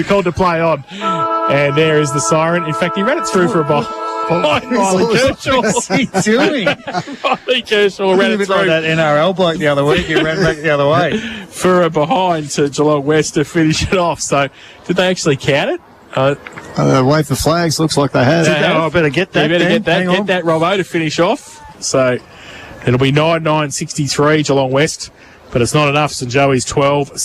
A: Called to play on. And there is the siren. In fact, he ran it through for a ball. Riley Kershaw.
B: What's he doing?
A: Riley Kershaw ran
B: A
A: it
B: bit like
A: through
B: that NRL bloke the other week. He ran back the other way.
A: for a behind to Geelong West to finish it off. So, did they actually count it?
C: Wave the flags. Looks like they have.
B: Oh, I better get that.
A: You better
B: then.
A: get that.
B: Hang
A: Get
B: on.
A: that, Robbo, to finish off. So, it'll be 9-9-63 Geelong West. But it's not enough. St Joey's 12.